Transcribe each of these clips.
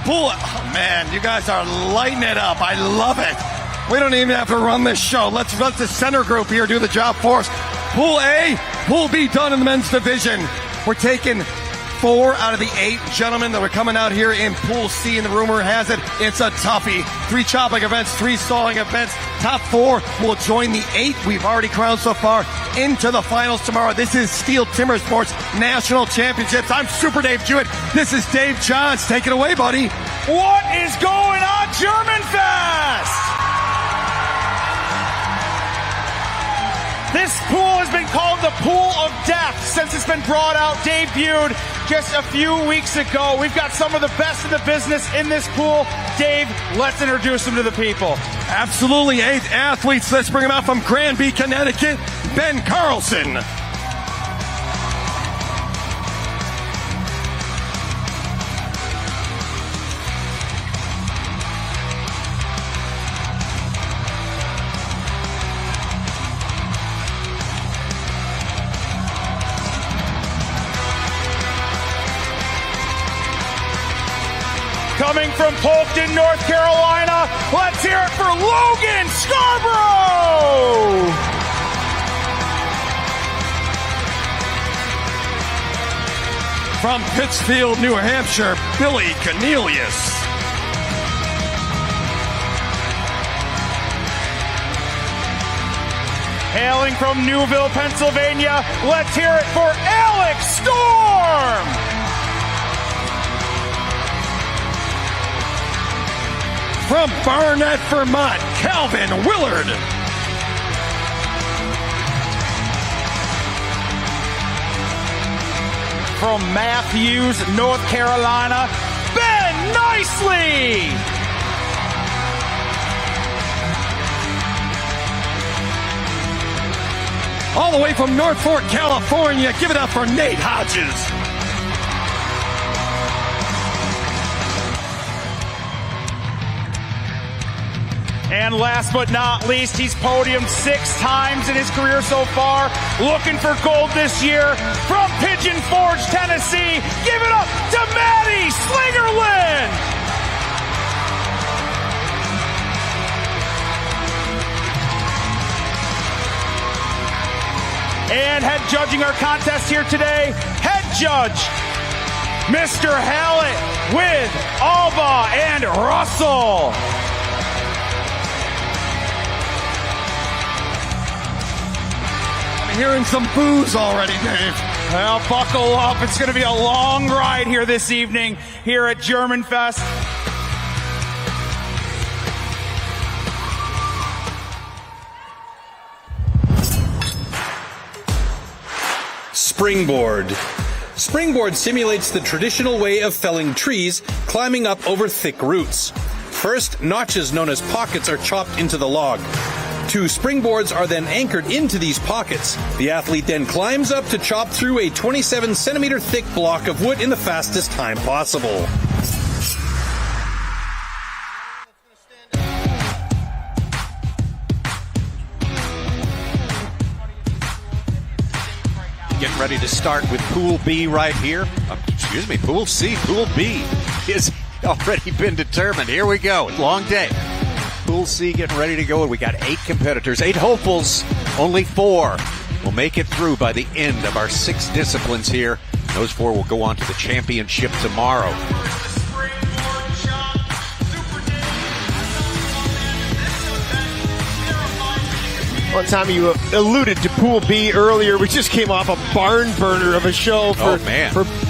Pool, oh man, you guys are lighting it up. I love it. We don't even have to run this show. Let's let the center group here do the job for us. Pool A, Pool B done in the men's division. We're taking 4 out of the 8 gentlemen that are coming out here in Pool C, and the rumor has it, it's a toughie. 3 chopping events, 3 sawing events. Top 4 will join the 8 we've already crowned so far into the finals tomorrow. This is STIHL Timbersports National Championships. I'm Super Dave Jewett. This is Dave Johns. Take it away, buddy. What is going on, German Fest? This pool has been called the Pool of Death since it's been brought out, debuted just a few weeks ago. We've got some of the best in the business in this pool. Dave, let's introduce them to the people. Absolutely, 8 athletes. Let's bring them out from Granby, Connecticut. Ben Carlson. Coming from Polkton, North Carolina, let's hear it for Logan Scarborough! From Pittsfield, New Hampshire, Billy Cornelius. Hailing from Newville, Pennsylvania, let's hear it for Alex Storm! From Barnett, Vermont, Calvin Willard. From Matthews, North Carolina, Ben Nicely. All the way from North Fork, California, give it up for Nate Hodges. And last but not least, he's podiumed 6 times in his career so far, looking for gold this year. From Pigeon Forge, Tennessee, give it up to Maddie Slingerland! And head judging our contest here today, head judge, Mr. Hallett with Alba and Russell. Hearing some boos already, Dave. Well, buckle up. It's going to be a long ride here this evening here at German Fest. Springboard. Springboard simulates the traditional way of felling trees, climbing up over thick roots. First, notches known as pockets are chopped into the log. 2 springboards are then anchored into these pockets. The athlete then climbs up to chop through a 27 centimeter thick block of wood in the fastest time possible. Getting ready to start with Pool B right here. Pool C. Pool B has already been determined. Here we go. Long day. Pool C getting ready to go, and we got 8 competitors, 8 hopefuls, only 4 will make it through by the end of our 6 disciplines here. Those 4 will go on to the championship tomorrow. Well, Tommy, you alluded to Pool B earlier. We just came off a barn burner of a show for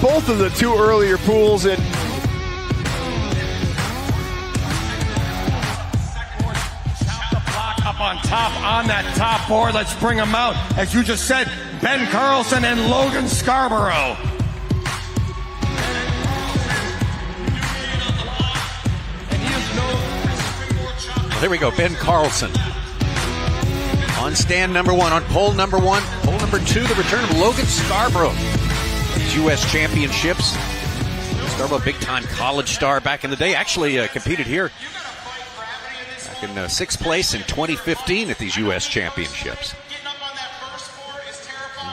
both of the 2 earlier pools, and on top on that top board. Let's bring them out. As you just said, Ben Carlson and Logan Scarborough. Well, there we go, Ben Carlson. On stand number 1, on pole number 1. Pole number 2, the return of Logan Scarborough. These U.S. championships. Scarborough, big-time college star back in the day. Actually competed here in 6th place in 2015 at these U.S. championships.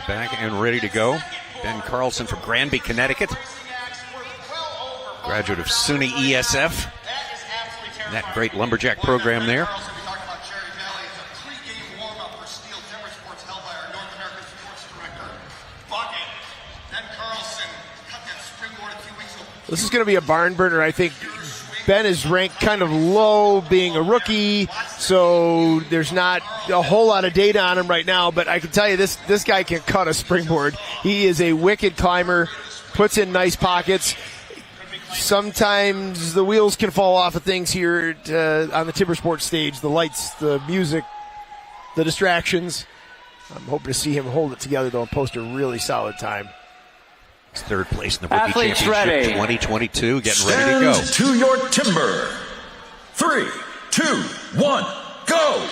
Back and ready to go. Ben Carlson from Granby, Connecticut. graduate of SUNY ESF. That great lumberjack program there. This is going to be a barn burner. I think Ben is ranked kind of low being a rookie, so there's not a whole lot of data on him right now, but I can tell you this guy can cut a springboard. He is a wicked climber, puts in nice pockets. Sometimes the wheels can fall off of things here on the Timbersport stage, the lights, the music, the distractions. I'm hoping to see him hold it together, though, and post a really solid time. It's third place in the Rookie Championship ready. 2022, getting ready to go. To your timber. 3, 2, 1, go!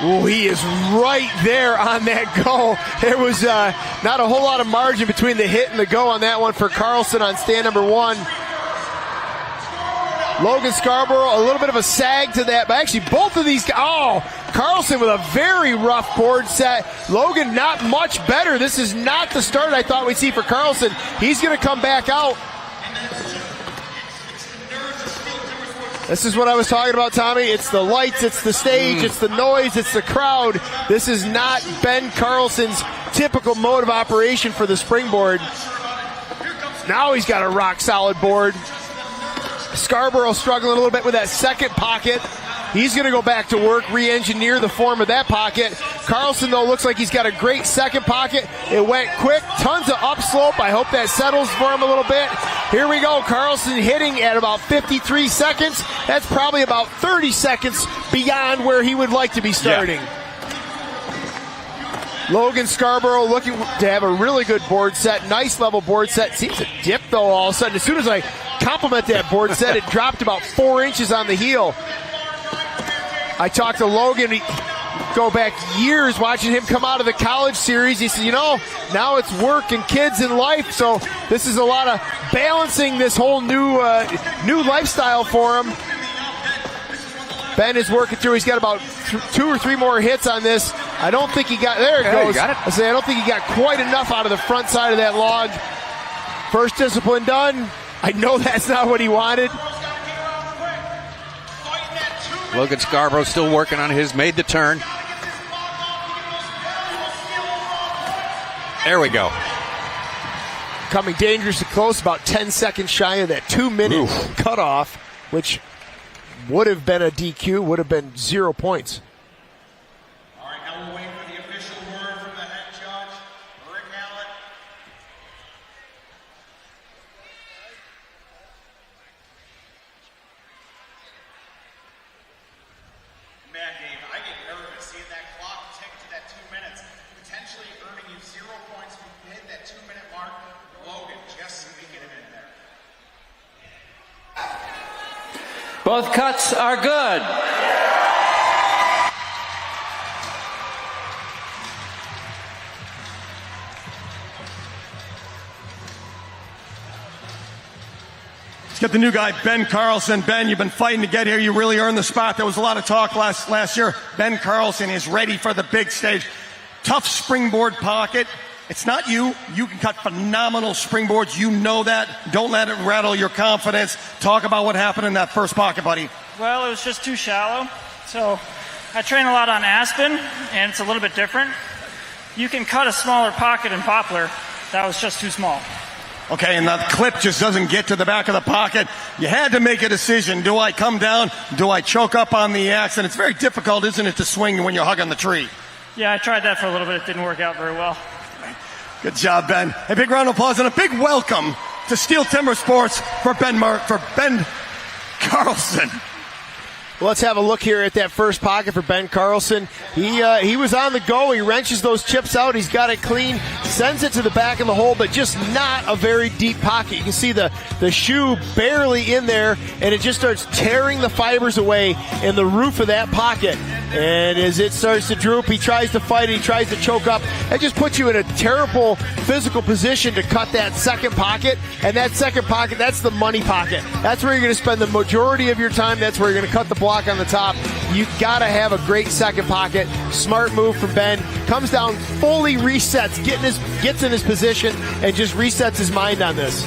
Ooh, he is right there on that go. There was not a whole lot of margin between the hit and the go on that one for Carlson on stand number 1. Logan Scarborough, a little bit of a sag to that, but actually both of these guys, Carlson with a very rough board set. Logan not much better. This is not the start I thought we'd see for Carlson. He's going to come back out. This is what I was talking about, Tommy. It's the lights, it's the stage, it's the noise, it's the crowd. This is not Ben Carlson's typical mode of operation for the springboard. Now he's got a rock solid board. Scarborough struggling a little bit with that second pocket. He's going to go back to work, re-engineer the form of that pocket. Carlson, though, looks like he's got a great second pocket. It went quick, tons of upslope. I hope that settles for him a little bit. Here we go, Carlson hitting at about 53 seconds. That's probably about 30 seconds beyond where he would like to be starting. Yeah. Logan Scarborough looking to have a really good board set, nice level board set. Seems to dip, though, all of a sudden. As soon as I compliment that board set, it dropped about 4 inches on the heel. I talked to Logan, go back years watching him come out of the college series. He said, now it's work and kids and life, so this is a lot of balancing this whole new lifestyle for him. Ben is working through. He's got about 2 or 3 more hits on this. I don't think he got, there it goes. Got it. I don't think he got quite enough out of the front side of that log. First discipline done. I know that's not what he wanted. Logan Scarborough still working on his, made the turn. There we go. Coming dangerously close, about 10 seconds shy of that 2-minute cutoff, which would have been a DQ, would have been 0 points. All right, now we'll wait for the official word from the head judge, Rick Allen. Man, Dave, I get nervous seeing that clock tick to that 2 minutes, potentially earning you 0 points when you hit that 2-minute mark. Logan just sneaking it in there. Both cuts are good. Let's get the new guy, Ben Carlson. Ben, you've been fighting to get here. You really earned the spot. There was a lot of talk last year. Ben Carlson is ready for the big stage. Tough springboard pocket. It's not you. You can cut phenomenal springboards. You know that. Don't let it rattle your confidence. Talk about what happened in that first pocket, buddy. Well, it was just too shallow. So I train a lot on Aspen, and it's a little bit different. You can cut a smaller pocket in Poplar. That was just too small. Okay, and that clip just doesn't get to the back of the pocket. You had to make a decision. Do I come down? Do I choke up on the axe? And it's very difficult, isn't it, to swing when you're hugging the tree? Yeah, I tried that for a little bit. It didn't work out very well. Good job, Ben. A big round of applause and a big welcome to STIHL Timbersports for Ben Carlson. Let's have a look here at that first pocket for Ben Carlson. He was on the go. He wrenches those chips out. He's got it clean, sends it to the back of the hole, but just not a very deep pocket. You can see the shoe barely in there, and it just starts tearing the fibers away in the roof of that pocket. And as it starts to droop, he tries to fight it, he tries to choke up. That just puts you in a terrible physical position to cut that second pocket. And that second pocket, that's the money pocket. That's where you're going to spend the majority of your time. That's where you're going to cut the block on the top. You've got to have a great second pocket. Smart move from Ben. Comes down, fully resets, gets in his position, and just resets his mind on this.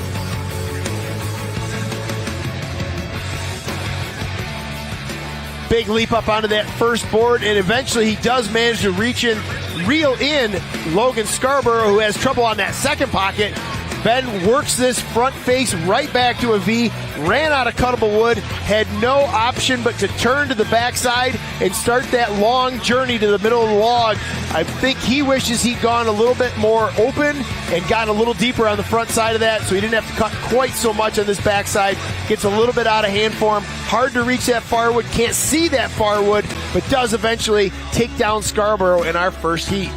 big leap up onto that first board, and eventually he does manage to reel in Logan Scarborough, who has trouble on that second pocket. Ben works this front face right back to a V, ran out of cuttable wood, had no option but to turn to the backside and start that long journey to the middle of the log. I think he wishes he'd gone a little bit more open and gotten a little deeper on the front side of that, so he didn't have to cut quite so much on this backside. Gets a little bit out of hand for him. Hard to reach that far wood, can't see that far wood, but does eventually take down Scarborough in our first heat.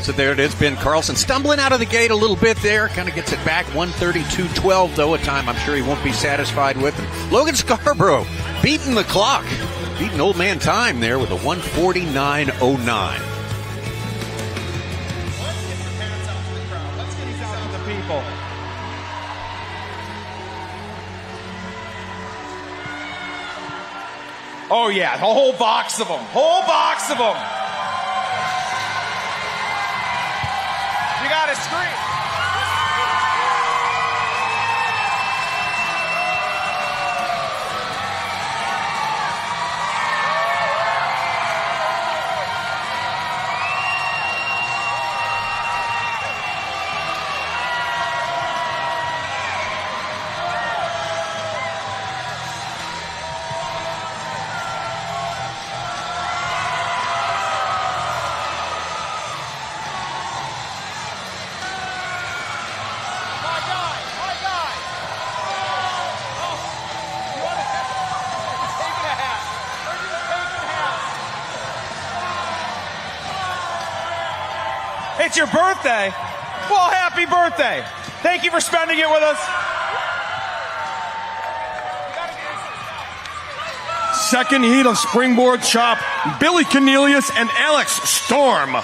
So there it is, Ben Carlson stumbling out of the gate a little bit there. Kind of gets it back, 132.12 though, a time I'm sure he won't be satisfied with. And Logan Scarborough beating the clock, beating old man time there with a 149.09. Oh yeah, a whole box of them. Whole box of them. You gotta scream. It's your birthday. Well, happy birthday. Thank you for spending it with us. Second heat of springboard chop, Billy Cornelius and Alex Storm.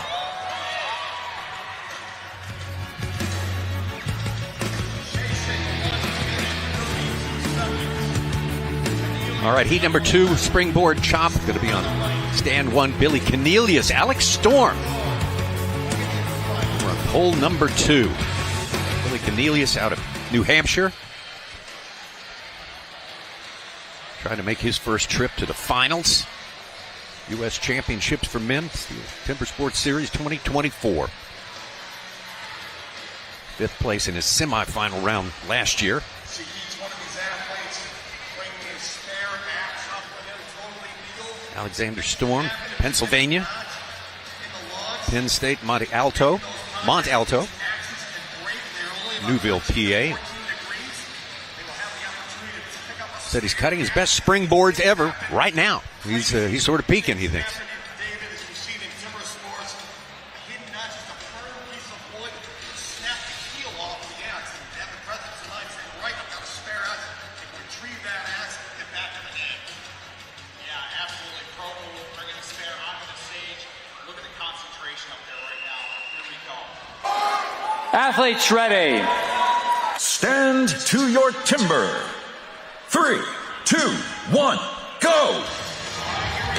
All right, heat number 2, springboard chop. Going to be on stand 1, Billy Cornelius, Alex Storm. We're on pole number 2. Billy Cornelius out of New Hampshire. Trying to make his first trip to the finals. U.S. Championships for men, the Timbersports Series 2024. 5th place in his semifinal round last year. Alexander Storm, Pennsylvania. Penn State, Mont Alto, Newville, PA. Said he's cutting his best springboards ever right now. He's sort of peaking, he thinks. Athletes ready. Stand to your timber. 3, 2, 1, go!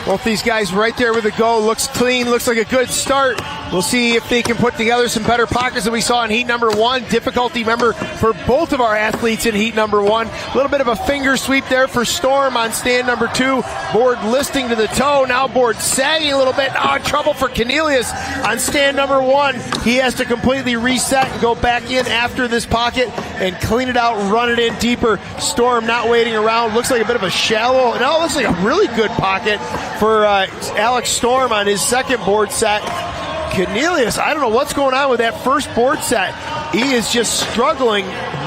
Both these guys right there with a go. Looks clean, looks like a good start. We'll see if they can put together some better pockets than we saw in heat number 1. Difficulty, remember, for both of our athletes in heat number 1. A little bit of a finger sweep there for Storm on stand number 2. Board listing to the toe. Now board sagging a little bit. Trouble for Cornelius on stand number 1. He has to completely reset and go back in after this pocket and clean it out, run it in deeper. Storm not waiting around. Looks like a bit of a shallow. No, it looks like a really good pocket for Alex Storm on his second board set. Cornelius, I don't know what's going on with that first board set. He is just struggling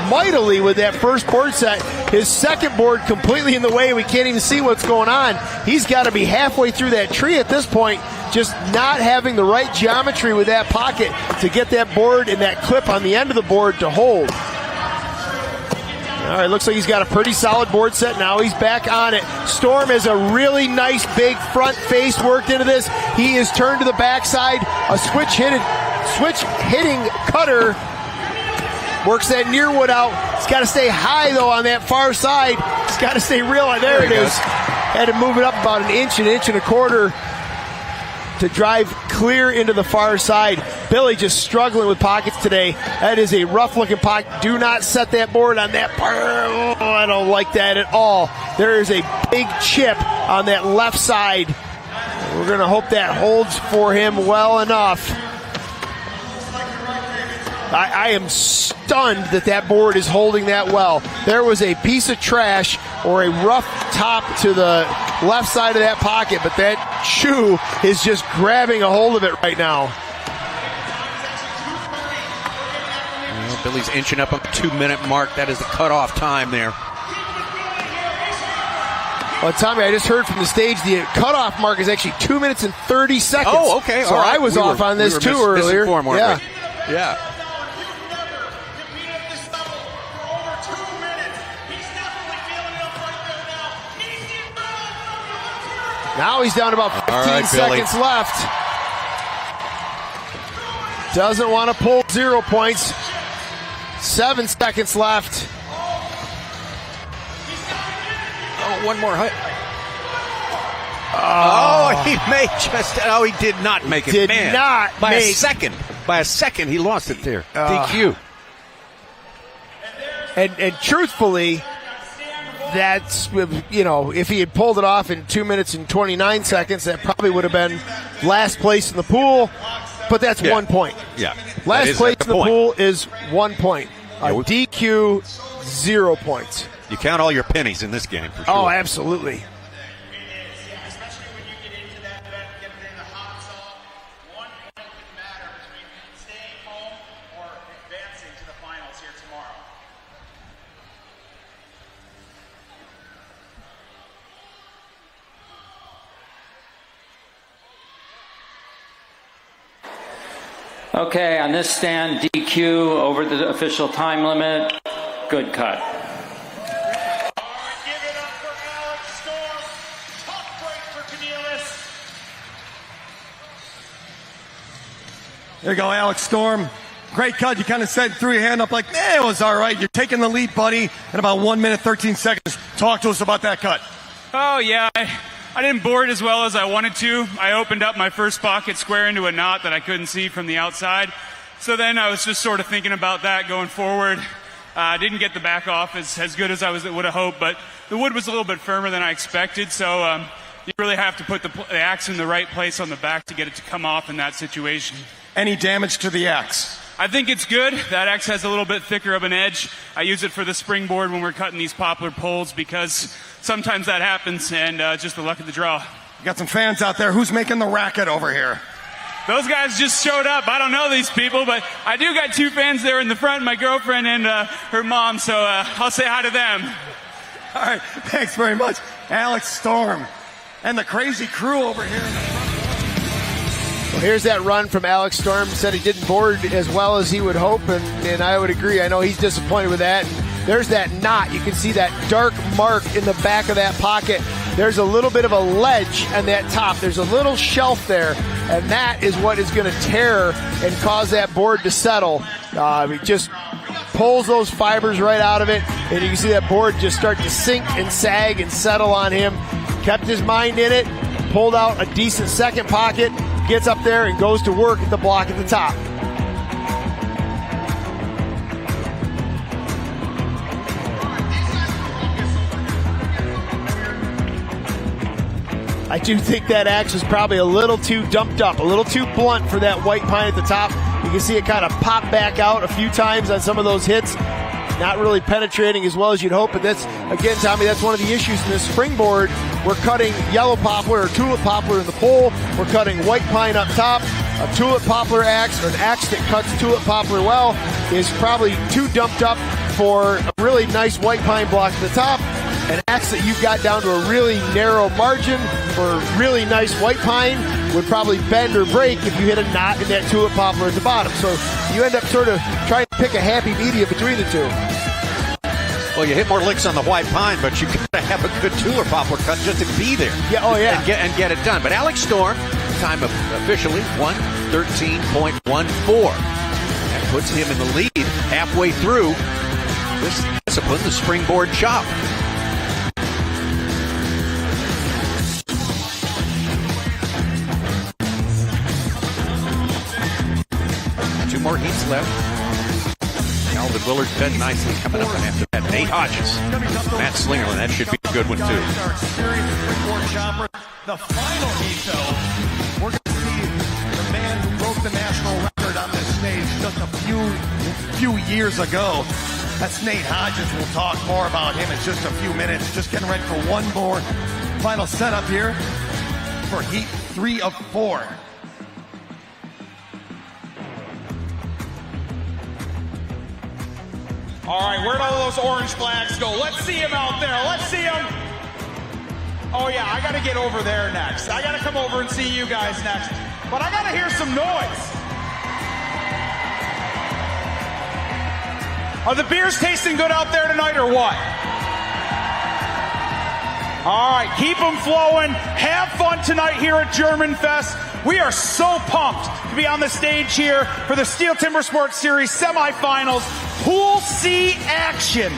mightily with that first board set. His second board completely in the way. We can't even see what's going on. He's got to be halfway through that tree at this point, just not having the right geometry with that pocket to get that board and that clip on the end of the board to hold. All right, looks like he's got a pretty solid board set now. He's back on it. Storm has a really nice big front face worked into this. He is turned to the backside. A switch hitting cutter. Works that near wood out. He's got to stay high, though, on that far side. He's got to stay real. There it is. Had to move it up about an inch and a quarter to drive clear into the far side. Billy just struggling with pockets today. That is a rough-looking pocket. Do not set that board on that part. Oh, I don't like that at all. There is a big chip on that left side. We're going to hope that holds for him well enough. I am stunned that board is holding that well. There was a piece of trash or a rough top to the left side of that pocket, but that shoe is just grabbing a hold of it right now. Well, Billy's inching up on the 2-minute mark. That is the cutoff time there. Well, Tommy, I just heard from the stage the cutoff mark is actually 2 minutes and 30 seconds. Oh, okay. So I was off on this too earlier. Yeah. Yeah. Now he's down to about 15 seconds left. Doesn't want to pull 0 points. 7 seconds left. Oh, one more hit. He may just. Oh, he did not make it. Did Man, not by make. a second. By a second, he lost it there. DQ. And truthfully, that's, if he had pulled it off in 2 minutes and 29 seconds, that probably would have been last place in the pool. But that's 1 point. Yeah. Last place in the pool is 1 point. DQ, 0 points. You count all your pennies in this game, for sure. Oh, absolutely. Especially when you get into that event, getting in the hot zone, 1 point can matter between staying home or advancing to the finals here tomorrow. Okay, on this stand, DQ over the official time limit. Good cut. Give it up for Alex Storm. Tough break for Cornelius. There you go, Alex Storm. Great cut. You kind of said, threw your hand up like, it was all right. You're taking the lead, buddy, in about 1 minute, 13 seconds. Talk to us about that cut. Oh, yeah. I didn't board as well as I wanted to. I opened up my first pocket square into a knot that I couldn't see from the outside. So then I was just sort of thinking about that going forward. I didn't get the back off as good as I would have hoped, but the wood was a little bit firmer than I expected. So you really have to put the axe in the right place on the back to get it to come off in that situation. Any damage to the axe? I think it's good. That axe has a little bit thicker of an edge. I use it for the springboard when we're cutting these poplar poles because sometimes that happens, and just the luck of the draw. You got some fans out there. Who's making the racket over here? Those guys just showed up. I don't know these people, but I do got 2 fans there in the front, my girlfriend and her mom, so I'll say hi to them. All right, thanks very much. Alex Storm and the crazy crew over here. Well, here's that run from Alex Storm. Said he didn't board as well as he would hope, and I would agree. I know he's disappointed with that. And there's that knot. You can see that dark mark in the back of that pocket. There's a little bit of a ledge on that top. There's a little shelf there, and that is what is going to tear and cause that board to settle. It just pulls those fibers right out of it, and you can see that board just start to sink and sag and settle on him. Kept his mind in it, pulled out a decent second pocket, gets up there and goes to work at the block at the top. I do think that axe was probably a little too dumped up, a little too blunt for that white pine at the top. You can see it kind of pop back out a few times on some of those hits. Not really penetrating as well as you'd hope, but that's, again, Tommy, that's one of the issues in this springboard. We're cutting yellow poplar or tulip poplar in the pole. We're cutting white pine up top. A tulip poplar axe, or an axe that cuts tulip poplar well, is probably too dumped up for a really nice white pine block at the top. An axe that you've got down to a really narrow margin for really nice white pine would probably bend or break if you hit a knot in that tulip poplar at the bottom. So you end up sort of trying to pick a happy medium between the two. Well, you hit more licks on the white pine, but you gotta have a good tulip poplar cut just to be there. Yeah, oh yeah. And get it done. But Alex Storm, time of officially 1:13.14. That puts him in the lead halfway through this discipline, the springboard chop. seconds left. Calvin Willard fed nicely coming up, and after that, Nate Hodges, Matt Slingerland. That should be a good one too. The final heat, though, we're going to see the man who broke the national record on this stage just a few years ago. That's Nate Hodges. We'll talk more about him in just a few minutes. Just getting ready for one more final setup here for heat 3 of 4. All right, where'd all those orange flags go? Let's see them out there. Let's see them. Oh, yeah, I got to get over there next. I got to come over and see you guys next. But I got to hear some noise. Are the beers tasting good out there tonight or what? All right, keep them flowing. Have fun tonight here at German Fest. We are so pumped to be on the stage here for the STIHL Timbersports Series semifinals. Pool C action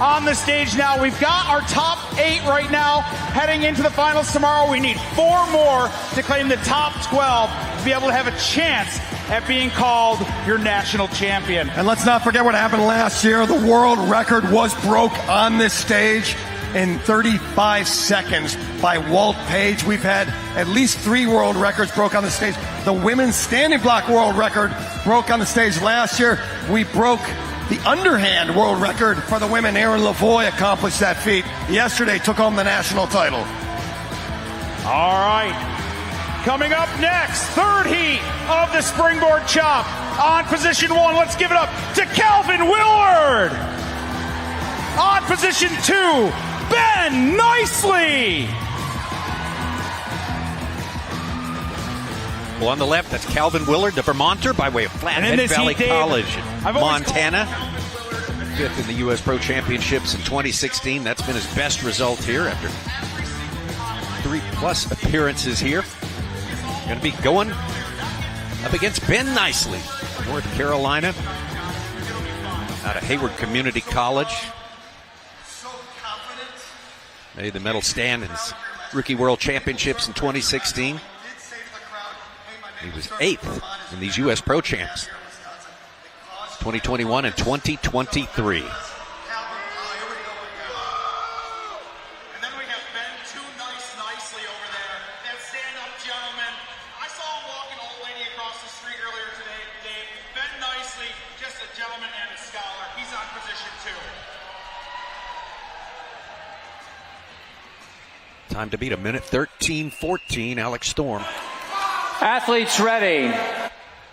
on the stage now. We've got our top 8 right now heading into the finals tomorrow. We need 4 more to claim the top 12 to be able to have a chance at being called your national champion. And let's not forget what happened last year. The world record was broke on this stage in 35 seconds by Walt Page. We've had at least 3 world records broke on the stage. The women's standing block world record broke on the stage last year. We broke the underhand world record for the women. Erin Lavoie accomplished that feat yesterday, took home the national title. All right. Coming up next, third heat of the springboard chop. On position 1, let's give it up to Calvin Willard. On position 2, Ben Nicely. Well, on the left, that's Calvin Willard, the Vermonter, by way of Flathead Valley College in Montana. 5th in the U.S. Pro Championships in 2016. That's been his best result here after 3+ appearances here. Going to be going up against Ben Nicely, North Carolina, out of Hayward Community College. Made the medal stand in his Rookie World Championships in 2016. He was 8th in these U.S. Pro Champs 2021 and 2023. Time to beat a minute 13:14. Alex Storm. Athletes ready.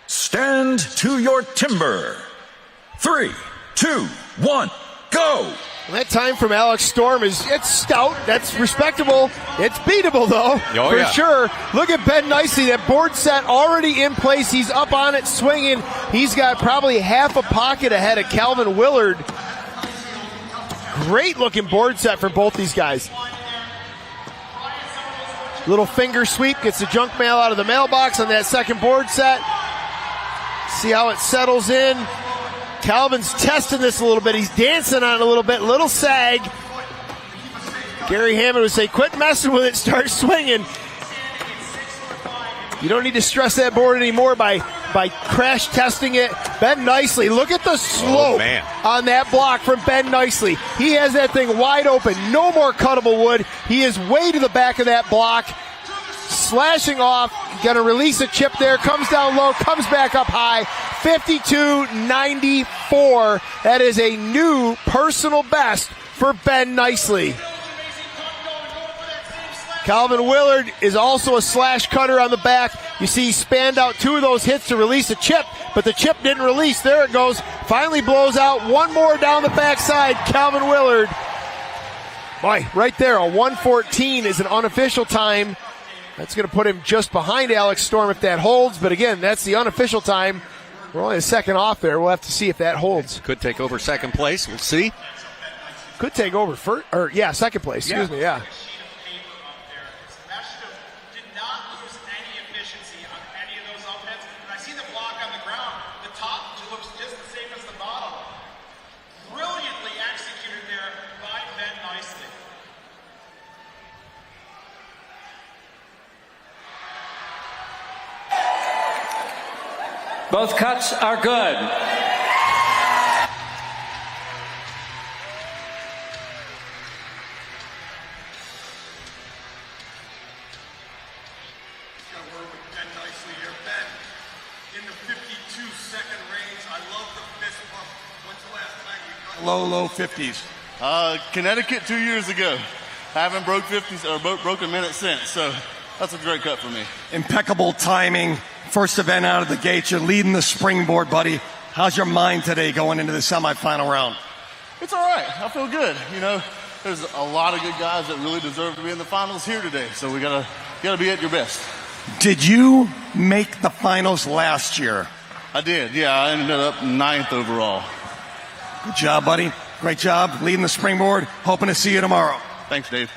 Stand to your timber. 3, 2, 1, go! That time from Alex Storm it's stout. That's respectable. It's beatable, though, for sure. Look at Ben Nicely. That board set already in place. He's up on it, swinging. He's got probably half a pocket ahead of Calvin Willard. Great-looking board set for both these guys. Little finger sweep, gets the junk mail out of the mailbox on that second board set. See how it settles in. Calvin's testing this a little bit. He's dancing on it a little bit. Little sag. Gary Hammond would say, quit messing with it, start swinging. You don't need to stress that board anymore by crash testing it. Ben Nicely, look at the slope on that block from Ben Nicely. He has that thing wide open. No more cuttable wood. He is way to the back of that block. Slashing off. Going to release a chip there. Comes down low. Comes back up high. 52.94. That is a new personal best for Ben Nicely. Calvin Willard is also a slash cutter on the back. You see he spanned out 2 of those hits to release a chip, but the chip didn't release. There it goes. Finally blows out. 1 more down the backside. Calvin Willard. Boy, right there, a 1:14 is an unofficial time. That's going to put him just behind Alex Storm if that holds, but again, that's the unofficial time. We're only a second off there. We'll have to see if that holds. Could take over second place. We'll see. Could take over second place. Excuse me, yeah. Both cuts are good. Low 50s. Connecticut 2 years ago. I haven't broke 50s or broke a minute since, so that's a great cut for me. Impeccable timing. First event out of the gate. You're leading the springboard, buddy. How's your mind today going into the semifinal round? It's all right. I feel good. You know, there's a lot of good guys that really deserve to be in the finals here today, so we gotta be at your best. Did you make the finals last year? I did. Yeah, I ended up 9th overall. Good job, buddy. Great job leading the springboard. Hoping to see you tomorrow. Thanks, Dave.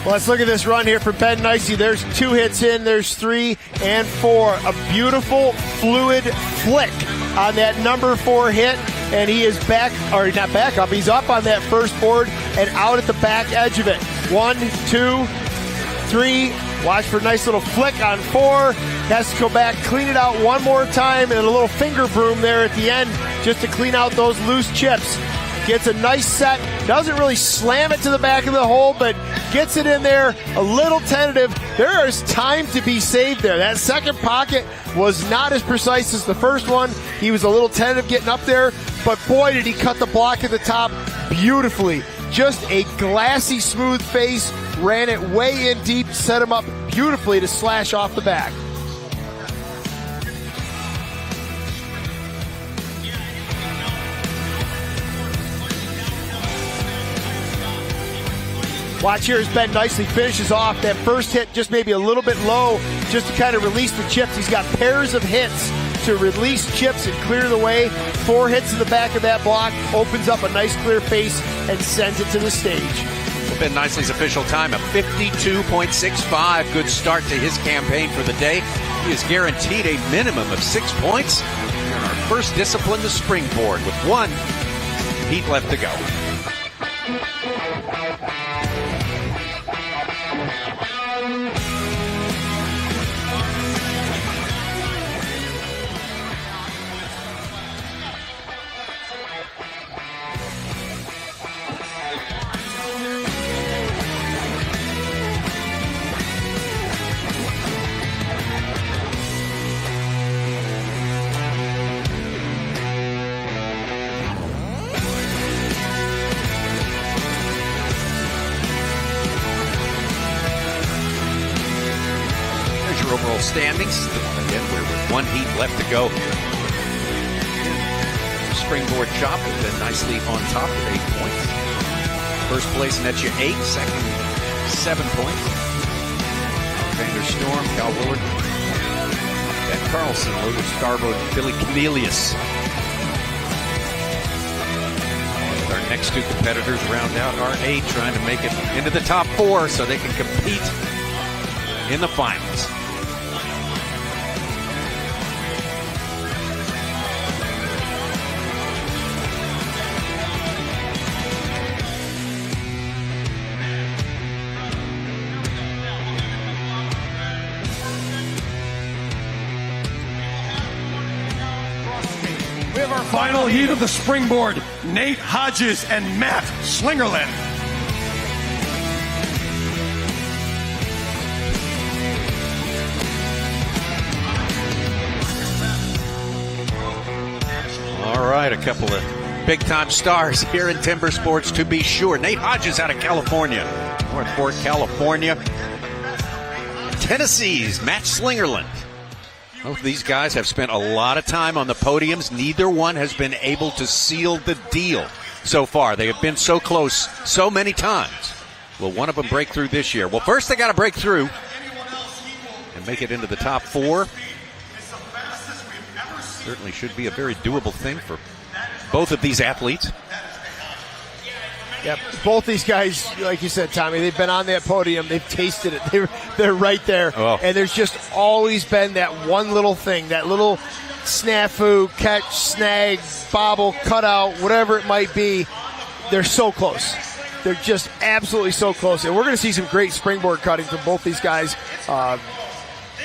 Well, let's look at this run here for Ben Nicey. There's 2 hits in, there's 3 and 4. A beautiful fluid flick on that number 4 hit, and he is back, or not back up, he's up on that first board and out at the back edge of it. 1, 2, 3. Watch for a nice little flick on 4. Has to go back, clean it out one more time, and a little finger broom there at the end just to clean out those loose chips. Gets a nice set, doesn't really slam it to the back of the hole, but gets it in there, a little tentative. There is time to be saved there. That second pocket was not as precise as the first one. He was a little tentative getting up there, but boy, did he cut the block at the top beautifully. Just a glassy, smooth face, ran it way in deep, set him up beautifully to slash off the back. Watch here as Ben nicely finishes off. That first hit just maybe a little bit low just to kind of release the chips. He's got pairs of hits to release chips and clear the way. 4 hits in the back of that block, opens up a nice clear face and sends it to the stage. Ben Nicely's official time of 52.65. Good start to his campaign for the day. He is guaranteed a minimum of 6 points. And our first discipline, the springboard, with 1 heat left to go. Overall standings. Again, we're with 1 heat left to go. Springboard chop has been nicely on top with 8 points. First place nets you 8. Second, 7 points. Alexander Storm, Cal Willard, Ben Carlson, Logan Scarborough, and Billy Cornelius. Our next 2 competitors round out our 8, trying to make it into the top 4 so they can compete in the finals. We have our final heat of the springboard. Nate Hodges and Matt Slingerland. All right, a couple of big-time stars here in Timber Sports, to be sure. Nate Hodges out of California, North Fork, California. Tennessee's Matt Slingerland. Both these guys have spent a lot of time on the podiums. Neither one has been able to seal the deal so far. They have been so close so many times. Will one of them break through this year? Well, first they got to break through and make it into the top 4. Certainly should be a very doable thing for both of these athletes. Yep, both these guys, like you said, Tommy, they've been on that podium. They've tasted it. They're right there. Oh. And there's just always been that one little thing, that little snafu, catch, snag, bobble, cutout, whatever it might be. They're so close. They're just absolutely so close. And we're going to see some great springboard cutting from both these guys.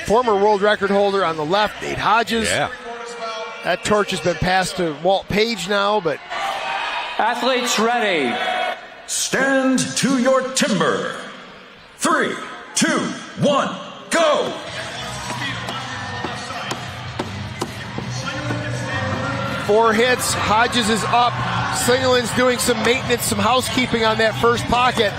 former world record holder on the left, Nate Hodges. Yeah. That torch has been passed to Walt Page now, but Athletes ready. Stand to your timber. 3, 2, 1, go! four hits. Hodges is up. Slingerland's doing some maintenance, some housekeeping on that first pocket.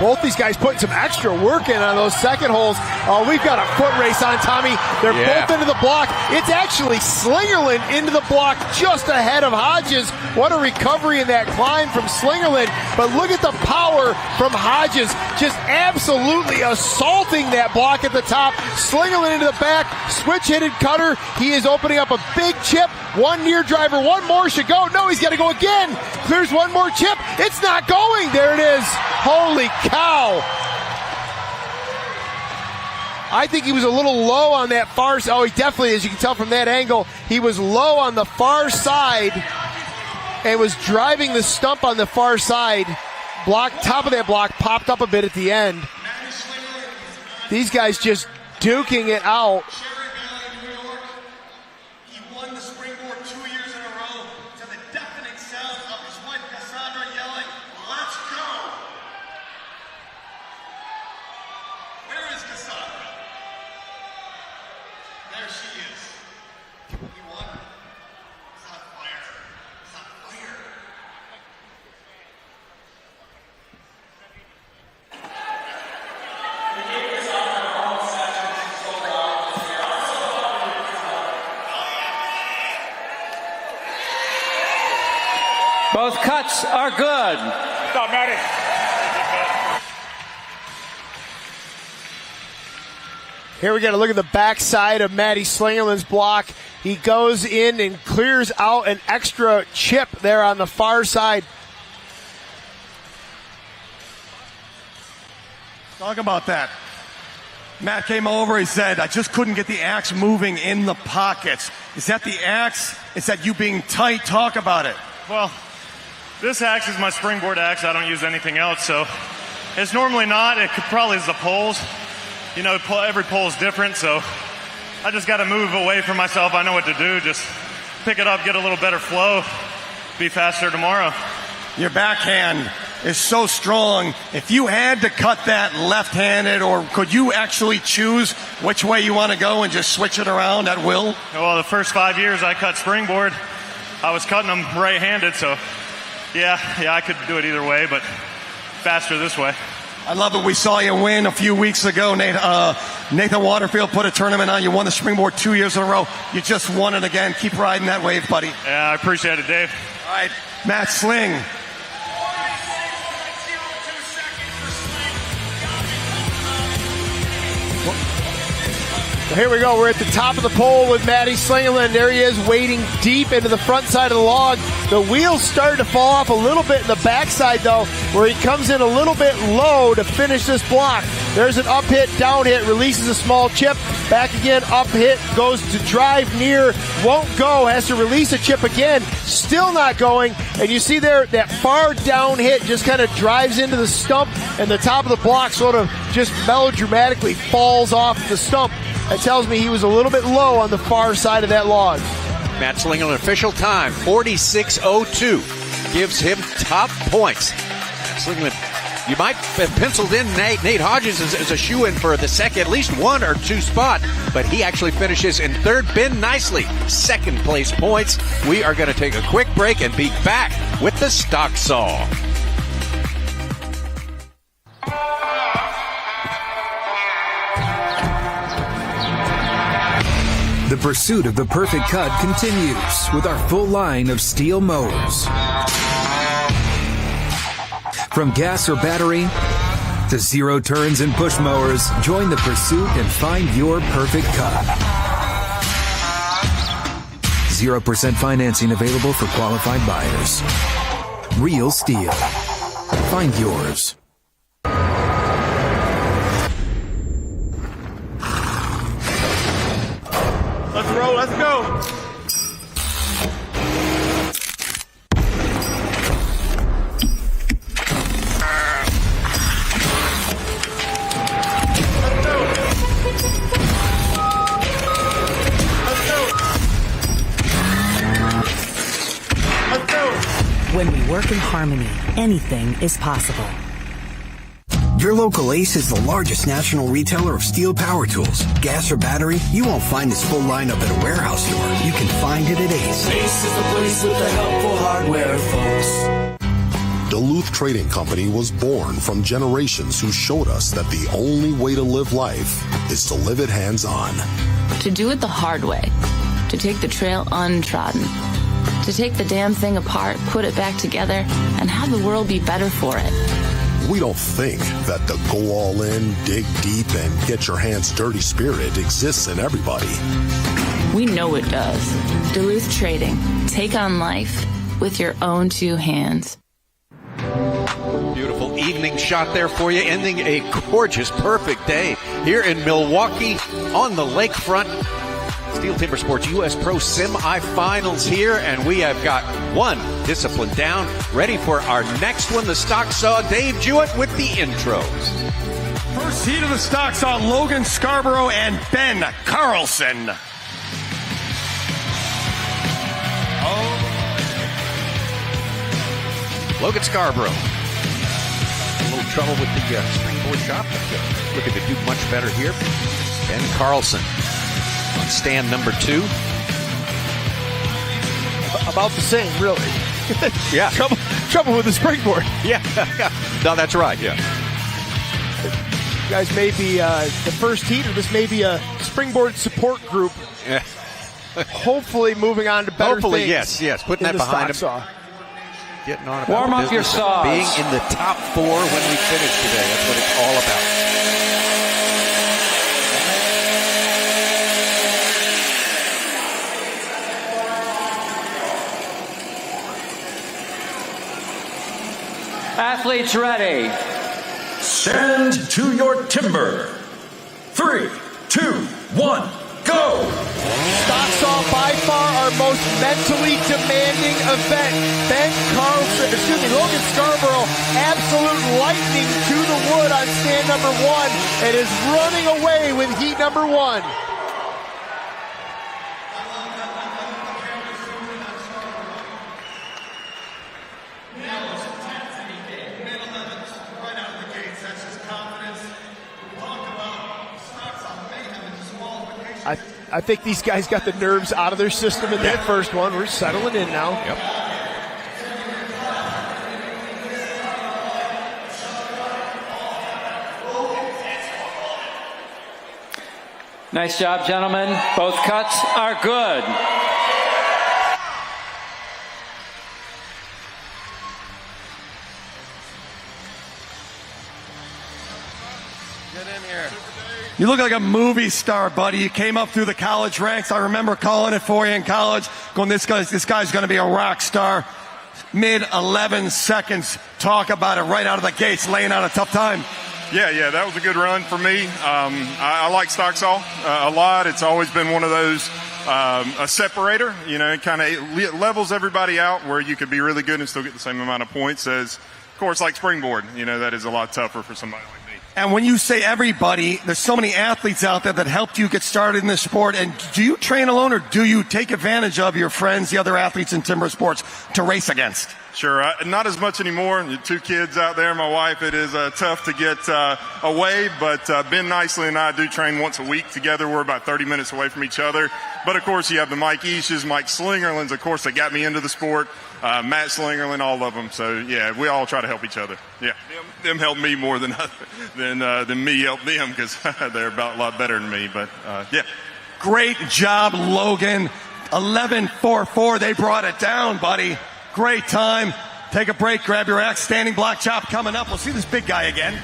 Both these guys putting some extra work in on those second holes. Oh, we've got a foot race on, Tommy. They're both into the block. It's actually Slingerland into the block just ahead of Hodges. What a recovery in that climb from Slingerland. But look at the power from Hodges. Just absolutely assaulting that block at the top. Slingerland into the back. Switch-hitted cutter. He is opening up a big chip. One near driver. One more should go. No, he's got to go again. Clears one more chip. It's not going. There it is. Holy cow. I think he was a little low on that far side. Oh, he definitely, as you can tell from that angle, he was low on the far side and was driving the stump on the far side. Block, top of that block popped up a bit at the end. These guys just duking it out. Both cuts are good. Stop, Matty. Here we got to look at the backside of Matty Slingerland's block. He goes in and clears out an extra chip there on the far side. Talk about that. Matt came over, he said, I just couldn't get the axe moving in the pockets. Is that the axe? Is that you being tight? Talk about it. Well, this axe is my springboard axe. I don't use anything else, so it's normally not. It probably is the poles. You know, every pole is different, so I just got to move away from myself. I know what to do. Just pick it up, get a little better flow, be faster tomorrow. Your backhand is so strong. If you had to cut that left-handed, or could you actually choose which way you want to go and just switch it around at will? Well, the first 5 years I cut springboard, I was cutting them right-handed, so yeah, I could do it either way, but faster this way. I love it. We saw you win a few weeks ago. Nathan Waterfield put a tournament on. You won the springboard 2 years in a row. You just won it again. Keep riding that wave, buddy. Yeah, I appreciate it, Dave. All right, Matt Sling. Here we go. We're at the top of the pole with Matty Slingerland. There he is, wading deep into the front side of the log. The wheels started to fall off a little bit in the backside, though, where he comes in a little bit low to finish this block. There's an up hit, down hit, releases a small chip. Back again, up hit, goes to drive near, won't go, has to release a chip again, still not going. And you see there, that far down hit just kind of drives into the stump, and the top of the block sort of just melodramatically falls off the stump. That tells me he was a little bit low on the far side of that log. Matt Slingerland official time, 46.02, gives him top points. Slingerland, you might have penciled in Nate Hodges as a shoe-in for the second, at least 1 or 2 spot, but he actually finishes in third. Ben Nicely, second place points. We are going to take a quick break and be back with the Stock Saw. The pursuit of the perfect cut continues with our full line of STIHL mowers. From gas or battery to zero turns and push mowers, join the pursuit and find your perfect cut. 0% financing available for qualified buyers. Real STIHL. Find yours. Let's roll, let's go. work in harmony, anything is possible. Your local Ace is the largest national retailer of steel power tools. Gas or battery, you won't find this full lineup at a warehouse store. You can find it at Ace. Ace is the place with the helpful hardware, folks. Duluth Trading Company was born from generations who showed us that the only way to live life is to live it hands-on. To do it the hard way. To take the trail untrodden. To take the damn thing apart, put it back together, and have the world be better for it. We don't think that the go all in, dig deep, and get your hands dirty spirit exists in everybody. We know it does. Duluth Trading. Take on life with your own two hands. Beautiful evening shot there for you, ending a gorgeous, perfect day here in Milwaukee on the lakefront. STIHL Timbersports U.S. Pro semifinals here, and we have got one discipline down, ready for our next one. The stock saw, Dave Jewett with the intros. First heat of the stock saw, Logan Scarborough and Ben Carlson. Logan Scarborough. A little trouble with the springboard shot, but looking to do much better here. Ben Carlson on stand number 2. About the same, really. Yeah. Trouble with the springboard. Yeah. No, that's right, yeah. You guys may be the first heat, or this may be a springboard support group. Yeah. Hopefully moving on to better Hopefully, things. yes. Putting that behind him. Saw. Getting on about Warm the up your business of saws. being in the top 4 when we finish today. That's what it's all about. Athletes ready. Stand to your timber. 3, 2, 1, go! Stock saw by far our most mentally demanding event. Logan Scarborough, absolute lightning to the wood on stand number 1, and is running away with heat number 1. I think these guys got the nerves out of their system in that first one. We're settling in now. Yep. Nice job, gentlemen. Both cuts are good. Get in here. You look like a movie star, buddy. You came up through the college ranks. I remember calling it for you in college, going, this guy's going to be a rock star. Mid 11 seconds. Talk about it right out of the gates, laying out a tough time. Yeah, that was a good run for me. I like stock saw a lot. It's always been one of those, a separator, it kind of levels everybody out where you could be really good and still get the same amount of points as, of course, like springboard. That is a lot tougher for somebody like me. And when you say everybody, there's so many athletes out there that helped you get started in this sport. And do you train alone, or do you take advantage of your friends, the other athletes in timber sports, to race against? Sure, not as much anymore. 2 kids out there, my wife, it is tough to get away, but Ben Nicely and I do train once a week together. We're about 30 minutes away from each other. But, of course, you have the Mike Eashes, Mike Slingerlands, of course, that got me into the sport, Matt Slingerland, all of them. So, yeah, we all try to help each other. Yeah, them help me more than me help them, because they're about a lot better than me. But, yeah. Great job, Logan. 11.44. They brought it down, buddy. Great time. Take a break, grab your axe. Standing block chop coming up. We'll see this big guy again.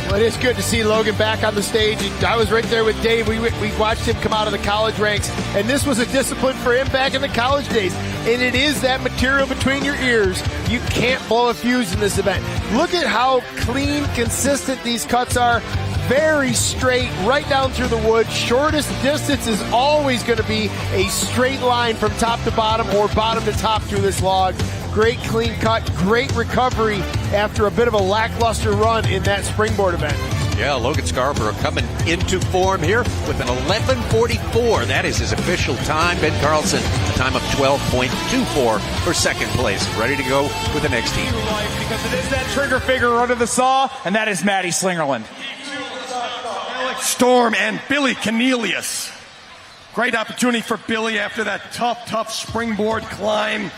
Well, it is good to see Logan back on the stage. I was right there with Dave. We watched him come out of the college ranks, and this was a discipline for him back in the college days. And it is that material between your ears. You can't blow a fuse in this event. Look at how clean, consistent these cuts are. Very straight, right down through the wood. Shortest distance is always going to be a straight line from top to bottom or bottom to top through this log. Great clean cut, great recovery after a bit of a lackluster run in that springboard event. Yeah, Logan Scarborough coming into form here with an 11:44. That is his official time. Ben Carlson, a time of 12.24 for second place. Ready to go with the next heat. Because it is that trigger figure under the saw, and that is Maddie Slingerland. Alex Storm and Billy Cornelius. Great opportunity for Billy after that tough springboard climb.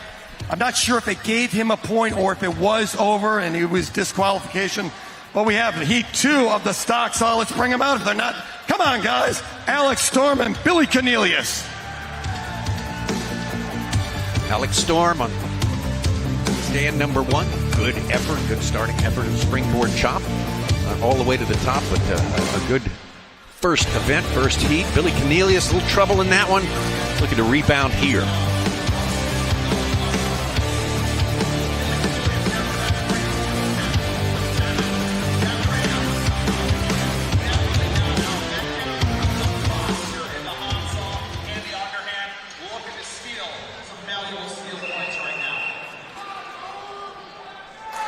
I'm not sure if they gave him a point or if it was over and it was disqualification. But we have heat 2 of the stock saw. Let's bring them out if they're not. Come on, guys. Alex Storm and Billy Cornelius. Alex Storm on stand number 1. Good effort, good starting effort of springboard chop. All the way to the top, but a good first event, first heat. Billy Cornelius, a little trouble in that one. Looking to rebound here.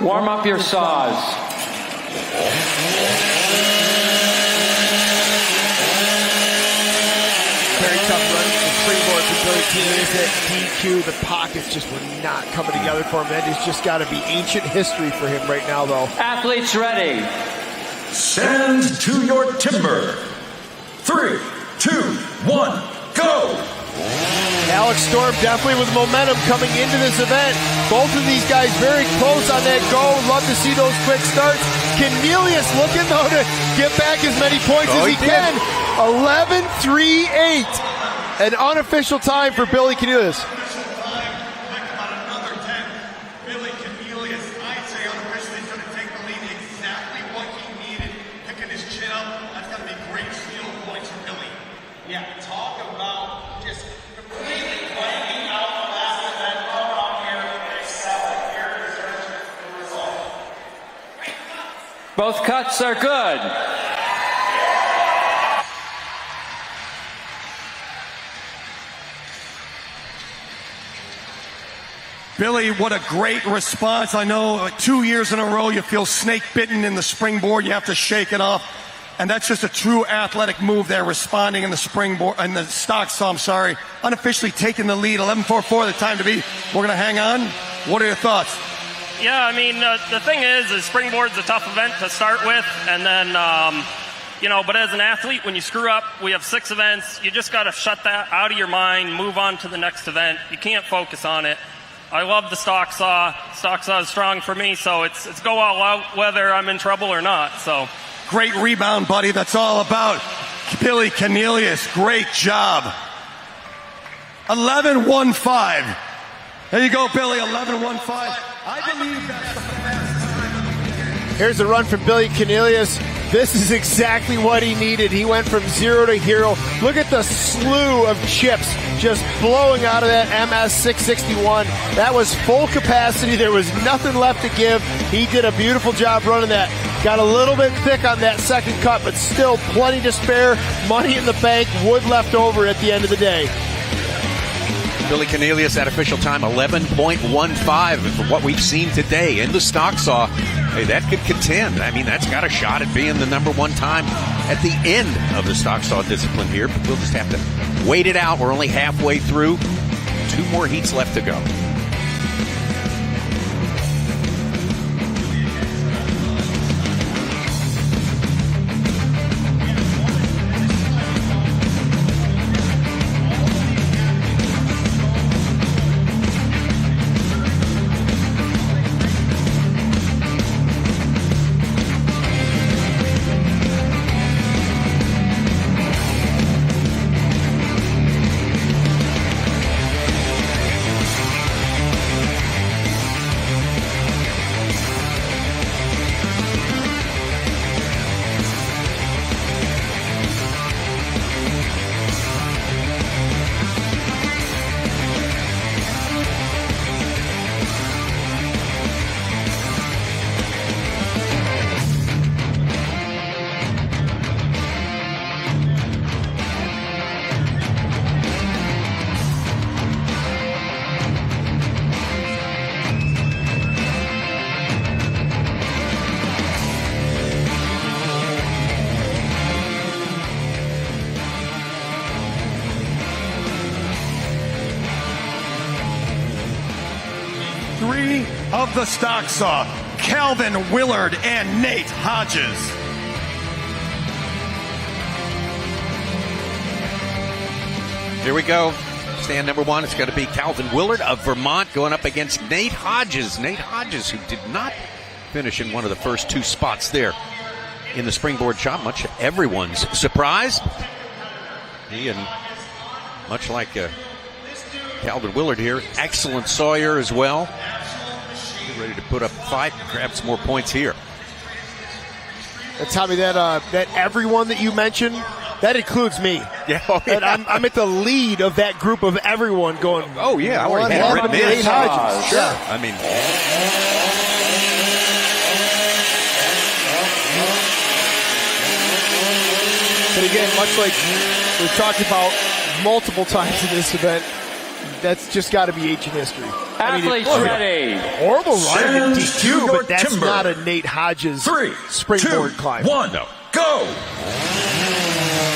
Warm up your saws. Very tough run from the springboard for Billy Cornelius at DQ. The pockets just were not coming together for him. That has just got to be ancient history for him right now, though. Athletes ready. Stand to your timber. 3, 2, 1, go! Alex Storm definitely with momentum coming into this event. Both of these guys very close on that go. Love to see those quick starts. Cornelius looking, though, to get back as many points as he can. 11:38. An unofficial time for Billy Cornelius. Billy Cornelius, I'd say unofficially, is going to take the lead exactly what he needed. Picking his chin up, that's going to be great steal points for Billy. Yeah, talk about just completely blanking out the last event. Come out here and excel. Here deserves the result. Both cuts are good. Billy, what a great response. I know 2 years in a row you feel snake bitten in the springboard. You have to shake it off. And that's just a true athletic move there, responding in the springboard, and the stock saw, unofficially taking the lead. 11:44, the time to be. We're going to hang on. What are your thoughts? Yeah, I mean, the thing is springboard's a tough event to start with. And then, but as an athlete, when you screw up, we have 6 events. You just got to shut that out of your mind, move on to the next event. You can't focus on it. I love the stock saw. Stock saw is strong for me, so it's go all out whether I'm in trouble or not. So great rebound, buddy. That's all about Billy Cornelius. Great job. 11:15. There you go, Billy. 11:15. I believe that's the fastest time. Here's a run from Billy Cornelius. This is exactly what he needed. He went from 0 to hero. Look at the slew of chips just blowing out of that MS 661. That was full capacity. There was nothing left to give. He did a beautiful job running that. Got a little bit thick on that second cut, but still plenty to spare. Money in the bank, wood left over at the end of the day. Billy Cornelius at official time 11.15. And from what we've seen today in the stock saw, hey, that could contend. I mean, that's got a shot at being the number 1 time at the end of the stock saw discipline here. But we'll just have to wait it out. We're only halfway through. 2 more heats left to go. of the stock saw, Calvin Willard and Nate Hodges. Here we go. Stand number one. It's going to be Calvin Willard of Vermont going up against Nate Hodges. Nate Hodges, who did not finish in one of the first two spots there in the springboard chop, much to everyone's surprise. He, and much like Calvin Willard here, excellent sawyer as well. Ready to put up a fight and grab some more points here. Tommy, that everyone that you mentioned, that includes me. Yeah, oh, yeah. I'm at the lead of that group of everyone going. Oh yeah, I already had written in. Sure. I mean, but again, much like we've talked about multiple times in this event, that's just got to be ancient history. Athletes ready. Horrible run in DQ, but that's timber. not a Nate Hodges 3, springboard 2, climb. 1, go!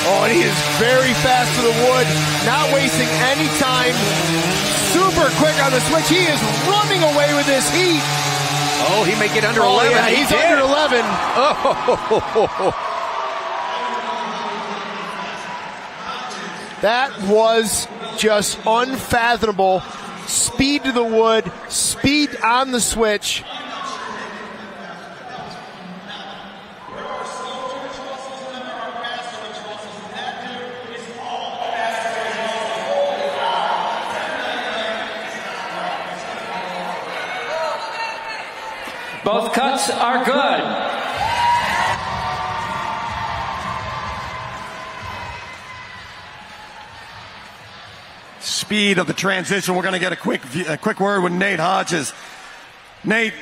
Oh, and he is very fast to the wood, not wasting any time. Super quick on the switch. He is running away with this heat. Oh, he may get under 11. Yeah, he's under 11. Oh. That was just unfathomable. Speed to the wood, speed on the switch. Both cuts are good. Speed of the transition. We're going to get a quick word with Nate Hodges. Nate,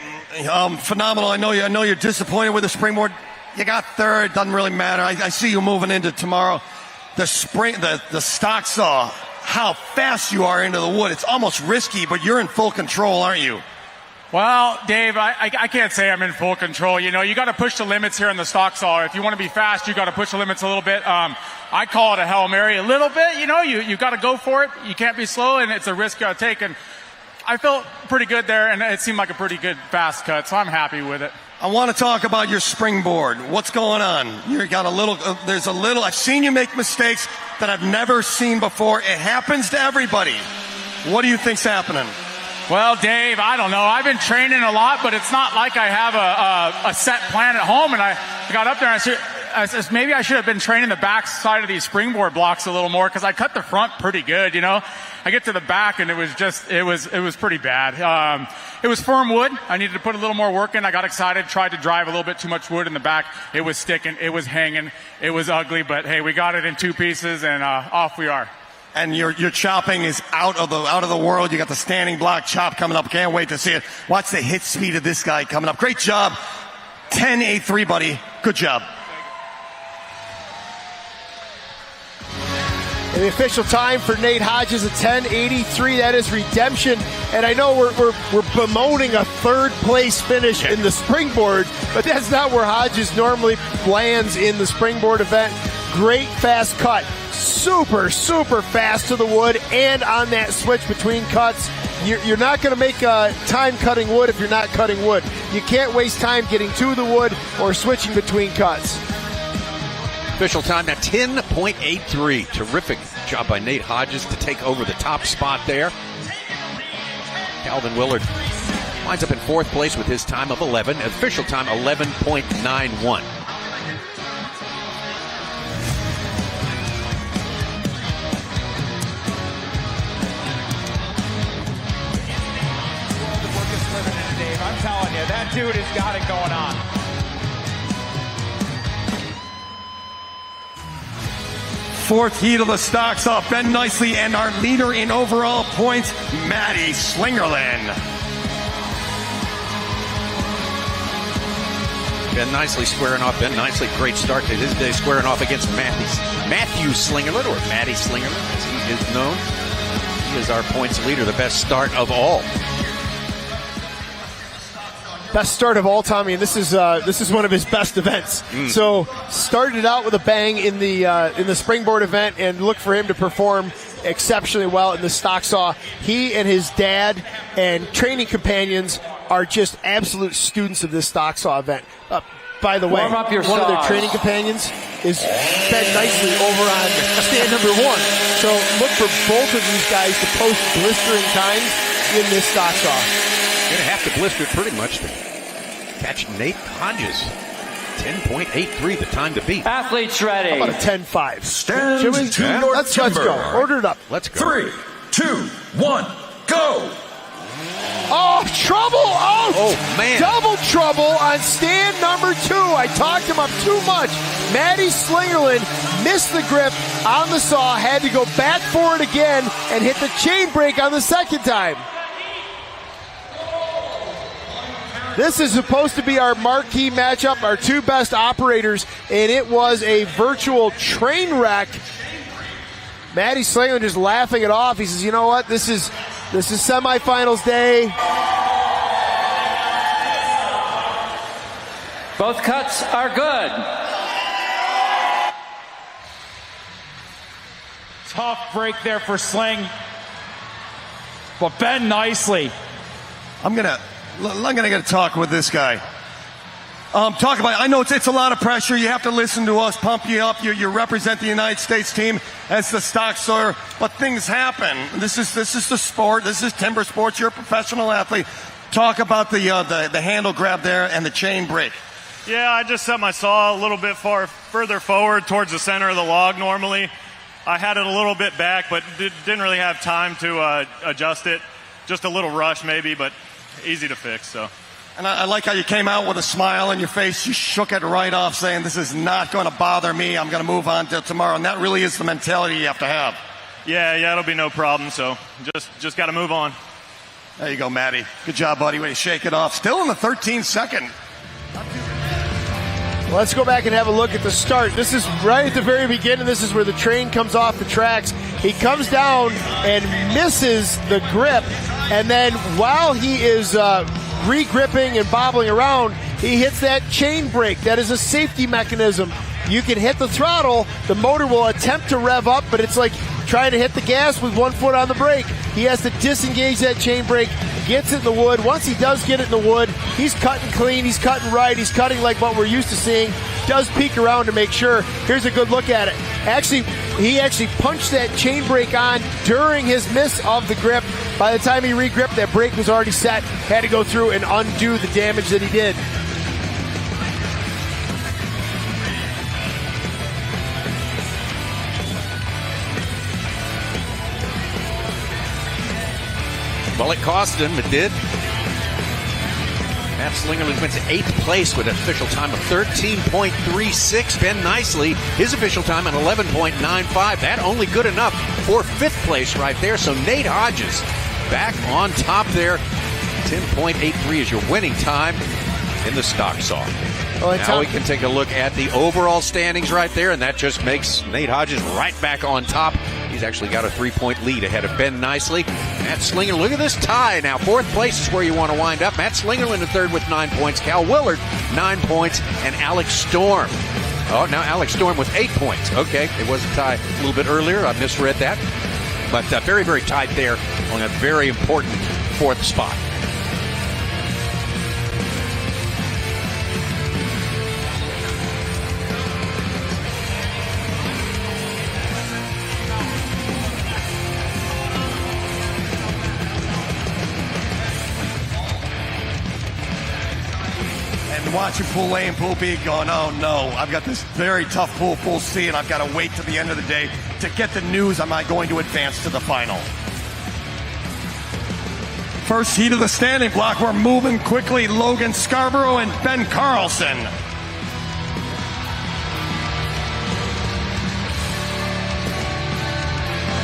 phenomenal. I know you're disappointed with the springboard. You got third. Doesn't really matter. I see you moving into tomorrow. The stock saw, how fast you are into the wood. It's almost risky, but you're in full control, aren't you? Well, Dave, I can't say I'm in full control. You know, you got to push the limits here in the stock saw. If you want to be fast, you got to push the limits a little bit. I call it a Hail Mary a little bit. You know, you got to go for it. You can't be slow, and it's a risk you got to take. And I felt pretty good there, and it seemed like a pretty good fast cut, so I'm happy with it. I want to talk about your springboard. What's going on? You got a little, I've seen you make mistakes that I've never seen before. It happens to everybody. What do you think's happening? Well, Dave, I don't know. I've been training a lot, but it's not like I have a set plan at home. And I got up there and I said, maybe I should have been training the back side of these springboard blocks a little more, because I cut the front pretty good, you know. I get to the back and it was pretty bad. It was firm wood. I needed to put a little more work in. I got excited, tried to drive a little bit too much wood in the back. It was sticking, it was hanging, it was ugly, but hey, we got it in two pieces and off we are. And your chopping is out of the world. You got the standing block chop coming up. Can't wait to see it. Watch the hit speed of this guy coming up. Great job. 10.83, buddy. Good job. And the official time for Nate Hodges at 10.83. That is redemption. And I know we're bemoaning a third place finish in the springboard, but that's not where Hodges normally lands in the springboard event. Great fast cut. Super, super fast to the wood and on that switch between cuts. You're not going to make time cutting wood if you're not cutting wood. You can't waste time getting to the wood or switching between cuts. Official time now 10.83. Terrific job by Nate Hodges to take over the top spot there. Calvin Willard winds up in fourth place with his time of 11. Official time 11.91. I'm telling you, that dude has got it going on. Fourth heat of the stocks off. Ben Nicely and our leader in overall points, Maddie Slingerland. Ben Nicely squaring off. Ben Nicely, great start to his day, squaring off against Matthew Slingerland, or Maddie Slingerland, as he is known. He is our points leader, the best start of all. Best start of all, Tommy, and this is one of his best events. So started out with a bang in the springboard event, and look for him to perform exceptionally well in the stock saw. He and his dad and training companions are just absolute students of this stock saw event. By the way, Warm up your one of their saws. training companions is Ben Nicely over on stand number 1. So look for both of these guys to post blistering times in this stock saw. You're going to have to blister pretty much to catch Nate Hodges. 10.83, the time to beat. Athletes ready. How about a 10-5? Stand Shall we? to your Let's timber. go. Order it up. Let's go. 3, 2, 1, go! Oh, trouble! Oh, man. Double trouble on stand number 2. I talked him up too much. Maddie Slingerland missed the grip on the saw, had to go back for it again, and hit the chain break on the second time. This is supposed to be our marquee matchup, our 2 best operators, and it was a virtual train wreck. Maddie Slingerland just laughing it off. He says, you know what, this is semifinals day. Both cuts are good. Tough break there for Sling. But Ben Nicely. I'm gonna get a talk with this guy. Talk about. I know it's a lot of pressure. You have to listen to us, pump you up. You represent the United States team as the stock sawyer, but things happen. This is the sport. This is timber sports. You're a professional athlete. Talk about the handle grab there and the chain break. Yeah, I just set my saw a little bit further forward towards the center of the log normally. I had it a little bit back, but didn't really have time to adjust it. Just a little rush maybe, but easy to fix. So. And I like how you came out with a smile on your face. You shook it right off, saying, this is not going to bother me. I'm going to move on till tomorrow. And that really is the mentality you have to have. Yeah, it'll be no problem. So just got to move on. There you go, Matty. Good job, buddy. Way to shake it off. Still in the 13-second. Let's go back and have a look at the start. This is right at the very beginning. This is where the train comes off the tracks. He comes down and misses the grip. And then while he is re-gripping and bobbling around, he hits that chain brake. That is a safety mechanism. You can hit the throttle. The motor will attempt to rev up, but it's like trying to hit the gas with 1 foot on the brake. He has to disengage that chain brake, gets it in the wood. Once he does get it in the wood, he's cutting clean, he's cutting right, he's cutting like what we're used to seeing. Does peek around to make sure. Here's a good look at it. He actually punched that chain brake on during his miss of the grip. By the time he re-gripped, that brake was already set. Had to go through and undo the damage that he did. Well, it cost him. It did. Matt Slingerland went to 8th place with an official time of 13.36. Ben Nicely, his official time at 11.95. That only good enough for 5th place right there. So Nate Hodges back on top there. 10.83 is your winning time in the stock saw. Well, now we can take a look at the overall standings right there, and that just makes Nate Hodges right back on top. He's actually got a 3-point lead ahead of Ben Nicely. Matt Slingerland, look at this tie now. 4th place is where you want to wind up. Matt Slingerland in 3rd with 9 points. Cal Willard, 9 points. And Alex Storm. Oh, now Alex Storm with 8 points. Okay, it was a tie a little bit earlier. I misread that. But very, very tight there on a very important 4th spot. Watching Pool A and Pool B going, oh no, I've got this very tough Pool C, and I've got to wait to the end of the day to get the news. Am I going to advance to the final? First heat of the standing block. We're moving quickly. Logan Scarborough and Ben Carlson.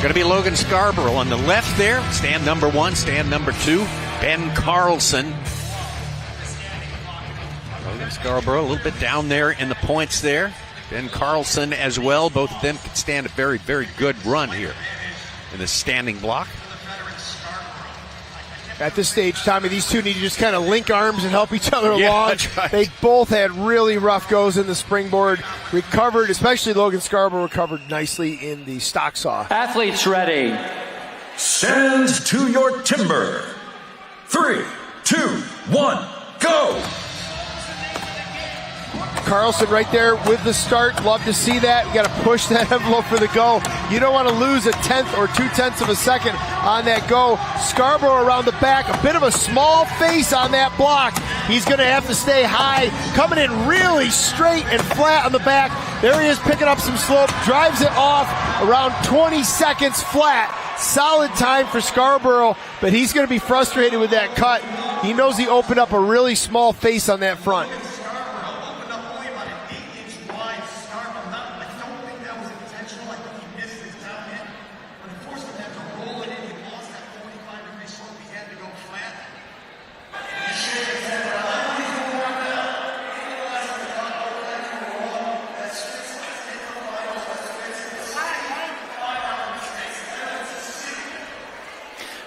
Going to be Logan Scarborough on the left there. Stand number 1, stand number 2. Ben Carlson. Logan Scarborough a little bit down there in the points there. Ben Carlson as well. Both of them can stand a very, very good run here in the standing block. At this stage, Tommy, these two need to just kind of link arms and help each other Yeah, along. that's right. They both had really rough goes in the springboard. Recovered, especially Logan Scarborough, recovered nicely in the stock saw. Athletes ready. Stand to your timber. 3, 2, 1, go! Carlson right there with the start. Love to see that. You got to push that envelope for the go. You don't want to lose a tenth or 2/10 of a second on that go. Scarborough around the back. A bit of a small face on that block. He's going to have to stay high. Coming in really straight and flat on the back. There he is picking up some slope. Drives it off around 20 seconds flat. Solid time for Scarborough, but he's going to be frustrated with that cut. He knows he opened up a really small face on that front.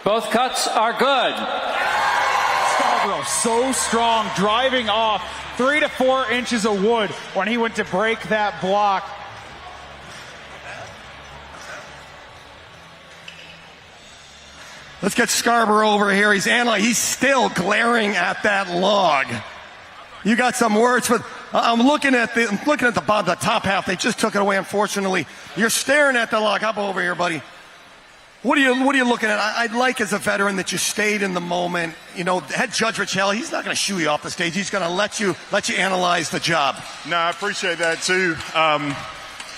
Both cuts are good. Scarborough so strong, driving off 3 to 4 inches of wood when he went to break that block. Let's get Scarborough over here. He's still glaring at that log. You got some words, but I'm looking at the bottom, the top half. They just took it away, unfortunately. You're staring at the log. Hop over here, buddy. What are you looking at? I'd like as a veteran that you stayed in the moment. You know, head judge Richell, he's not going to shoo you off the stage. He's going to let you analyze the job. No, I appreciate that too.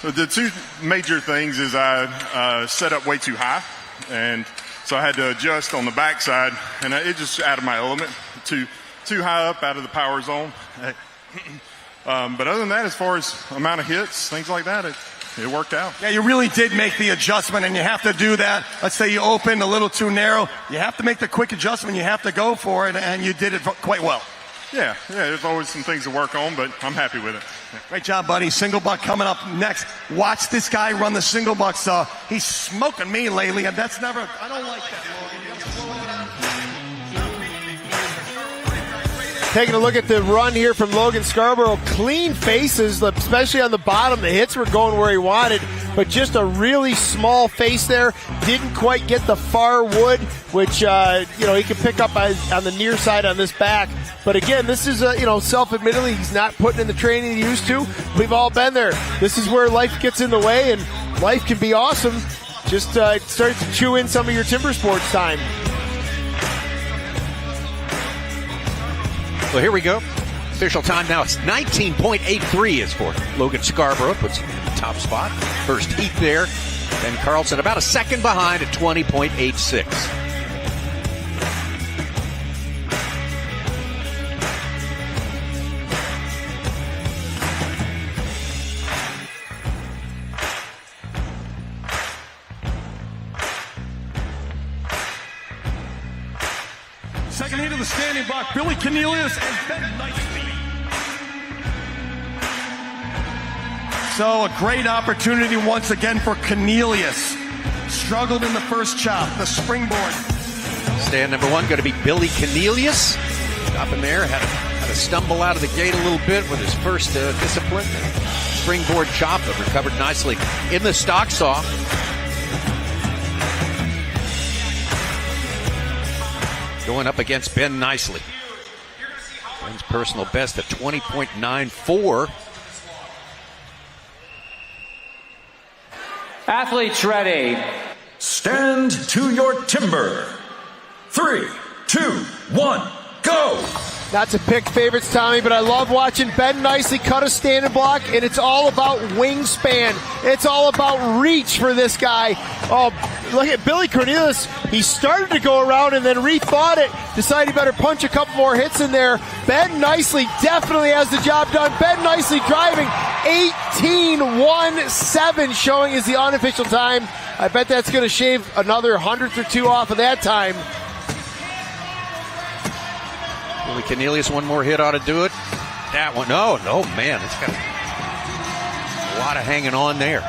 The two major things is I set up way too high, and so I had to adjust on the backside, and it just out of my element. Too high up, out of the power zone. But other than that, as far as amount of hits, things like that, it worked out. Yeah, you really did make the adjustment, and you have to do that. Let's say you opened a little too narrow. You have to make the quick adjustment. You have to go for it, and you did it quite well. Yeah, there's always some things to work on, but I'm happy with it. Yeah. Great job, buddy. Single buck coming up next. Watch this guy run the single buck saw. He's smoking me lately, and that's never, I don't like that. Taking a look at the run here from Logan Scarborough. Clean faces, especially on the bottom. The hits were going where he wanted, but just a really small face there. Didn't quite get the far wood, which he can pick up on the near side on this back. But again, this is self-admittedly he's not putting in the training he used to. We've all been there. This is where life gets in the way, and life can be awesome. Just start to chew in some of your timber sports time. Well, here we go. Official time now. It's 19.83 is for Logan Scarborough. Puts him in the top spot. First heat there. Ben Carlson about a second behind at 20.86. Second heat of the standing block, Billy Cornelius and Ben Nicely. So a great opportunity once again for Cornelius. Struggled in the first chop, the springboard. Stand number one going to be Billy Cornelius. Up in there, had to stumble out of the gate a little bit with his first discipline. Springboard chop, but recovered nicely in the stock saw. Going up against Ben Nicely. Ben's personal best at 20.94. Athletes ready. Stand to your timber. 3, 2, 1, go! Not to pick favorites, Tommy, but I love watching Ben Nicely cut a standing block, and it's all about wingspan. It's all about reach for this guy. Oh, look at Billy Cornelius. He started to go around and then rethought it, decided he better punch a couple more hits in there. Ben Nicely definitely has the job done. Ben Nicely driving 18.17, showing as the unofficial time. I bet that's going to shave another hundredth or two off of that time. Billy Cornelius, one more hit ought to do it. That one, no, man, it's got a lot of hanging on there.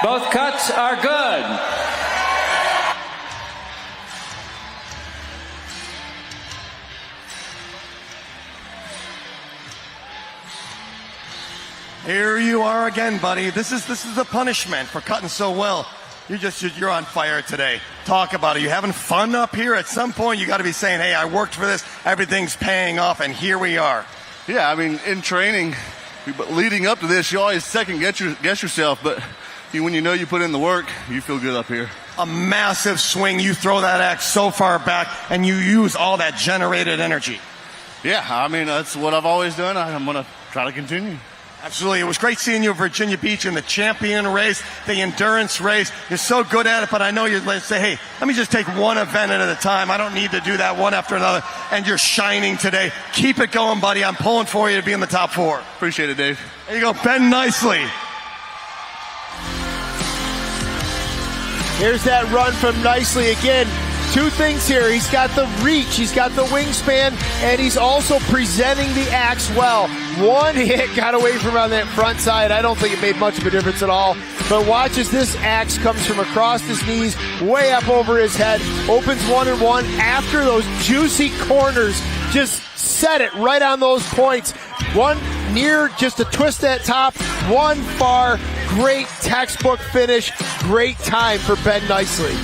Both cuts are good. Here you are again, buddy. This is the punishment for cutting so well. You're on fire today. Talk about it. You having fun up here? At some point, you got to be saying, "Hey, I worked for this. Everything's paying off, and here we are." Yeah, I mean, in training, leading up to this, you always second guess yourself, but when you know you put in the work, you feel good up here. A massive swing. You throw that axe so far back, and you use all that generated energy. Yeah, I mean, that's what I've always done. I'm going to try to continue. Absolutely. It was great seeing you at Virginia Beach in the champion race, the endurance race. You're so good at it, but I know you'd say, hey, let me just take one event at a time. I don't need to do that one after another. And you're shining today. Keep it going, buddy. I'm pulling for you to be in the top 4. Appreciate it, Dave. There you go. Ben Nicely. Here's that run from Nicely again. 2 things here. He's got the reach, he's got the wingspan, and he's also presenting the axe well. One hit got away from on that front side. I don't think it made much of a difference at all. But watch as this axe comes from across his knees, way up over his head, opens 1 and 1 after those juicy corners. Just set it right on those points. One near just to twist that top, one far. Great textbook finish. Great time for Ben Nicely.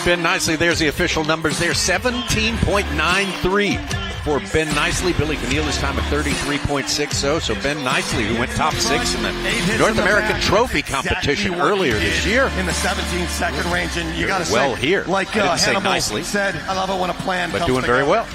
Ben Nicely, there's the official numbers there. 17.93 for Ben Nicely. Billy Keneal this time at 33.60. So Ben Nicely, who went top 6 in the North American Trophy competition earlier this year. In the 17-second range, and you got to say, well here. Like Hannibal said, I love it when a plan comes doing together. very well.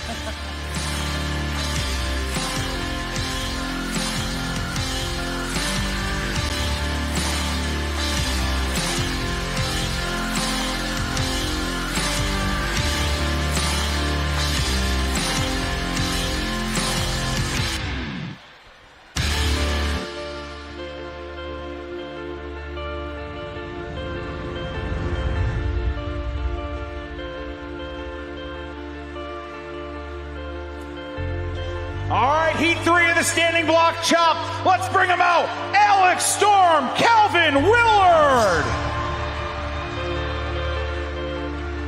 All right, heat 3 of the standing block chop. Let's bring him out. Alex Storm, Calvin Willard.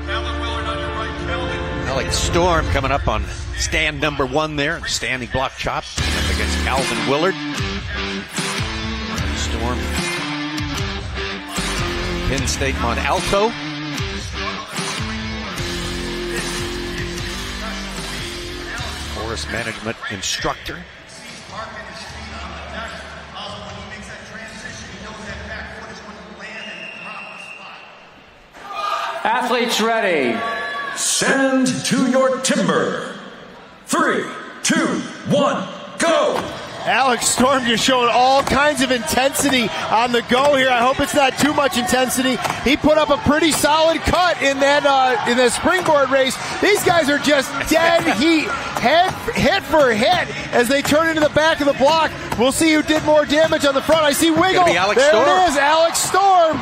Calvin Willard on your right, Calvin. Alex Storm coming up on stand number 1 there. Standing block chop up against Calvin Willard. Storm, Penn State Montalto. Forest management instructor. Athletes ready. Stand to your timber. 3, 2, 1, go! Alex Storm just showing all kinds of intensity on the go here. I hope it's not too much intensity. He put up a pretty solid cut in the springboard race. These guys are just dead heat, hit for hit as they turn into the back of the block. We'll see who did more damage on the front. I see Wiggle. There it is, Alex Storm.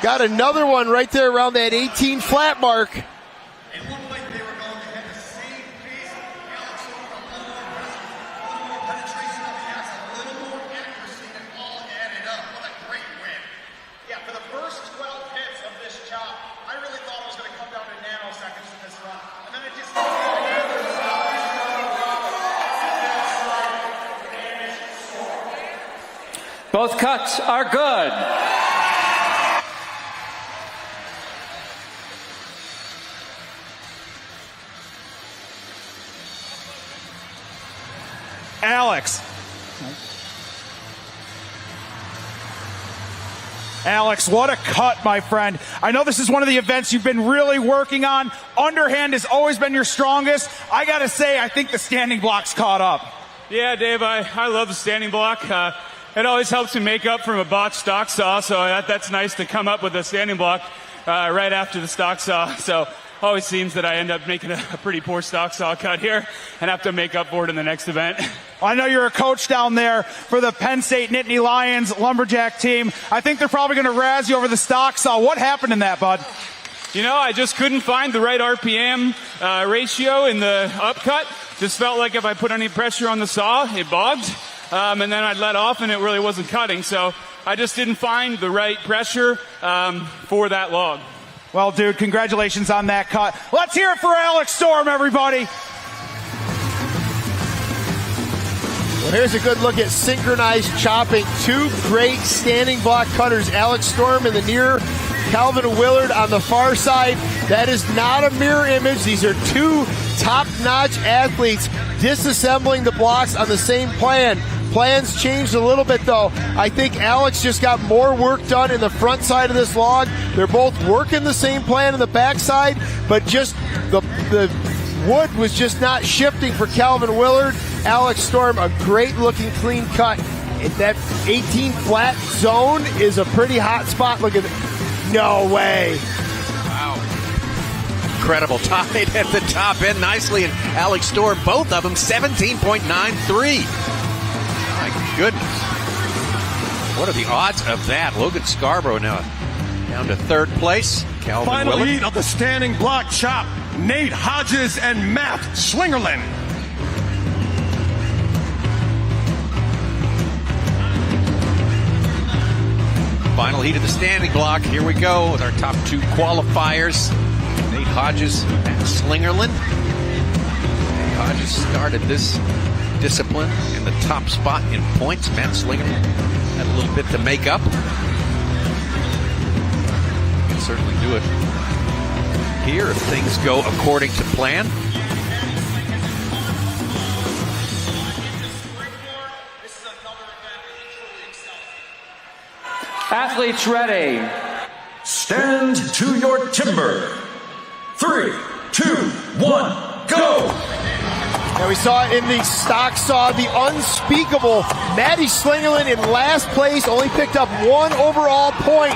Got another one right there around that 18 flat mark. Both cuts are good. Alex, what a cut, my friend. I know this is one of the events you've been really working on. Underhand has always been your strongest. I got to say, I think the standing block's caught up. Yeah, Dave, I love the standing block. It always helps me make up from a botched stock saw, so that's nice to come up with a standing block right after the stock saw. So always seems that I end up making a pretty poor stock saw cut here and have to make up for it in the next event. I know you're a coach down there for the Penn State Nittany Lions lumberjack team. I think they're probably going to razz you over the stock saw. What happened in that, bud? You know, I just couldn't find the right RPM ratio in the upcut. Just felt like if I put any pressure on the saw, it bogged, and then I'd let off and it really wasn't cutting. So I just didn't find the right pressure for that log. Well, dude, congratulations on that cut. Let's hear it for Alex Storm, everybody. Well, here's a good look at synchronized chopping. Two great standing block cutters. Alex Storm in the near, Calvin Willard on the far side. That is not a mirror image. These are two top-notch athletes disassembling the blocks on the same plan. Plans changed a little bit, though. I think Alex just got more work done in the front side of this log. They're both working the same plan in the back side, but just the wood was just not shifting for Calvin Willard. Alex Storm, a great-looking clean cut. That 18 flat zone is a pretty hot spot. Look at it. No way. Wow. Incredible. Tied at the top end nicely, and Alex Storm, both of them, 17.93. My goodness. What are the odds of that? Logan Scarborough now down to third place. Calvin Final Willard. heat of the standing block chop. Nate Hodges and Matt Schlingerland. Final heat of the standing block. Here we go with our top two qualifiers. Nate Hodges and Schlingerland. Nate Hodges started this discipline in the top spot in points. Matt Schlingerland had a little bit to make up. Can certainly do it here if things go according to plan. Athletes ready. Stand to your timber. 3, 2, 1, go! And we saw it in the stock saw, the unspeakable Matty Schlingerland in last place, only picked up one overall point.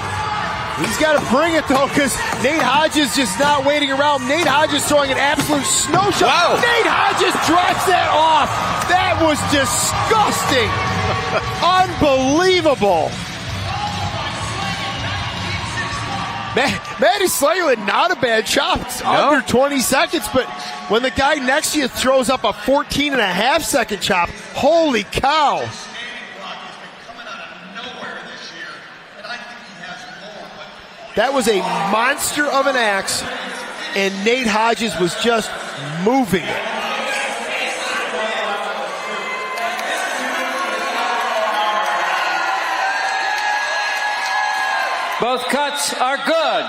He's got to bring it, though, because Nate Hodges just not waiting around. Nate Hodges throwing an absolute snow shot. Wow. Nate Hodges drops that off. That was disgusting. Unbelievable. Matty Schlingerland, not a bad chop. It's under 20 seconds, but when the guy next to you throws up a 14.5-second chop, holy cow. That was a monster of an axe, and Nate Hodges was just moving it. Both cuts are good.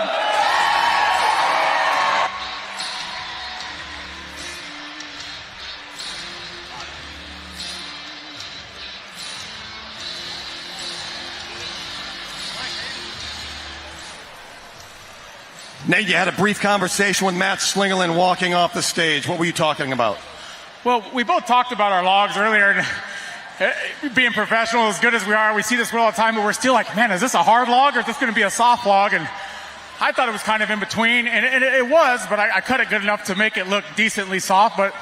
Nate, you had a brief conversation with Matt Schlingerland walking off the stage. What were you talking about? Well, we both talked about our logs earlier. Being professional, as good as we are, we see this all the time, but we're still like, man, is this a hard log or is this going to be a soft log? And I thought it was kind of in between, and it was, but I cut it good enough to make it look decently soft, but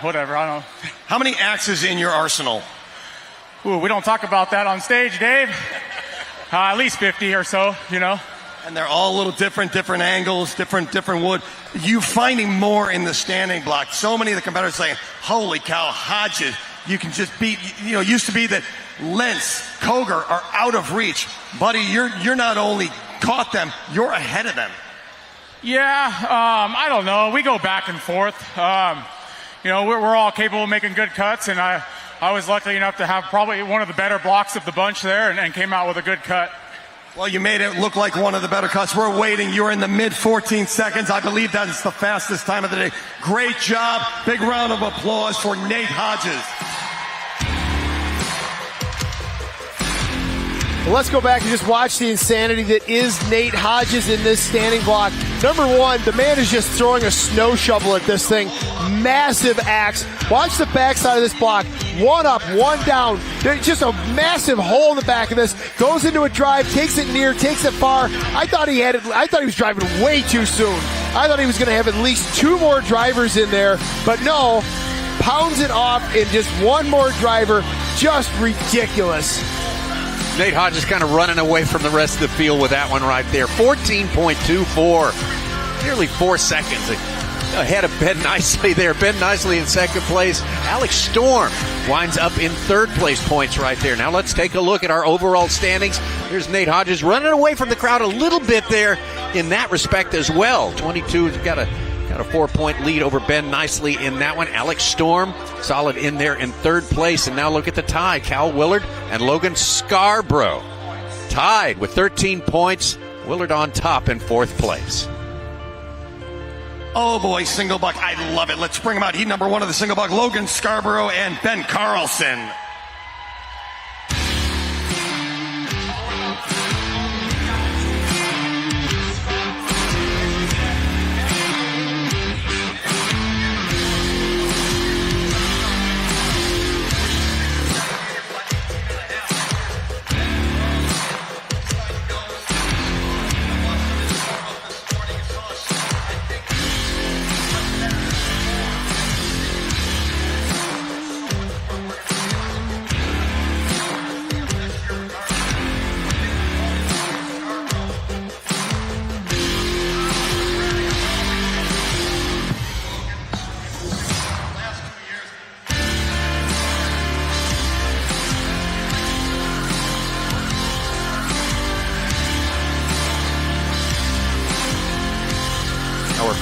whatever, I don't know. How many axes in your arsenal? Ooh, we don't talk about that on stage, Dave. At least 50 or so, you know. And they're all a little different angles, different wood. You finding more in the standing block. So many of the competitors saying, holy cow, Hodges, you can just beat, used to be that Lentz, Koger are out of reach. Buddy, you're not only caught them, you're ahead of them. Yeah, I don't know. We go back and forth. We're all capable of making good cuts, and I was lucky enough to have probably one of the better blocks of the bunch there and came out with a good cut. Well, you made it look like one of the better cuts. We're waiting. You're in the mid 14 seconds. I believe that is the fastest time of the day. Great job. Big round of applause for Nate Hodges. Well, let's go back and just watch the insanity that is Nate Hodges in this standing block. Number one, the man is just throwing a snow shovel at this thing. Massive axe. Watch the backside of this block. One up, one down. There's just a massive hole in the back of this. Goes into a drive, takes it near, takes it far. I thought he was driving way too soon. I thought he was going to have at least two more drivers in there, but no. Pounds it off in just one more driver. Just ridiculous. Nate Hodges kind of running away from the rest of the field with that one right there. 14.24. Nearly 4 seconds. ahead of Ben Nicely there. Ben Nicely in second place. Alex Storm winds up in third place points right there. Now let's take a look at our overall standings. Here's Nate Hodges running away from the crowd a little bit there in that respect as well. 22's got a 4-point lead over Ben Nicely in that one. Alex Storm solid in there in third place. And now look at the tie. Cal Willard and Logan Scarborough tied with 13 points. Willard on top in fourth place. Oh boy, single buck. I love it. Let's bring him out. Heat number one of the single buck, Logan Scarborough and Ben Carlson.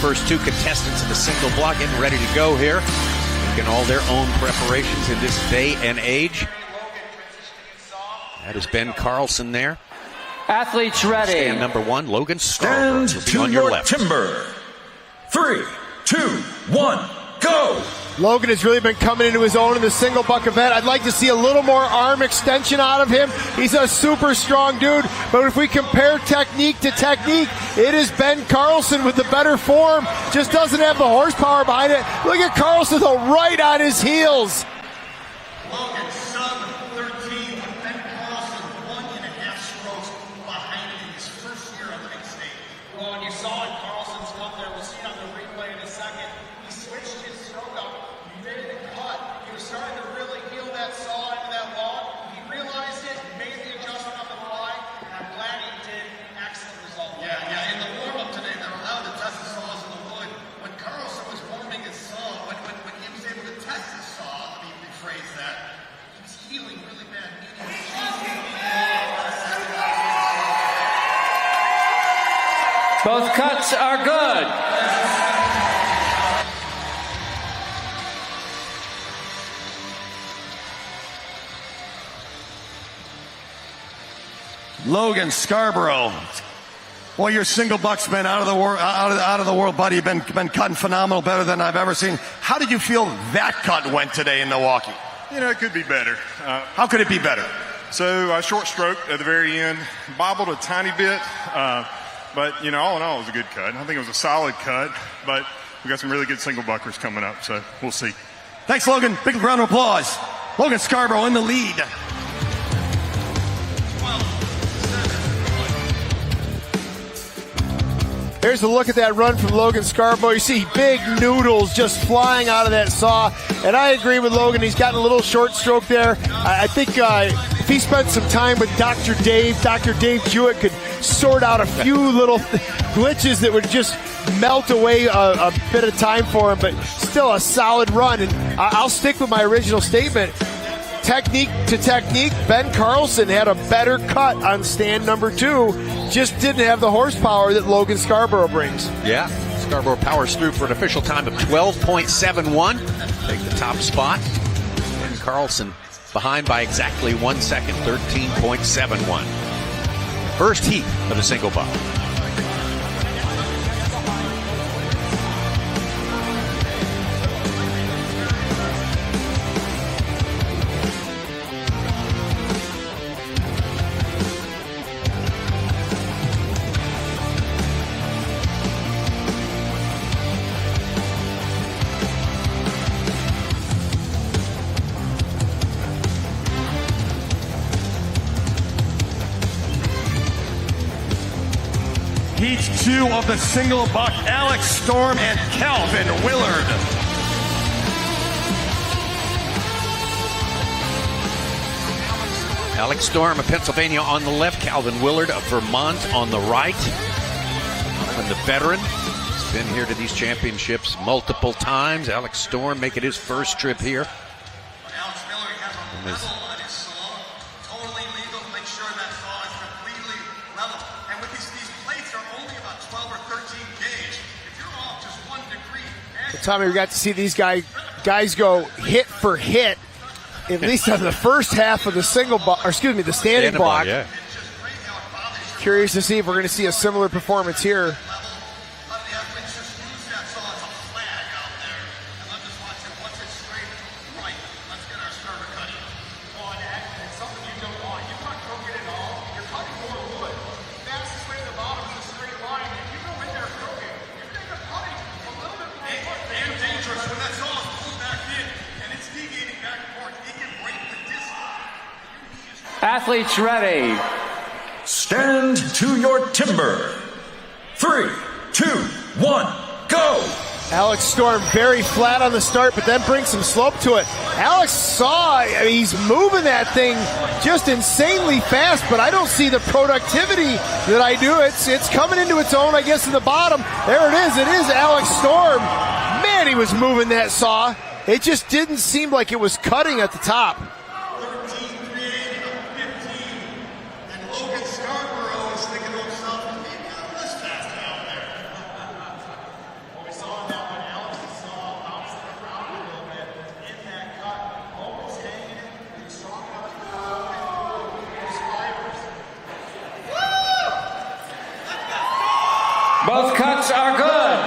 First two contestants of the single block getting ready to go here, making all their own preparations in this day and age. That is Ben Carlson there. Athletes ready. Stand number one, Logan Scarborough. Stand to your left. Timber. 3, 2, 1, go. Logan has really been coming into his own in the single buck event. I'd like to see a little more arm extension out of him. He's a super strong dude, but if we compare technique to technique, it is Ben Carlson with the better form. Just doesn't have the horsepower behind it. Look at Carlson though, right on his heels. Logan, sub 13, Ben Carlson 1.5 strokes behind him in his first year on the big stage. Well, and you saw it, Carlson's up there. We'll see it on the replay in a second. He switched his stroke up. He made the cut. He was starting to really heel that saw into that log. He realized it, made the adjustment on the fly, and I'm glad he did. Excellent result. Yeah. In the warm-up today, they're allowed to test the saws in the wood. When Carlson was warming his saw, when he was able to test his saw, let me rephrase that, he was healing really bad. Both cuts are good. Logan Scarborough. Well, your single buck's been out of the world, buddy. You've been cutting phenomenal, better than I've ever seen. How did you feel that cut went today in Milwaukee? You know, it could be better. How could it be better? So I short stroked at the very end, bobbled a tiny bit, but you know, all in all, it was a good cut. I think it was a solid cut, but we got some really good single buckers coming up, so we'll see. Thanks, Logan. Big round of applause. Logan Scarborough in the lead. Here's a look at that run from Logan Scarborough. You see big noodles just flying out of that saw. And I agree with Logan. He's gotten a little short stroke there. I think if he spent some time with Dr. Dave Jewett could sort out a few little glitches that would just melt away a bit of time for him. But still a solid run. And I'll stick with my original statement. Technique to technique, Ben Carlson had a better cut on stand number 2. Just didn't have the horsepower that Logan Scarborough brings. Yeah, Scarborough powers through for an official time of 12.71. Take the top spot. Ben Carlson behind by exactly 1 second, 13.71. First heat of the single buck. Heat 2 of the single buck, Alex Storm and Calvin Willard. Alex Storm of Pennsylvania on the left, Calvin Willard of Vermont on the right. And the veteran, been here to these championships multiple times. Alex Storm making his first trip here. Alex Miller has a level on his saw. Totally legal to make sure that saw is completely level. And with these plates are only about 12 or 13 gauge. If you're off just 1 degree. So Tommy, we got to see these guys go hit for hit, at least on the first half of the the standing block. Yeah. Curious to see if we're going to see a similar performance here. Athletes ready. Stand to your timber. 3, 2, 1, go! Alex Storm very flat on the start, but then brings some slope to it. Alex he's moving that thing just insanely fast, but I don't see the productivity that I do. It's coming into its own, I guess, in the bottom. There it is. It is Alex Storm. Man, he was moving that saw. It just didn't seem like it was cutting at the top. Both cuts are good.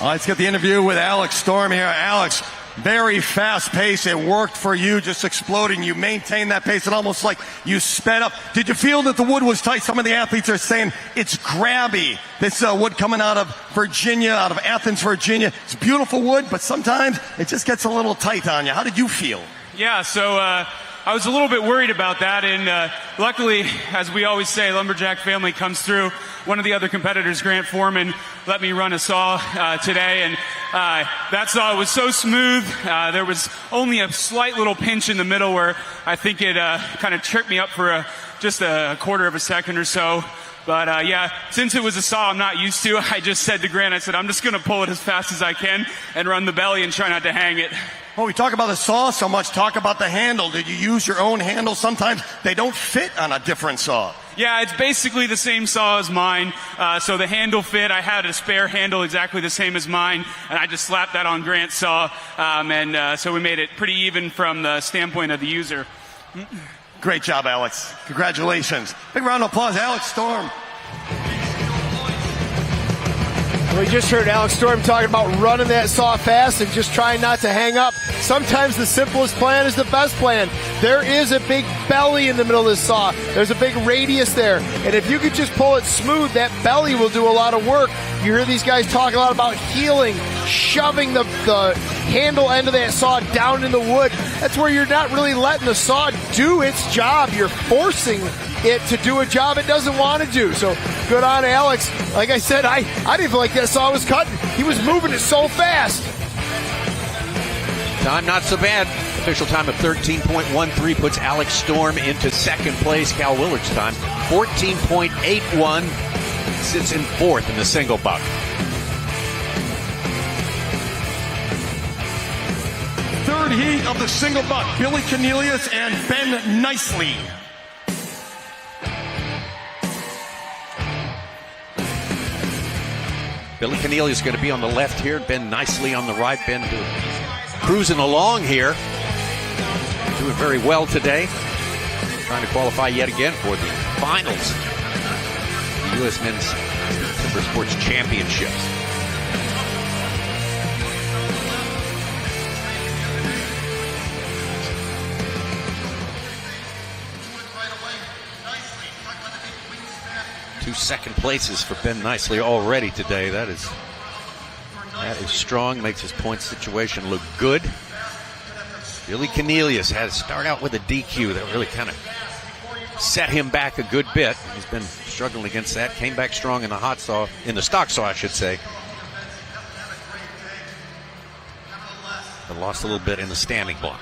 Let's get the interview with Alex Storm here. Alex, very fast pace. It worked for you, just exploding. You maintained that pace and almost like you sped up. Did you feel that the wood was tight? Some of the athletes are saying it's grabby. This wood coming out of Virginia, out of Athens, Virginia. It's beautiful wood, but sometimes it just gets a little tight on you. How did you feel? Yeah, so I was a little bit worried about that, and luckily, as we always say, lumberjack family comes through. One of the other competitors, Grant Foreman, let me run a saw today, and that saw was so smooth. There was only a slight little pinch in the middle where I think it kind of tripped me up for just a quarter of a second or so. But yeah, since it was a saw I'm not used to, I just said to Grant, I said, I'm just going to pull it as fast as I can and run the belly and try not to hang it. Well, we talk about the saw so much. Talk about the handle. Did you use your own handle? Sometimes they don't fit on a different saw. Yeah, it's basically the same saw as mine. So the handle fit. I had a spare handle exactly the same as mine, and I just slapped that on Grant's saw. So we made it pretty even from the standpoint of the user. Great job, Alex. Congratulations. Big round of applause, Alex Storm. We just heard Alex Storm talking about running that saw fast and just trying not to hang up. Sometimes the simplest plan is the best plan. There is a big belly in the middle of this saw. There's a big radius there. And if you could just pull it smooth, that belly will do a lot of work. You hear these guys talk a lot about heeling, shoving the handle end of that saw down in the wood. That's where you're not really letting the saw do its job. You're forcing it to do a job it doesn't want to do. So good on Alex. Like I said, I didn't feel like that saw was cutting. He was moving it so fast. Time not so bad. Official time of 13.13 puts Alex Storm into second place. Cal Willard's time 14.81 sits in fourth in the single buck. Third heat of the single buck, Billy Cornelius and Ben Nicely. Billy Cornelius is going to be on the left here. Ben Nicely on the right. Ben cruising along here. Doing very well today. Trying to qualify yet again for the finals. The U.S. Men's Timber Sports Championships. Two second places for Ben Nicely already today. That is strong, makes his point situation look good. Billy Cornelius had to start out with a DQ that really kind of set him back a good bit. He's been struggling against that. Came back strong in the stock saw, I should say. But lost a little bit in the standing block.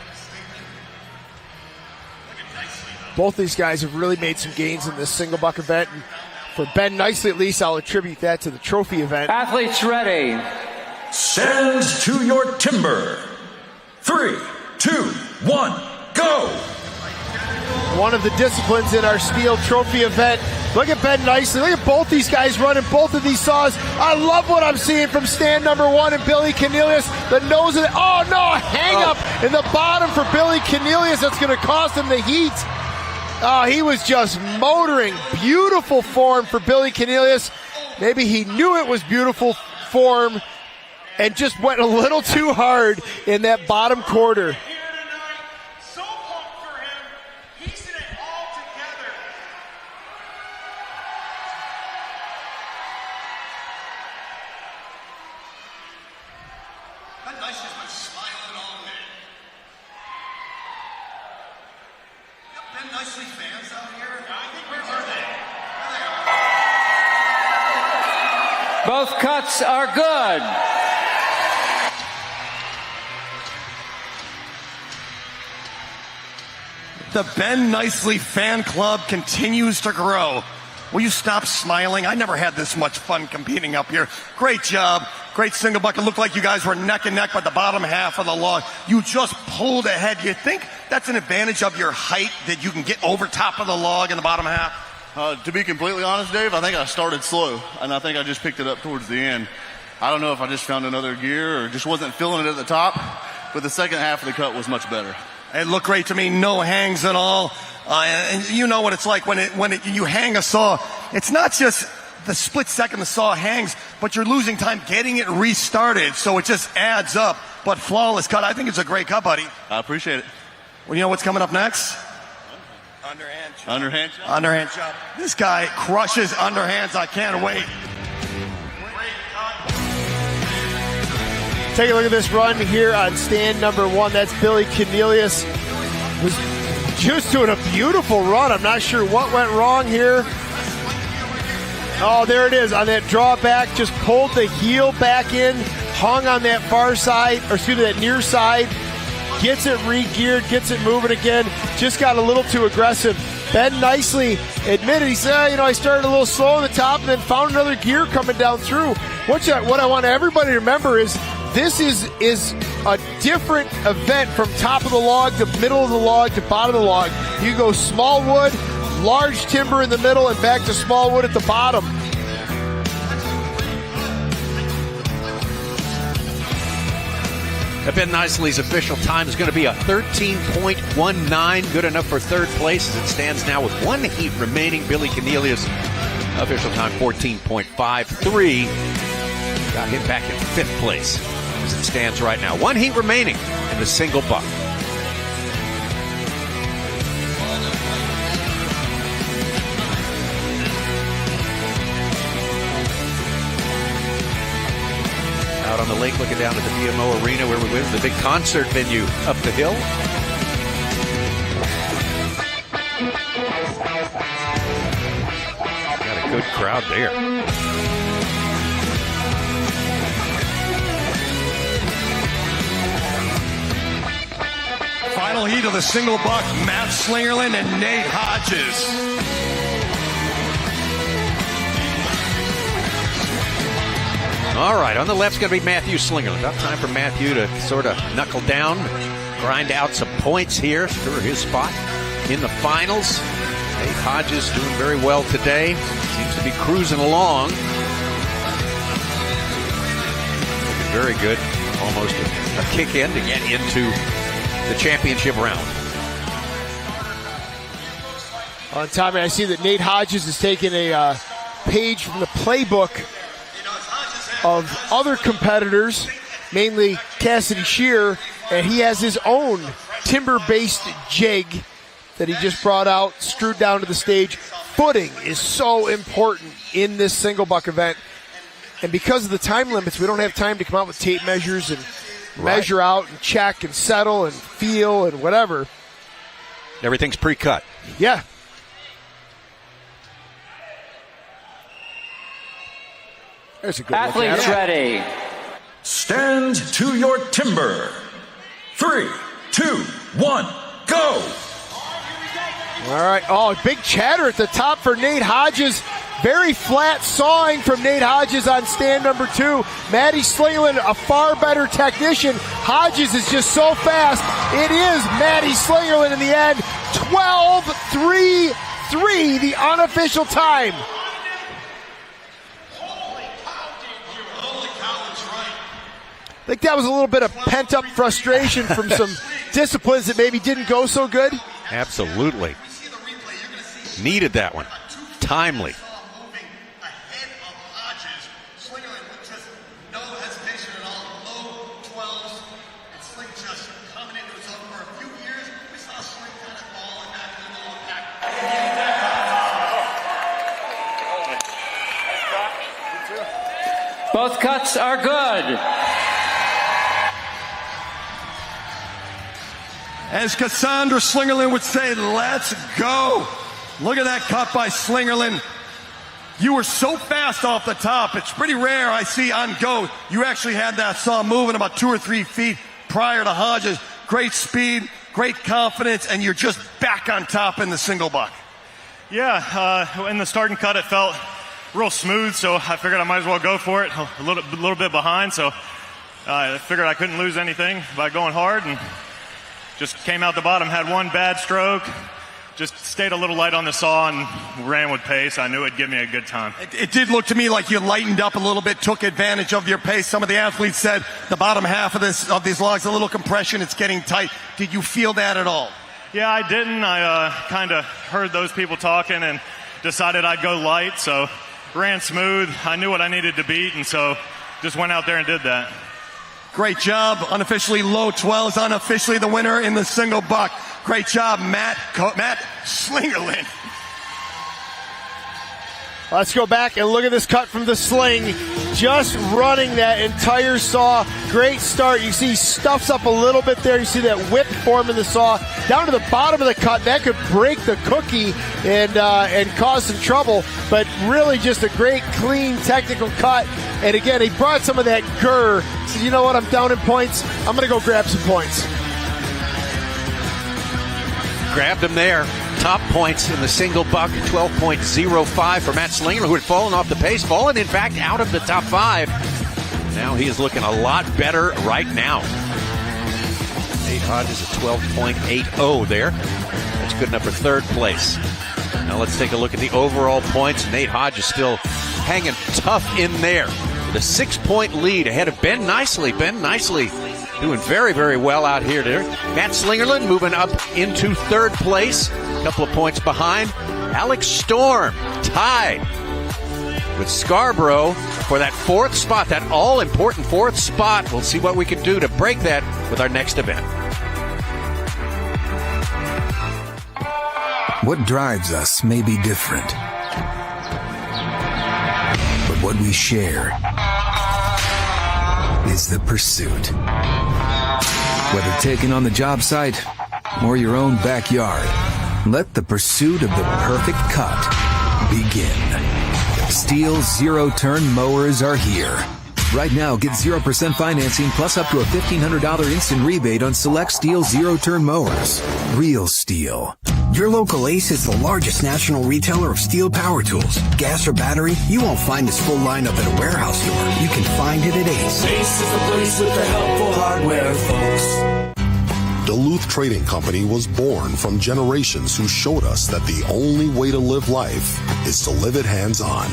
Both these guys have really made some gains in this single buck event. And for Ben Nicely, at least, I'll attribute that to the trophy event. Athletes ready. Stand to your timber. 3, 2, 1, go! One of the disciplines in our STIHL Trophy event. Look at Ben Nicely. Look at both these guys running both of these saws. I love what I'm seeing from stand number 1 and Billy Cornelius. The nose of it. Oh, no, a hang up in the bottom for Billy Cornelius. That's going to cost him the heat. Oh, he was just motoring. Beautiful form for Billy Cornelius. Maybe he knew it was beautiful form and just went a little too hard in that bottom quarter. Both cuts are good. The Ben Nicely fan club continues to grow. Will you stop smiling? I never had this much fun competing up here. Great job. Great single buck. It looked like you guys were neck and neck by the bottom half of the log. You just pulled ahead. You think that's an advantage of your height, that you can get over top of the log in the bottom half? To be completely honest, Dave, I think I started slow, and I think I just picked it up towards the end. I don't know if I just found another gear or just wasn't feeling it at the top, but the second half of the cut was much better. It looked great to me. No hangs at all. And you know what it's like when you hang a saw. It's not just the split second the saw hangs, but you're losing time getting it restarted, so it just adds up. But flawless cut. I think it's a great cut, buddy. I appreciate it. Well, you know what's coming up next? Underhand chop. Underhand chop? Underhand chop. This guy crushes underhands. I can't wait. Take a look at this run here on stand number 1. That's Billy Cornelius. Was just doing a beautiful run. I'm not sure what went wrong here. Oh, there it is on that drawback. Just pulled the heel back in, hung on that far side, or excuse me, that near side. Gets it re-geared, gets it moving again. Just got a little too aggressive. Ben Nicely admitted, he said, I started a little slow on the top and then found another gear coming down through. What I want everybody to remember is this is a different event from top of the log to middle of the log to bottom of the log. You go small wood, large timber in the middle, and back to small wood at the bottom. Ben Nicely's official time is going to be a 13.19, good enough for third place as it stands now with 1 heat remaining. Billy Cornelius, official time 14.53, got him back in 5th place as it stands right now. 1 heat remaining in the single buck. Out on the lake looking down at the BMO Arena where we live, the big concert venue up the hill. Got a good crowd there. Final heat of the single buck, Matt Slingerland and Nate Hodges. All right, on the left's going to be Matthew Slingerland. About time for Matthew to sort of knuckle down, grind out some points here for his spot in the finals. Nate Hodges doing very well today. Seems to be cruising along. Looking very good. Almost a kick in to get into the championship round. On Tommy, I see that Nate Hodges is taking a page from the playbook of other competitors, mainly Cassidy Shear, and he has his own timber-based jig that he just brought out, screwed down to the stage. Footing is so important in this single buck event, and because of the time limits, we don't have time to come out with tape measures and measure out and check and settle and feel and whatever. Everything's pre-cut. Yeah. There's a good athletes ready. Stand to your timber. 3, 2, 1, go! All right. Oh, big chatter at the top for Nate Hodges. Very flat sawing from Nate Hodges on stand number 2. Matty Slingerland, a far better technician. Hodges is just so fast. It is Matty Slingerland in the end. 12-3-3, the unofficial time. I think that was a little bit of pent-up frustration from some disciplines that maybe didn't go so good. Absolutely. Needed that one. Timely. Both cuts are good. As Cassandra Slingerland would say, let's go. Look at that cut by Slingerland. You were so fast off the top. It's pretty rare I see on go. You actually had that saw moving about 2 or 3 feet prior to Hodges. Great speed, great confidence, and you're just back on top in the single buck. Yeah, in the starting cut it felt real smooth, so I figured I might as well go for it. A little bit behind, so I figured I couldn't lose anything by going hard, and just came out the bottom, had one bad stroke, just stayed a little light on the saw and ran with pace. I knew it'd give me a good time. It did look to me like you lightened up a little bit, took advantage of your pace. Some of the athletes said the bottom half of these logs, a little compression, it's getting tight. Did you feel that at all? Yeah, I didn't. I kind of heard those people talking and decided I'd go light, so ran smooth. I knew what I needed to beat, and so just went out there and did that. Great job. Unofficially low 12s, unofficially the winner in the single buck. Great job, Matt Slingerland. Let's go back and look at this cut from the sling. Just running that entire saw. Great start. You see he stuffs up a little bit there. You see that whip form in the saw. Down to the bottom of the cut. That could break the cookie and cause some trouble. But really just a great, clean, technical cut. And again, he brought some of that grr. He said, you know what, I'm down in points. I'm going to go grab some points. Grabbed him there. Top points in the single buck, 12.05 for Matt Slinger, who had fallen off the pace, fallen, in fact, out of the top 5. Now he is looking a lot better right now. Nate Hodges at 12.80 there. That's good enough for 3rd place. Now let's take a look at the overall points. Nate Hodges still hanging tough in there with a 6-point lead ahead of Ben Nicely. Ben Nicely doing very, very well out here. Matt Slingerland moving up into 3rd place. A couple of points behind. Alex Storm tied with Scarborough for that 4th spot, that all-important 4th spot. We'll see what we can do to break that with our next event. What drives us may be different, but what we share is the pursuit. Whether taken on the job site or your own backyard, let the pursuit of the perfect cut begin. STIHL zero-turn mowers are here. Right now, get 0% financing plus up to a $1,500 instant rebate on select STIHL zero-turn mowers. Real STIHL. Your local Ace is the largest national retailer of STIHL power tools. Gas or battery, you won't find this full lineup at a warehouse store. You can find it at Ace. Ace is the place with the helpful hardware, folks. Duluth Trading Company was born from generations who showed us that the only way to live life is to live it hands-on.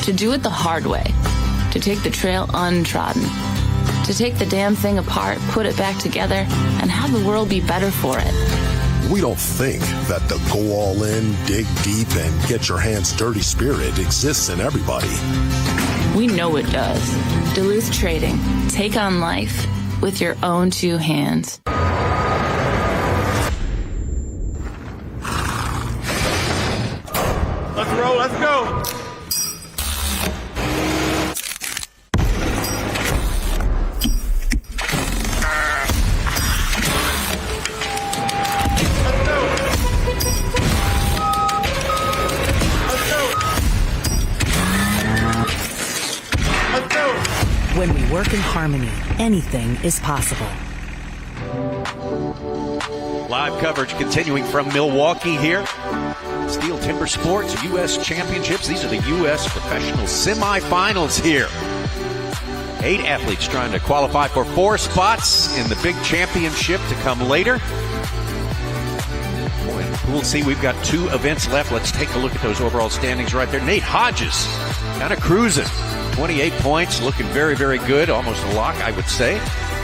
To do it the hard way. To take the trail untrodden. To take the damn thing apart, put it back together, and have the world be better for it. We don't think that the go all in, dig deep, and get your hands dirty spirit exists in everybody. We know it does. Duluth Trading. Take on life with your own 2 hands. Let's roll, let's go. When we work in harmony, anything is possible. Live coverage continuing from Milwaukee here. STIHL Timbersports U.S. Championships. These are the U.S. professional semifinals here. 8 athletes trying to qualify for 4 spots in the big championship to come later. Boy, in Pool C, we've got 2 events left. Let's take a look at those overall standings right there. Nate Hodges kind of cruising. 28 points, looking very, very good. Almost a lock, I would say,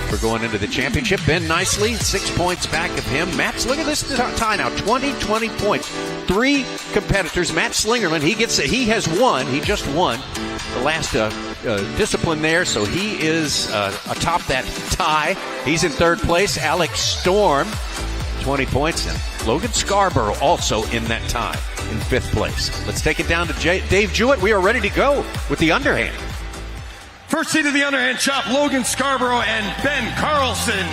for going into the championship. Ben Nicely, 6 points back of him. Matt's, look at this tie now, 20 points. 3 competitors. Matt Slingerland, he has won. He just won the last discipline there, so he is atop that tie. He's in 3rd place. Alex Storm, 20 points. And Logan Scarborough also in that tie in 5th place. Let's take it down to Dave Jewett. We are ready to go with the underhand. First seed of the underhand chop, Logan Scarborough and Ben Carlson.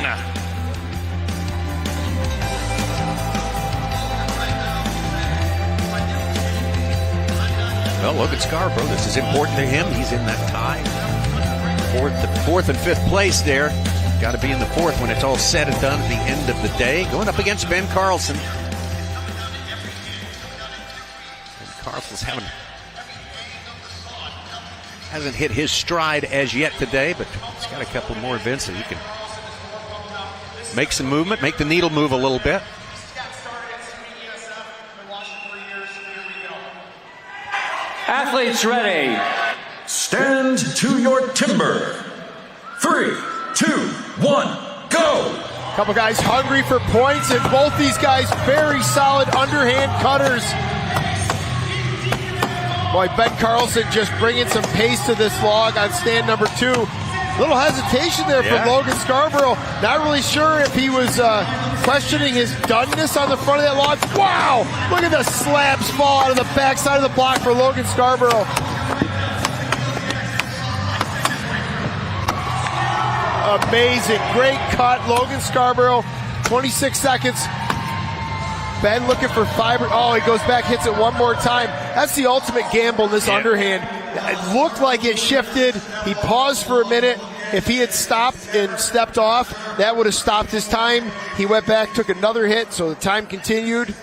Well, Logan Scarborough, this is important to him. He's in that tie. 4th and 5th place there. Got to be in the 4th when it's all said and done at the end of the day. Going up against Ben Carlson. Ben Carlson's hasn't hit his stride as yet today, but he's got a couple more events that he can make some movement, make the needle move a little bit. Athletes ready. Stand to your timber. 3, 2, 1, go! Couple guys hungry for points, and both these guys very solid underhand cutters. Boy, Ben Carlson just bringing some pace to this log on stand number 2. Little hesitation there from Logan Scarborough. Not really sure if he was questioning his doneness on the front of that log. Wow! Look at the slabs fall out of the backside of the block for Logan Scarborough. Amazing. Great cut. Logan Scarborough, 26 seconds. Ben looking for fiber. Oh, he goes back, hits it one more time. That's the ultimate gamble in this underhand. It looked like it shifted. He paused for a minute. If he had stopped and stepped off, that would have stopped his time. He went back, took another hit, so the time continued.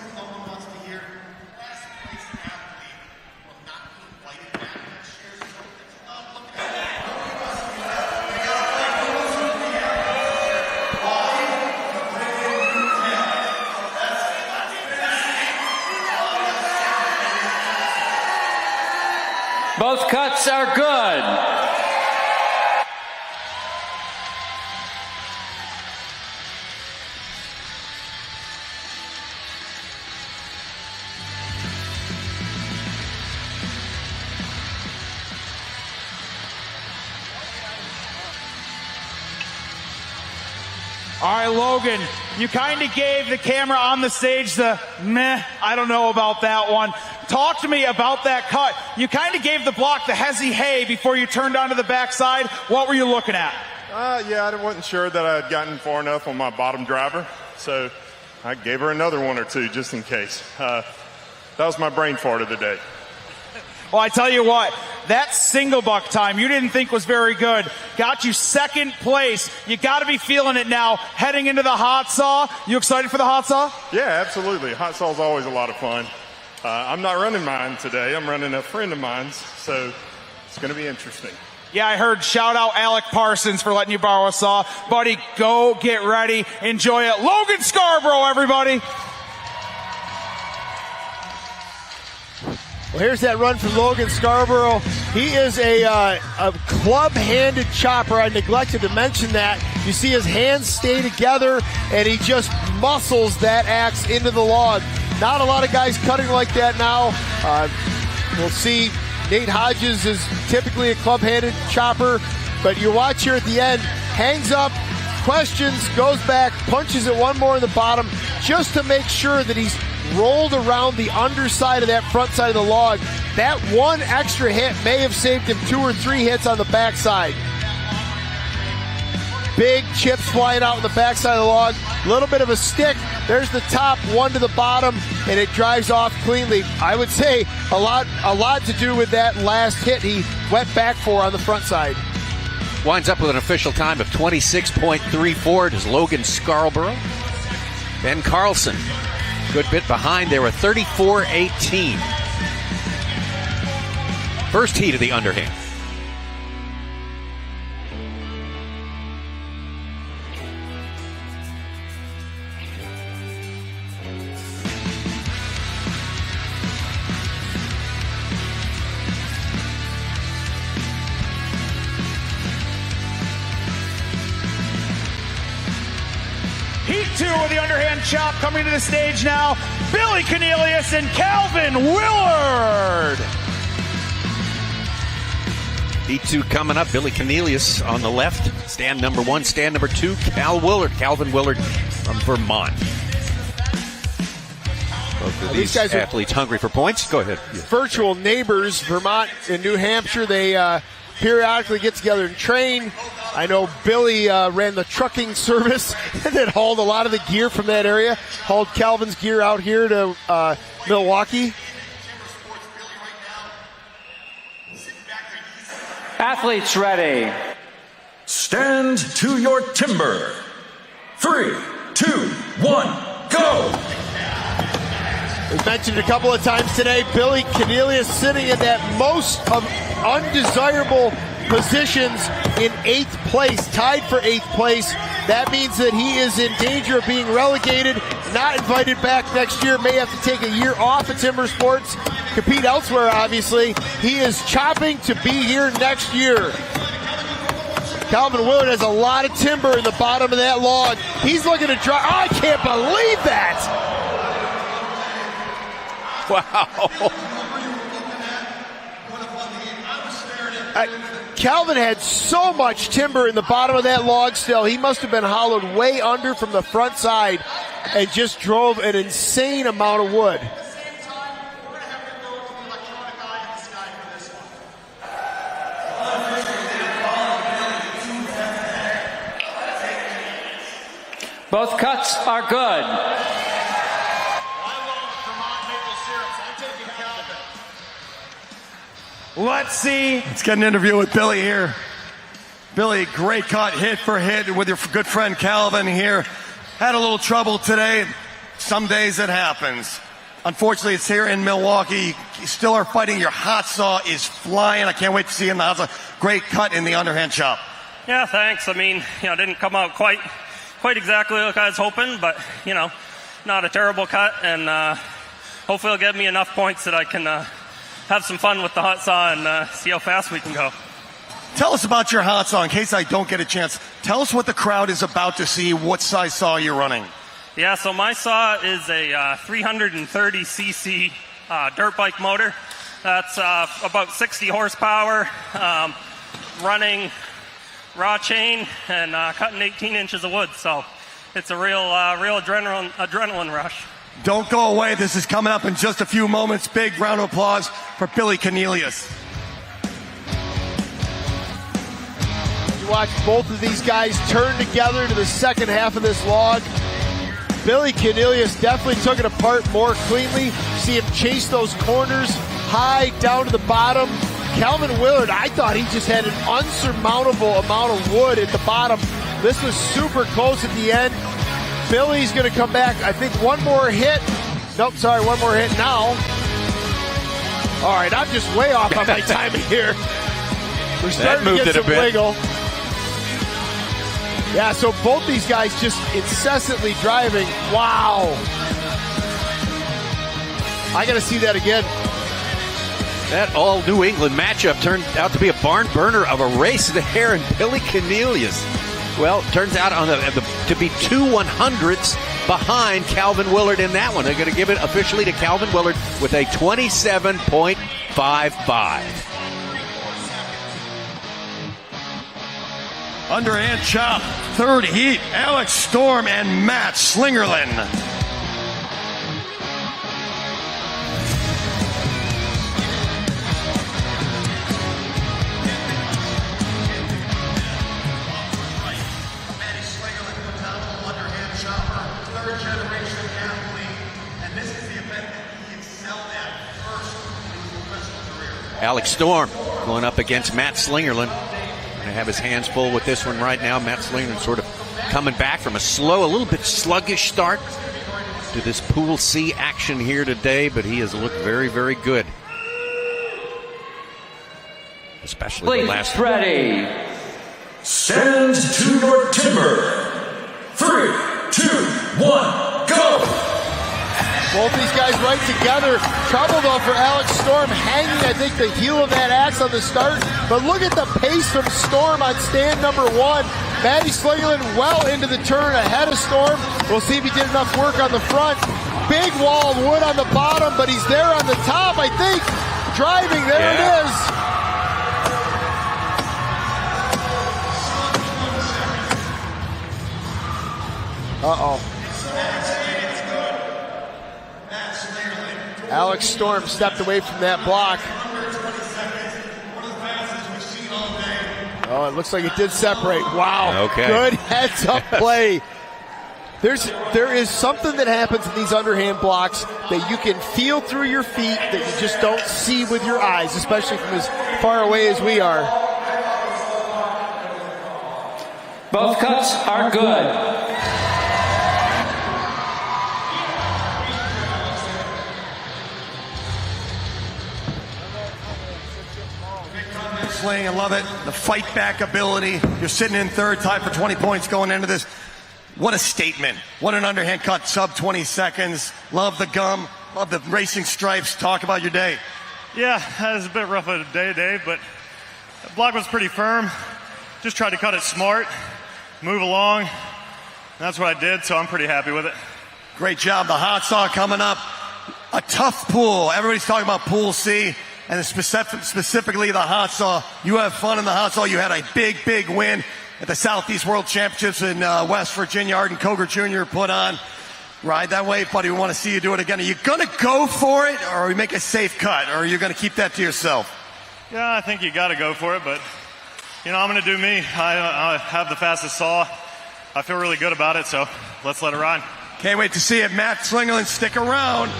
Both cuts are good. All right, Logan, you kind of gave the camera on the stage the meh, I don't know about that one. Talk to me about that cut. You kind of gave the block the hezzy hey before you turned onto the backside. What were you looking at? Yeah, I wasn't sure that I had gotten far enough on my bottom driver, so I gave her another 1 or 2 just in case. That was my brain fart of the day. Well, I tell you what, that single buck time you didn't think was very good. Got you 2nd place. You got to be feeling it now heading into the hot saw. You excited for the hot saw? Yeah, absolutely. Hot saw is always a lot of fun. I'm not running mine today. I'm running a friend of mine's, so it's going to be interesting. Yeah, I heard shout out Alec Parsons for letting you borrow a saw. Buddy, go get ready. Enjoy it. Logan Scarborough, everybody. Well, here's that run from Logan Scarborough. He is a club-handed chopper. I neglected to mention that. You see his hands stay together, and he just muscles that axe into the log. Not a lot of guys cutting like that now. We'll see. Nate Hodges is typically a club-handed chopper, but you watch here at the end, hangs up, questions, goes back, punches it one more in the bottom, just to make sure that he's rolled around the underside of that front side of the log. That one extra hit may have saved him 2 or 3 hits on the backside. Big chips flying out on the backside of the log. A little bit of a stick. There's the top, 1 to the bottom, and it drives off cleanly. I would say a lot to do with that last hit he went back for on the front side. Winds up with an official time of 26.34. It is Logan Scarborough. Ben Carlson, good bit behind there, a 34-18. First heat of the underhand. Heat 2 of the underhand chop coming to the stage now. Billy Cornelius and Calvin Willard. Heat 2 coming up. Billy Cornelius on the left. Stand number 1. Stand number 2, Calvin Willard from Vermont. Both of these guys athletes hungry for points. Go ahead. Virtual neighbors, Vermont and New Hampshire. They periodically get together and train. I know Billy ran the trucking service and then hauled a lot of the gear from that area. Hauled Calvin's gear out here to Milwaukee. Athletes ready. Stand to your timber. 3, 2, 1, go! We've mentioned it a couple of times today, Billy Cornelius sitting in that most of undesirable positions in 8th place, tied for 8th place. That means that he is in danger of being relegated, not invited back next year, may have to take a year off at Timber Sports, compete elsewhere obviously. He is chopping to be here next year. Calvin Willard has a lot of timber in the bottom of that log. He's looking to drive. Oh, I can't believe that! Wow. Calvin had so much timber in the bottom of that log still. He must have been hollowed way under from the front side and just drove an insane amount of wood. Both cuts are good. Let's see. Let's get an interview with Billy here. Billy, great cut, hit for hit with your good friend Calvin here. Had a little trouble today. Some days it happens. Unfortunately, it's here in Milwaukee. You still are fighting. Your hot saw is flying. I can't wait to see you in the hot saw. Great cut in the underhand chop. Yeah, thanks. I mean, didn't come out quite exactly like I was hoping, but, not a terrible cut, and hopefully it'll give me enough points that I can have some fun with the hot saw and see how fast we can go. Tell us about your hot saw in case I don't get a chance. Tell us what the crowd is about to see, what size saw you're running. Yeah, so my saw is a 330cc dirt bike motor. That's about 60 horsepower, running raw chain and cutting 18 inches of wood. So it's a real adrenaline rush. Don't go away. This is coming up in just a few moments. Big round of applause for Billy Cornelius. You watch both of these guys turn together to the second half of this log. Billy Cornelius definitely took it apart more cleanly. See him chase those corners high down to the bottom. Calvin Willard, I thought he just had an unsurmountable amount of wood at the bottom. This was super close at the end. Billy's going to come back, I think one more hit. Nope, sorry, one more hit now. All right, I'm just way off on my timing here. We're starting to get some wiggle. Yeah, so both these guys just incessantly driving. Wow. I got to see that again. That all New England matchup turned out to be a barn burner of a race there, and Billy Cornelius, well, turns out to be 2 100ths behind Calvin Willard in that one. They're going to give it officially to Calvin Willard with a 27.55. Underhand chop, third heat, Alex Storm and Matt Slingerland. Alex Storm going up against Matt Slingerland. Going to have his hands full with this one right now. Matt Slingerland sort of coming back from a little bit sluggish start to this Pool C action here today, but he has looked very, very good. Especially the last one. Ready. Stand to your timber. 3, 2, 1, go! Both these guys right together. Trouble though for Alex Storm, hanging, I think, the heel of that axe on the start. But look at the pace from Storm on stand number 1. Matty Slingerland well into the turn ahead of Storm. We'll see if he did enough work on the front. Big wall of wood on the bottom, but he's there on the top, I think. Driving, there it is. Uh-oh. Alex Storm stepped away from that block. Oh, it looks like it did separate. Wow. Okay. Good heads-up play. There is something that happens in these underhand blocks that you can feel through your feet that you just don't see with your eyes, especially from as far away as we are. Both cuts are good. Sling, I love it. The fight back ability. You're sitting in third, tied for 20 points going into this. What a statement. What an underhand cut, sub 20 seconds. Love the gum. Love the racing stripes. Talk about your day. Yeah, that was a bit rough of a day today, but the block was pretty firm. Just tried to cut it smart, move along. And that's what I did, so I'm pretty happy with it. Great job. The hot saw coming up. A tough pool. Everybody's talking about Pool C. And specifically the hot saw. You have fun in the hot saw. You had a big, big win at the Southeast World Championships in West Virginia. Arden Coger Jr. put on. Ride that wave, buddy. We want to see you do it again. Are you going to go for it, or make a safe cut, or are you going to keep that to yourself? Yeah, I think you got to go for it, but, I'm going to do me. I have the fastest saw. I feel really good about it, so let's let it ride. Can't wait to see it. Matt Slingerland, stick around.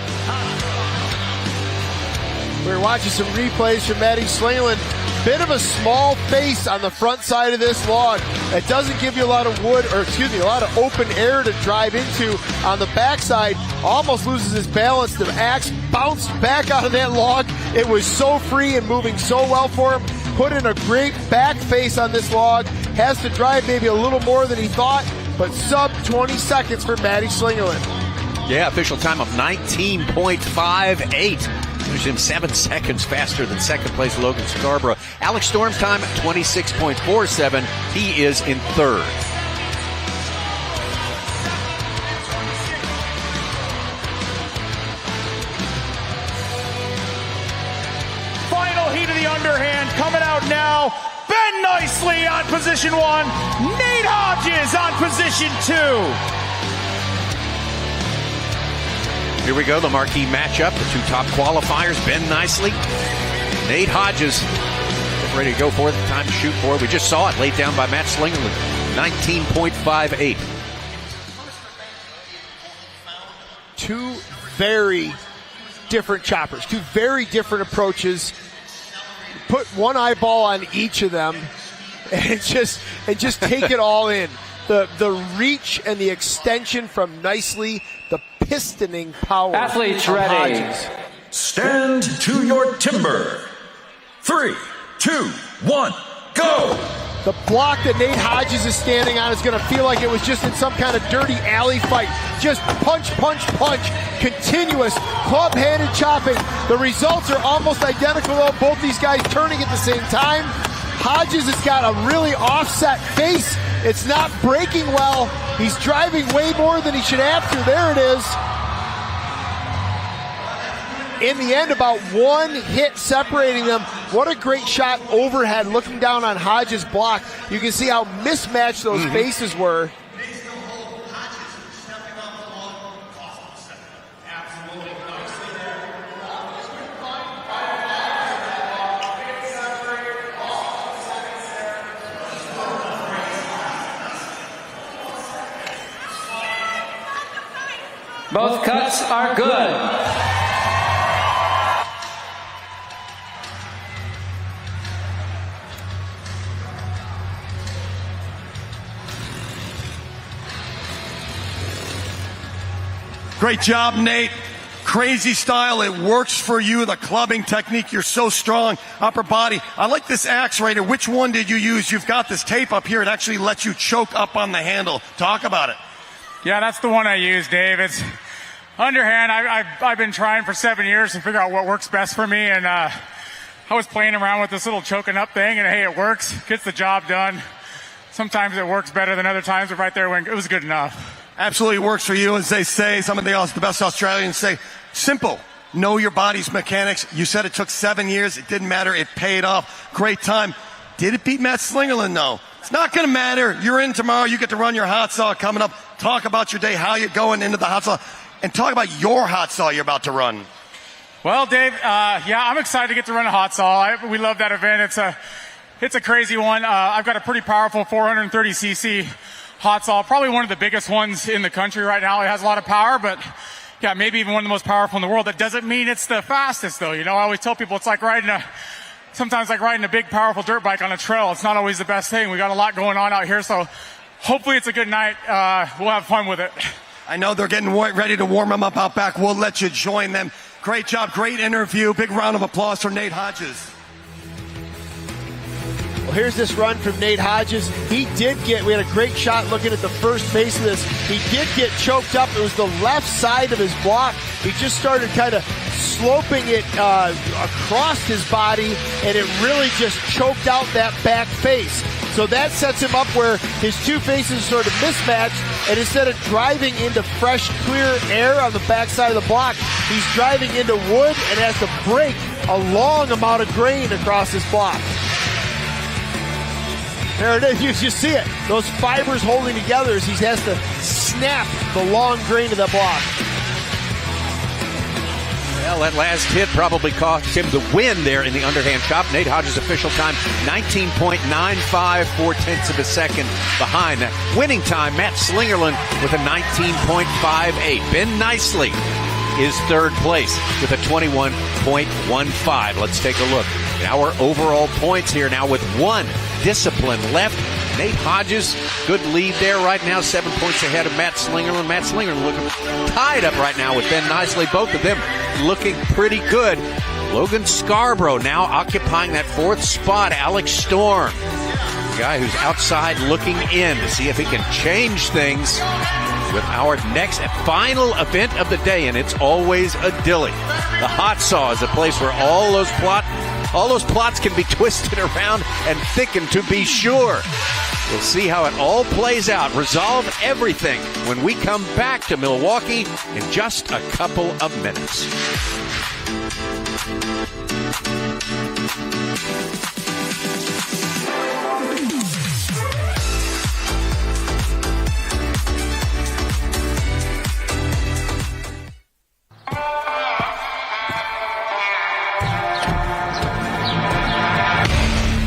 We're watching some replays from Matty Slingerland. Bit of a small face on the front side of this log. It doesn't give you a lot of wood, a lot of open air to drive into. On the backside, almost loses his balance. The axe bounced back out of that log. It was so free and moving so well for him. Put in a great back face on this log. Has to drive maybe a little more than he thought, but sub 20 seconds for Matty Slingerland. Yeah, official time of 19.58. There's him 7 seconds faster than second place Logan Scarborough. Alex Storm's time, 26.47. He is in third. Final heat of the underhand coming out now. Ben Nicely on position 1. Nate Hodges on position 2. Here we go, the marquee matchup, the two top qualifiers, Ben Nicely, Nate Hodges. Get ready to go for it, the time to shoot for it. We just saw it laid down by Matt Slingerland, 19.58. Two very different choppers, two very different approaches. Put one eyeball on each of them and just take it all in. The reach and the extension from Nicely, the pistoning power. Athletes ready. Hodges. Stand to your timber. 3, 2, 1, go! The block that Nate Hodges is standing on is going to feel like it was just in some kind of dirty alley fight. Just punch, punch, punch. Continuous club-handed chopping. The results are almost identical, though. Both these guys turning at the same time. Hodges has got a really offset face. It's not breaking well. He's driving way more than he should have to. There it is. In the end, about one hit separating them. What a great shot overhead looking down on Hodges' block. You can see how mismatched those faces were. Both cuts are good. Great job, Nate. Crazy style. It works for you. The clubbing technique. You're so strong. Upper body. I like this axe right here. Which one did you use? You've got this tape up here. It actually lets you choke up on the handle. Talk about it. Yeah, that's the one I use, Dave. It's underhand. I've been trying for 7 years to figure out what works best for me, and I was playing around with this little choking up thing, and hey, it works. Gets the job done. Sometimes it works better than other times, but right there, it was good enough. Absolutely works for you. As they say, some of the best Australians say, simple. Know your body's mechanics. You said it took 7 years. It didn't matter. It paid off. Great time. Did it beat Matt Slingerland? No. It's not going to matter. You're in tomorrow. You get to run your hot saw coming up. Talk about your day, how you're going into the hot saw, and talk about your hot saw you're about to run. Well, Dave, I'm excited to get to run a hot saw. We love that event. It's a crazy one. I've got a pretty powerful 430cc hot saw, probably one of the biggest ones in the country right now. It has a lot of power, but yeah, maybe even one of the most powerful in the world. That doesn't mean it's the fastest, though. You know, I always tell people it's like sometimes like riding a big, powerful dirt bike on a trail. It's not always the best thing. We got a lot going on out here, so hopefully it's a good night. We'll have fun with it. I know they're getting ready to warm them up out back. We'll let you join them. Great job, great interview. Big round of applause for Nate Hodges. Well, here's this run from Nate Hodges. We had a great shot looking at the first phase of this. He did get choked up. It was the left side of his block. He just started kind of sloping it across his body, and it really just choked out that back face. So that sets him up where his two faces sort of mismatched, and instead of driving into fresh, clear air on the backside of the block, he's driving into wood and has to break a long amount of grain across his block. There it is. You see it. Those fibers holding together as he has to snap the long grain of the block. Well, that last hit probably cost him the win there in the underhand chop. Nate Hodges' official time, 19.95, 4/10 of a second behind. That winning time, Matt Slingerland with a 19.58. Ben Nicely is third place with a 21.15. Let's take a look at our overall points here now with one discipline left. Nate Hodges, good lead there right now, 7 points ahead of Matt Slingerland. Matt Slingerland looking tied up right now with Ben Nicely. Both of them looking pretty good. Logan Scarborough now occupying that fourth spot. Alex Storm, the guy who's outside looking in to see if he can change things with our next final event of the day, and it's always a dilly. The hot saw is a place where all those plots can be twisted around and thickened to be sure. We'll see how it all plays out. Resolve everything when we come back to Milwaukee in just a couple of minutes.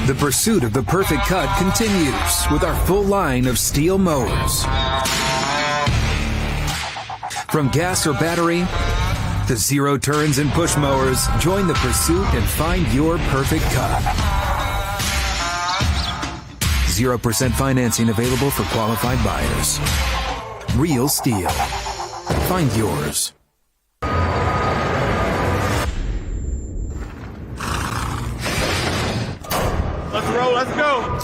The pursuit of the perfect cut continues with our full line of STIHL mowers. From gas or battery to zero turns and push mowers, join the pursuit and find your perfect cut. 0% financing available for qualified buyers. Real STIHL. Find yours. Let's roll, let's go.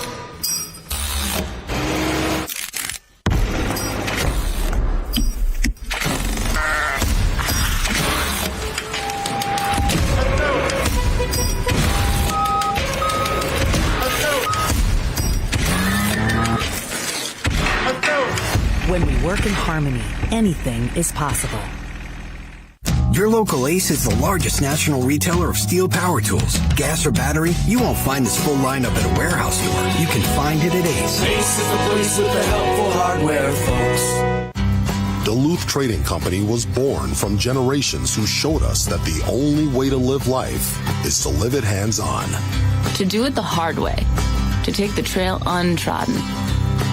When we work in harmony, anything is possible. Your local Ace is the largest national retailer of STIHL power tools. Gas or battery, you won't find this full lineup at a warehouse store. You can find it at Ace. Ace is the place with the helpful hardware, folks. Duluth Trading Company was born from generations who showed us that the only way to live life is to live it hands-on. To do it the hard way. To take the trail untrodden.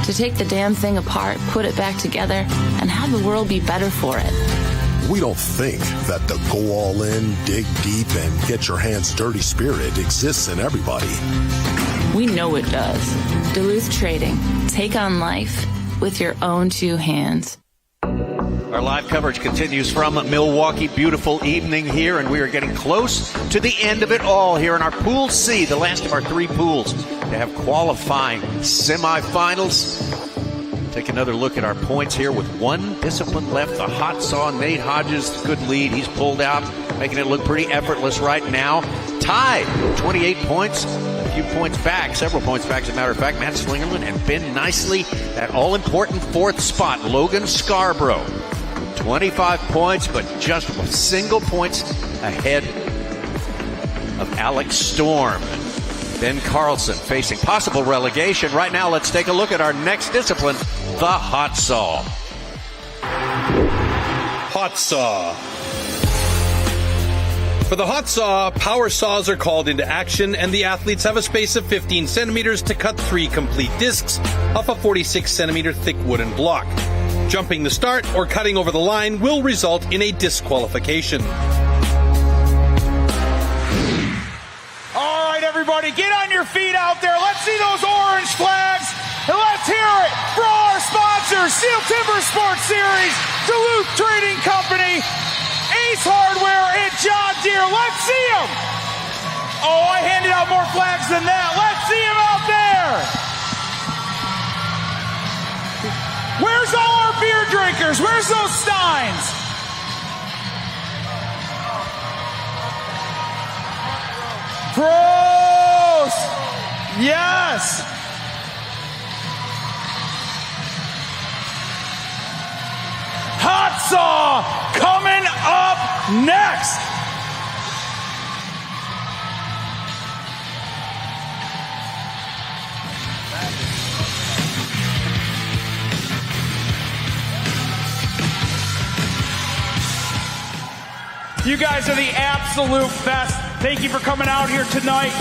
To take the damn thing apart, put it back together, and have the world be better for it. We don't think that the go all in, dig deep, and get your hands dirty spirit exists in everybody. We know it does. Duluth Trading. Take on life with your own two hands. Our live coverage continues from Milwaukee. Beautiful evening here, and we are getting close to the end of it all here in our Pool C, the last of our 3 pools to have qualifying semifinals. Take another look at our points here with 1 discipline left. The hot saw, Nate Hodges, good lead. He's pulled out, making it look pretty effortless right now. Tied, 28 points. A few points back, several points back, as a matter of fact. Matt Slingerland and Ben Nicely, that all-important 4th spot. Logan Scarborough, 25 points, but just single points ahead of Alex Storm. Ben Carlson facing possible relegation. Right now, let's take a look at our next discipline, the hot saw. Hot saw. For the hot saw, power saws are called into action, and the athletes have a space of 15 centimeters to cut 3 complete discs off a 46 centimeter thick wooden block. Jumping the start or cutting over the line will result in a disqualification. All right, everybody, get on your feet out there. Let's see those orange flags, and let's hear it for our sponsors, STIHL Timbersports Series, Duluth Trading Company, Ace Hardware, and John Deere. Let's see them. Oh, I handed out more flags than that. Let's see them out there. Where's all our beer drinkers? Where's those steins? Pros! Yes! Hot saw coming up next! You guys are the absolute best. Thank you for coming out here tonight.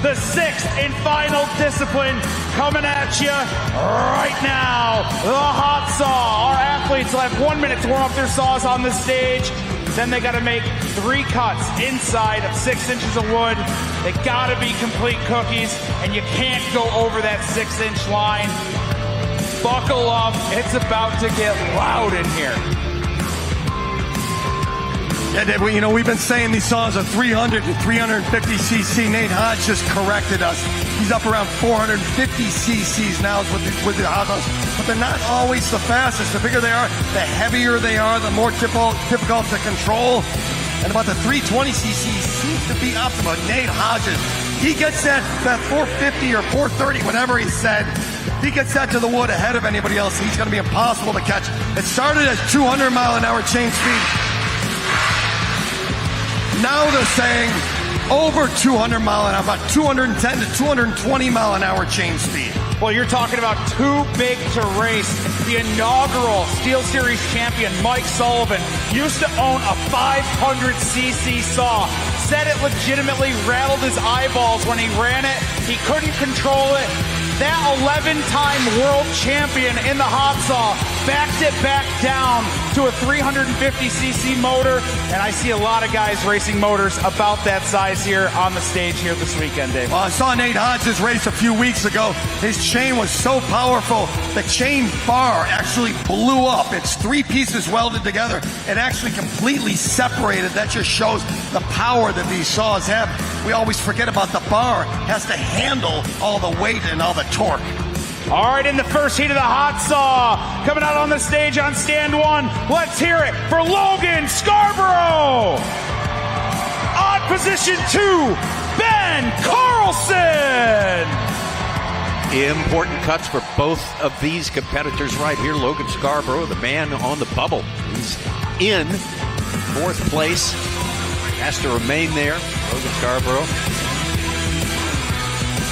The 6th and final discipline coming at you right now. The hot saw. Our athletes will have 1 minute to warm up their saws on the stage. Then they got to make 3 cuts inside of 6 inches of wood. They got to be complete cookies, and you can't go over that 6-inch line. Buckle up. It's about to get loud in here. Yeah, Dave, we've been saying these saws are 300 to 350 cc. Nate Hodge just corrected us. He's up around 450 cc's now with the hot saws, but they're not always the fastest. The bigger they are, the heavier they are, the more difficult to control. And about the 320 cc seems to be optimal. Nate Hodges, he gets that 450 or 430, whatever he said. He gets that to the wood ahead of anybody else. He's going to be impossible to catch. It started at 200-mile-an-hour chain speed. Now they're saying over 200 mile an hour, about 210 to 220 mile an hour chain speed. Well, you're talking about too big to race. The inaugural STIHL Series champion, Mike Sullivan, used to own a 500cc saw. Said it legitimately rattled his eyeballs when he ran it. He couldn't control it. That 11-time world champion in the hot saw backed it back down to a 350cc motor, and I see a lot of guys racing motors about that size here on the stage here this weekend, Dave. Well, I saw Nate Hodges race a few weeks ago. His chain was so powerful, the chain bar actually blew up. It's 3 pieces welded together. It actually completely separated. That just shows the power that these saws have. We always forget about the bar. It has to handle all the weight and all the torque. All right, in the first heat of the hot saw, coming out on the stage on stand 1, let's hear it for Logan Scarborough. On position 2, Ben Carlson. Important cuts for both of these competitors right here. Logan Scarborough, the man on the bubble. He's in 4th place. Has to remain there. Logan Scarborough.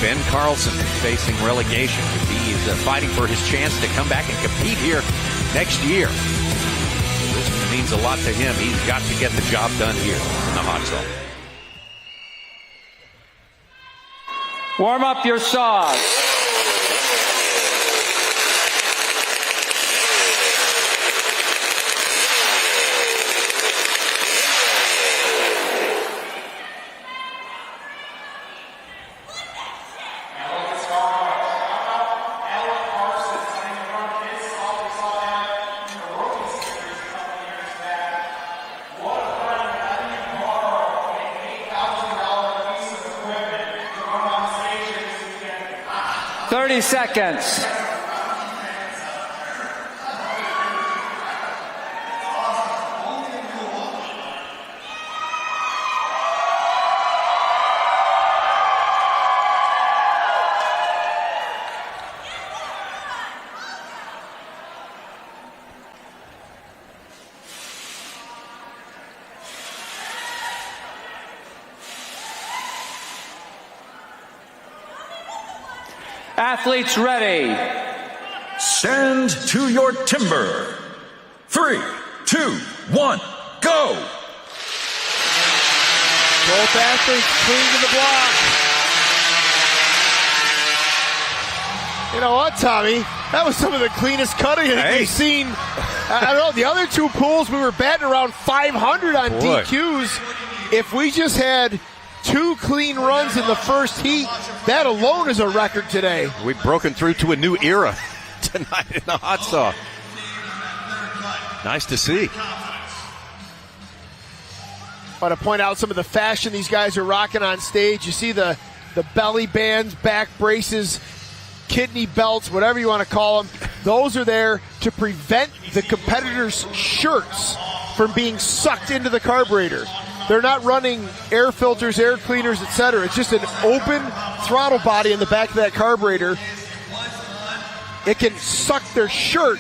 Ben Carlson facing relegation. He is fighting for his chance to come back and compete here next year. This means a lot to him. He's got to get the job done here in the hot saw. Warm up your saws. 30 seconds. Athletes ready. Stand to your timber. 3, 2, 1, go! Both athletes clean to the block. You know what, Tommy? That was some of the cleanest cutting we've seen. I don't know, the other two pools, we were batting around 500 on DQs. If we just had 2 clean runs in the first heat, that alone is a record today. We've broken through to a new era tonight in the hot saw. Nice to see. I want to point out some of the fashion these guys are rocking on stage. You see the belly bands, back braces, kidney belts, whatever you want to call them. Those are there to prevent the competitors' shirts from being sucked into the carburetor. They're not running air filters, air cleaners, etc. It's just an open throttle body in the back of that carburetor. It can suck their shirt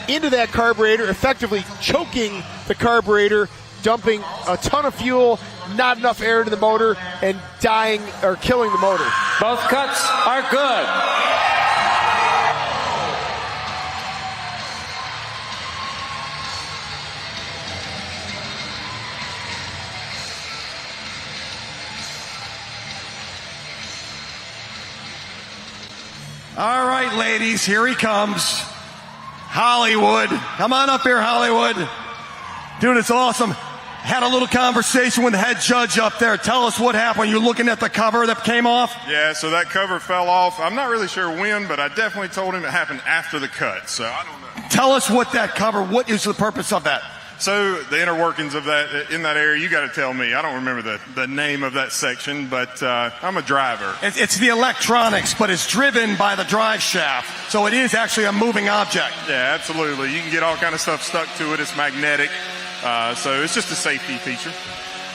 into that carburetor, effectively choking the carburetor, dumping a ton of fuel, not enough air into the motor, and dying or killing the motor. Both cuts are good. All right, ladies, here he comes. Hollywood. Come on up here, Hollywood. Dude, it's awesome. Had a little conversation with the head judge up there. Tell us what happened. You're looking at the cover that came off? Yeah, so that cover fell off. I'm not really sure when, but I definitely told him it happened after the cut, so I don't know. Tell us what that cover, what is the purpose of that? So the inner workings of that, in that area, you got to tell me. I don't remember the name of that section, but I'm a driver. It's the electronics, but it's driven by the drive shaft. So it is actually a moving object. Yeah, absolutely. You can get all kind of stuff stuck to it. It's magnetic. So it's just a safety feature.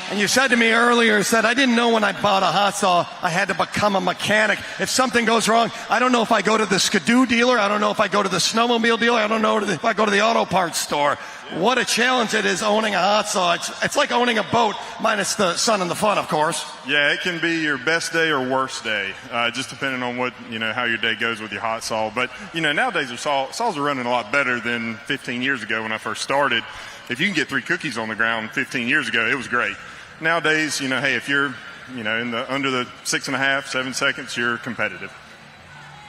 And you said to me earlier, I didn't know when I bought a hot saw I had to become a mechanic. If something goes wrong, I don't know if I go to the Skidoo dealer, I don't know if I go to the snowmobile dealer, I don't know if I go to the auto parts store. What a challenge it is owning a hot saw. It's like owning a boat, minus the sun and the fun, of course. Yeah, it can be your best day or worst day, just depending on what, how your day goes with your hot saw. But, nowadays saws are running a lot better than 15 years ago when I first started. If you can get 3 cookies on the ground 15 years ago, it was great. Nowadays, hey, if you're, under the 6.5, 7 seconds, you're competitive.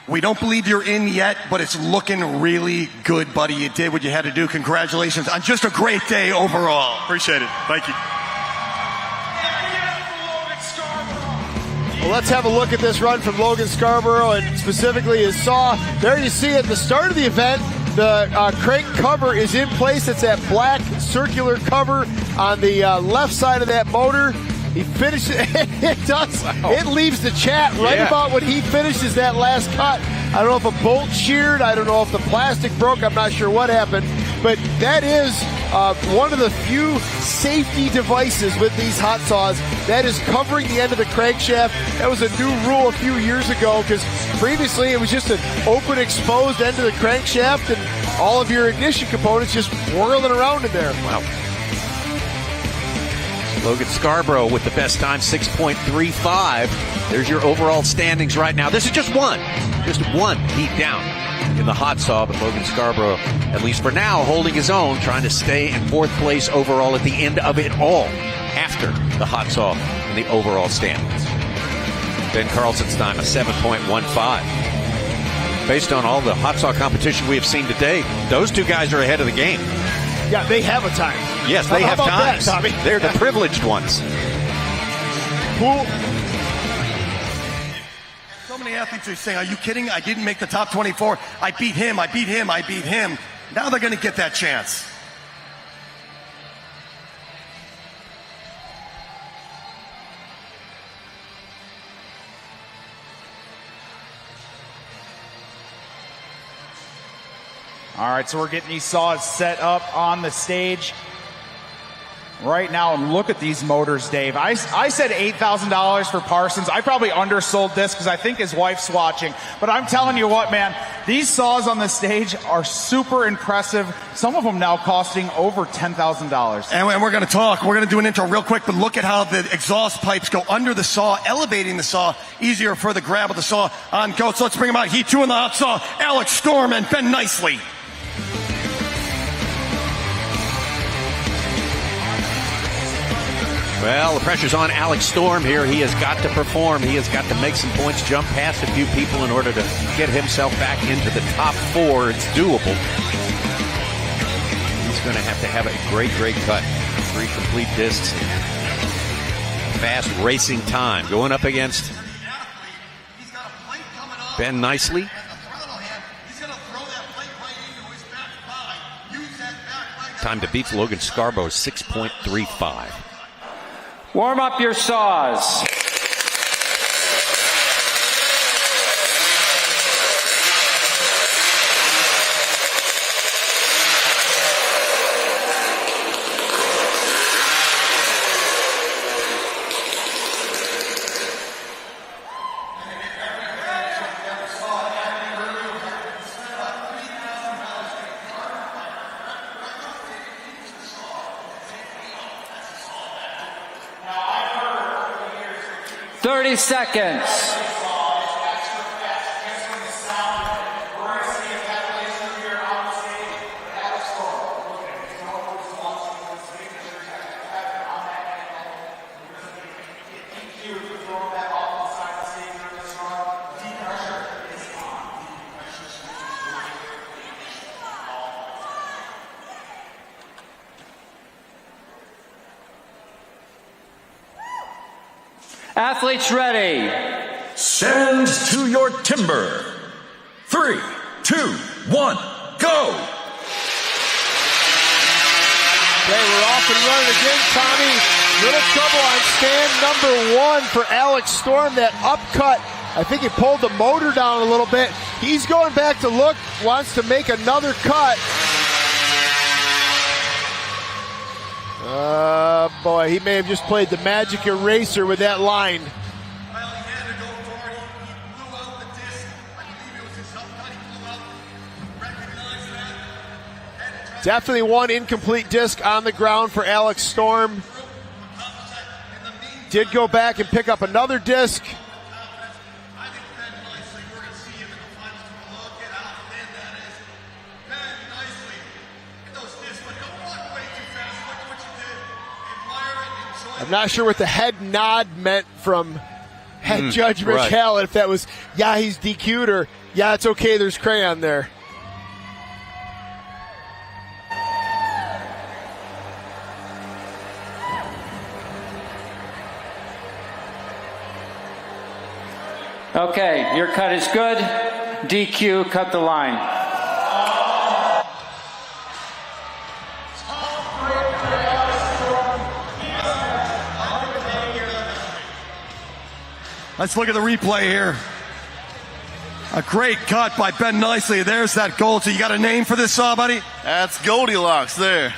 We don't believe you're in yet, but it's looking really good, buddy. You did what you had to do. Congratulations on just a great day overall. Appreciate it. Thank you. Well, let's have a look at this run from Logan Scarborough, and specifically his saw. There you see at the start of the event, the crank cover is in place. It's that black circular cover on the left side of that motor. He finishes, it does, it leaves the chat right about when he finishes that last cut. I don't know if a bolt sheared, I don't know if the plastic broke, I'm not sure what happened, but that is one of the few safety devices with these hot saws. That is covering the end of the crankshaft. That was a new rule a few years ago, because previously it was just an open, exposed end of the crankshaft and all of your ignition components just whirling around in there. Wow. Logan Scarborough with the best time, 6.35. There's your overall standings right now. This is just one heat down in the hot saw, but Logan Scarborough, at least for now, holding his own, trying to stay in 4th place overall at the end of it all, after the hot saw in the overall standings. Ben Carlson's time, a 7.15. Based on all the hot saw competition we have seen today, those two guys are ahead of the game. Yeah, they have a time. Yes, they have times. That, Tommy? They're the privileged ones. So many athletes are saying, are you kidding? I didn't make the top 24. I beat him, I beat him, I beat him. Now they're going to get that chance. All right, so we're getting these saws set up on the stage right now, and look at these motors, Dave. I said $8,000 for Parsons. I probably undersold this because I think his wife's watching. But I'm telling you what, man, these saws on the stage are super impressive. Some of them now costing over $10,000. And we're going to talk. We're going to do an intro real quick, but look at how the exhaust pipes go under the saw, elevating the saw, easier for the grab of the saw on goats. So let's bring them out. Heat 2 in the hot saw, Alex Storm and Ben Nicely. Well, the pressure's on Alex Storm here. He has got to perform. He has got to make some points, jump past a few people in order to get himself back into the top 4. It's doable. He's going to have a great cut. 3 complete discs. Fast racing time. Going up against Ben Nicely. Time to beat Logan Scarborough 6.35. Warm up your saws. Seconds. Athletes ready. Send to your timber. 3, 2, 1, go. Okay, we're off and running again, Tommy. Little trouble on stand number 1 for Alex Storm. That upcut, I think he pulled the motor down a little bit. He's going back to look, wants to make another cut. Boy, he may have just played the magic eraser with that line. Definitely one incomplete disc on the ground for Alex Storm. Did go back and pick up another disc. I'm not sure what the head nod meant from head judge Rich Hallett, if that was, yeah, he's DQ'd, or, yeah, it's okay, there's crayon there. Okay, your cut is good. DQ, cut the line. Let's look at the replay here. A great cut by Ben Nicely. There's that gold. So you got a name for this saw, buddy? That's Goldilocks there.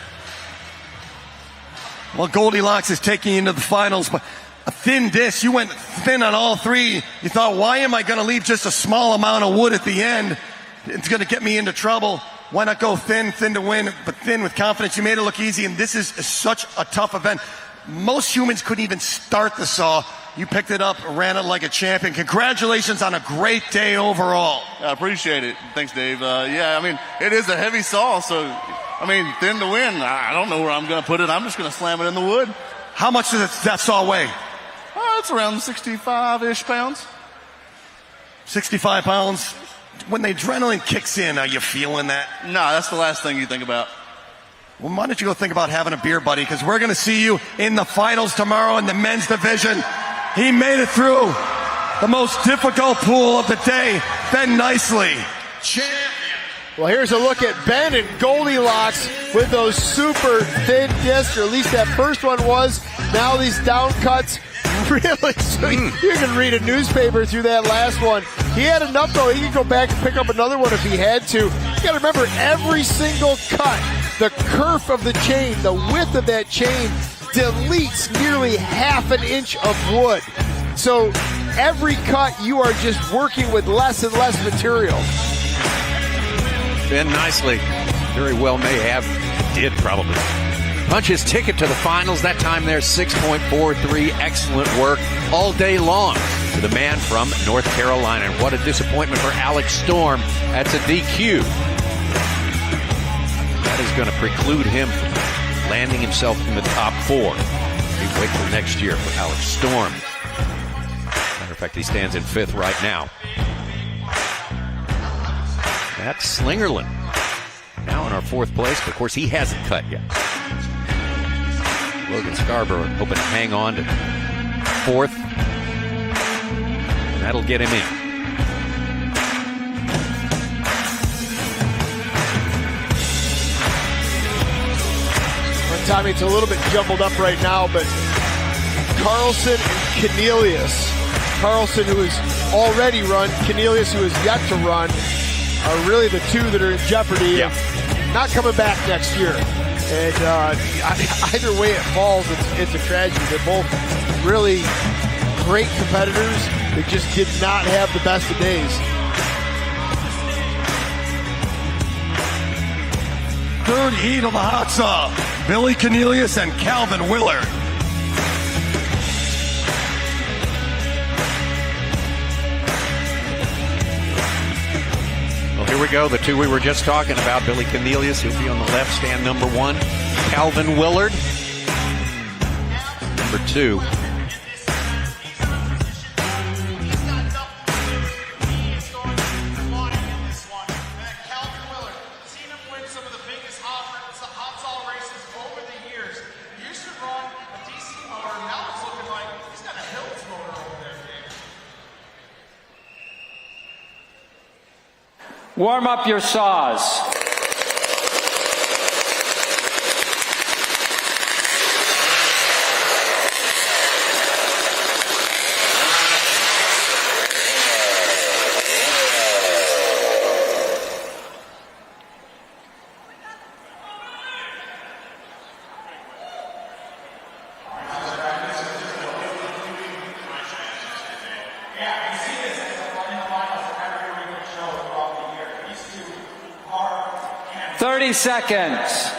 Well, Goldilocks is taking you into the finals, but a thin disc. You went thin on all 3. You thought, why am I going to leave just a small amount of wood at the end? It's going to get me into trouble. Why not go thin to win, but thin with confidence? You made it look easy, and this is such a tough event. Most humans couldn't even start the saw. You picked it up, ran it like a champion. Congratulations on a great day overall. I appreciate it. Thanks, Dave. Yeah, I mean, it is a heavy saw, so, I mean, thin to win. I don't know where I'm going to put it. I'm just going to slam it in the wood. How much does that saw weigh? It's around 65-ish pounds. 65 pounds. When the adrenaline kicks in, are you feeling that? No, that's the last thing you think about. Well, why don't you go think about having a beer, buddy, because we're going to see you in the finals tomorrow in the men's division. He made it through the most difficult pool of the day. Ben Nicely, champion. Well, here's a look at Ben and Goldilocks with those super thin discs, or at least that first one was. Now these down cuts. Really? So you can read a newspaper through that last one. He had enough, though. He could go back and pick up another one if he had to. You got to remember, every single cut, the kerf of the chain, the width of that chain, deletes nearly half an inch of wood. So every cut, you are just working with less and less material. Ben nicely, very well may have, did probably. Punch his ticket to the finals. That time there, 6.43. Excellent work all day long to the man from North Carolina. And what a disappointment for Alex Storm. That's a DQ. That is going to preclude him from landing himself in the top 4. We wait till next year for Alex Storm. Matter of fact, he stands in 5th right now. That's Slingerland. Now in our 4th place, but of course he hasn't cut yet. Logan Scarborough hoping to hang on to 4th. And that'll get him in. Well, Tommy, it's a little bit jumbled up right now, but Carlson and Cornelius. Carlson, who has already run, Cornelius, who has yet to run, are really the two that are in jeopardy of not coming back next year. And either way it falls, it's a tragedy. They're both really great competitors. They just did not have the best of days. Third heat of the hot saw, Billy Cornelius and Calvin Willard. Here we go, the two we were just talking about. Billy Cornelius, he'll be on the left, stand number 1. Calvin Willard, number 2. Warm up your saws. Seconds.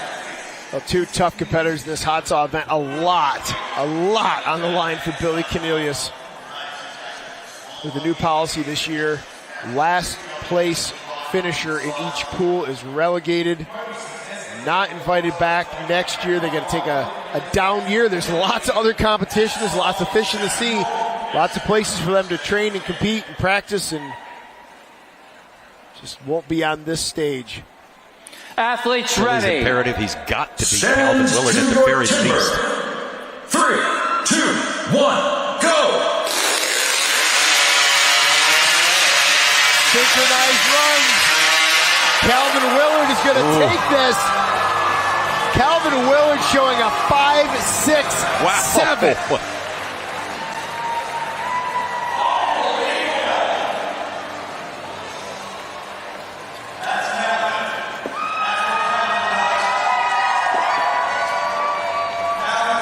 Well, two tough competitors in this hot saw event. A lot on the line for Billy Cornelius. With the new policy this year, last place finisher in each pool is relegated, not invited back next year. They're going to take a down year. There's lots of other competition. There's lots of fish in the sea, lots of places for them to train and compete and practice, and just won't be on this stage. Athletes so ready. It's imperative he's got to beat Calvin Willard at the very least. 3, 2, 1, go! Synchronized runs. Calvin Willard is going to take this. Calvin Willard showing a 5.67. Wow.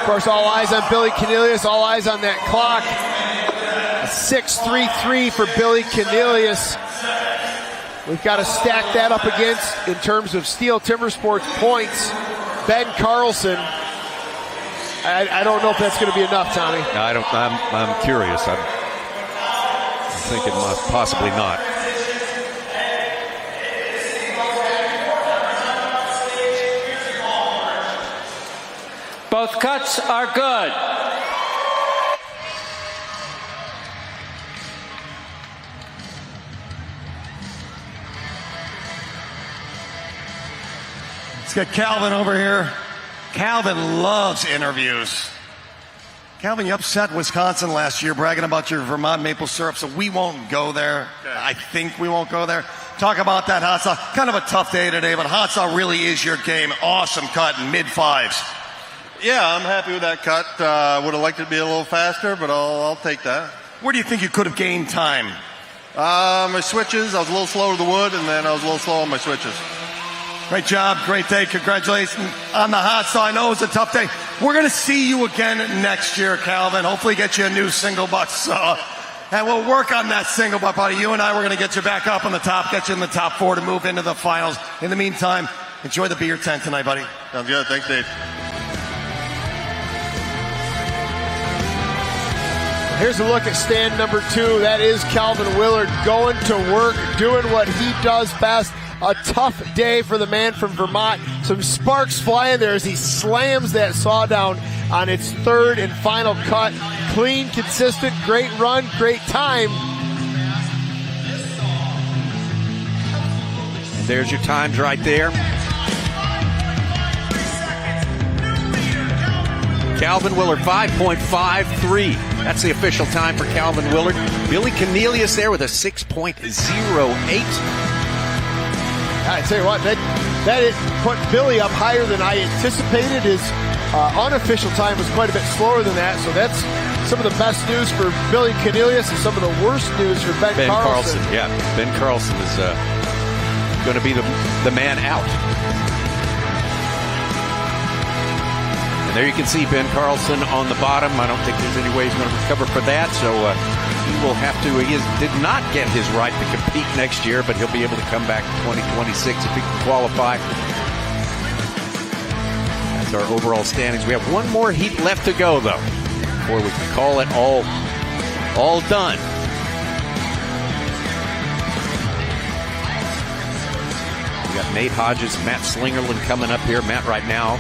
Of course, all eyes on Billy Cornelius, all eyes on that clock. A 6.33 for Billy Cornelius. We've got to stack that up against, in terms of STIHL Timbersports points, Ben Carlson. I don't know if that's going to be enough, Tommy. I'm curious. I'm thinking possibly not. Both cuts are good. Let's get Calvin over here. Calvin loves interviews. Calvin, you upset Wisconsin last year bragging about your Vermont maple syrup, so we won't go there. Okay. I think we won't go there. Talk about that hot saw. Kind of a tough day today, but hot saw really is your game. Awesome cut in mid-5s. Yeah, I'm happy with that cut. Would have liked it to be a little faster, but I'll take that. Where do you think you could have gained time? My switches, I was a little slow to the wood, and then I was a little slow on my switches. Great job, great day. Congratulations on the hot saw. I know it was a tough day. We're going to see you again next year, Calvin. Hopefully get you a new single butt saw. And we'll work on that single butt, buddy. You and I, we're going to get you back up on the top, get you in the top 4 to move into the finals. In the meantime, enjoy the beer tent tonight, buddy. Sounds good. Thanks, Dave. Here's a look at stand number 2. That is Calvin Willard going to work, doing what he does best. A tough day for the man from Vermont. Some sparks flying there as he slams that saw down on its 3rd and final cut. Clean, consistent, great run, great time. And there's your times right there. Calvin Willard, 5.53. That's the official time for Calvin Willard. Billy Cornelius there with a 6.08. I tell you what, that put Billy up higher than I anticipated. His unofficial time was quite a bit slower than that, so that's some of the best news for Billy Cornelius and some of the worst news for Ben Carlson. Yeah, Ben Carlson is going to be the man out. And there you can see Ben Carlson on the bottom. I don't think there's any way he's going to recover for that, so he will have to. He did not get his right to compete next year, but he'll be able to come back in 2026 if he can qualify. That's our overall standings. We have one more heat left to go, though, before we can call it all done. We got Nate Hodges, Matt Slingerland coming up here. Matt right now,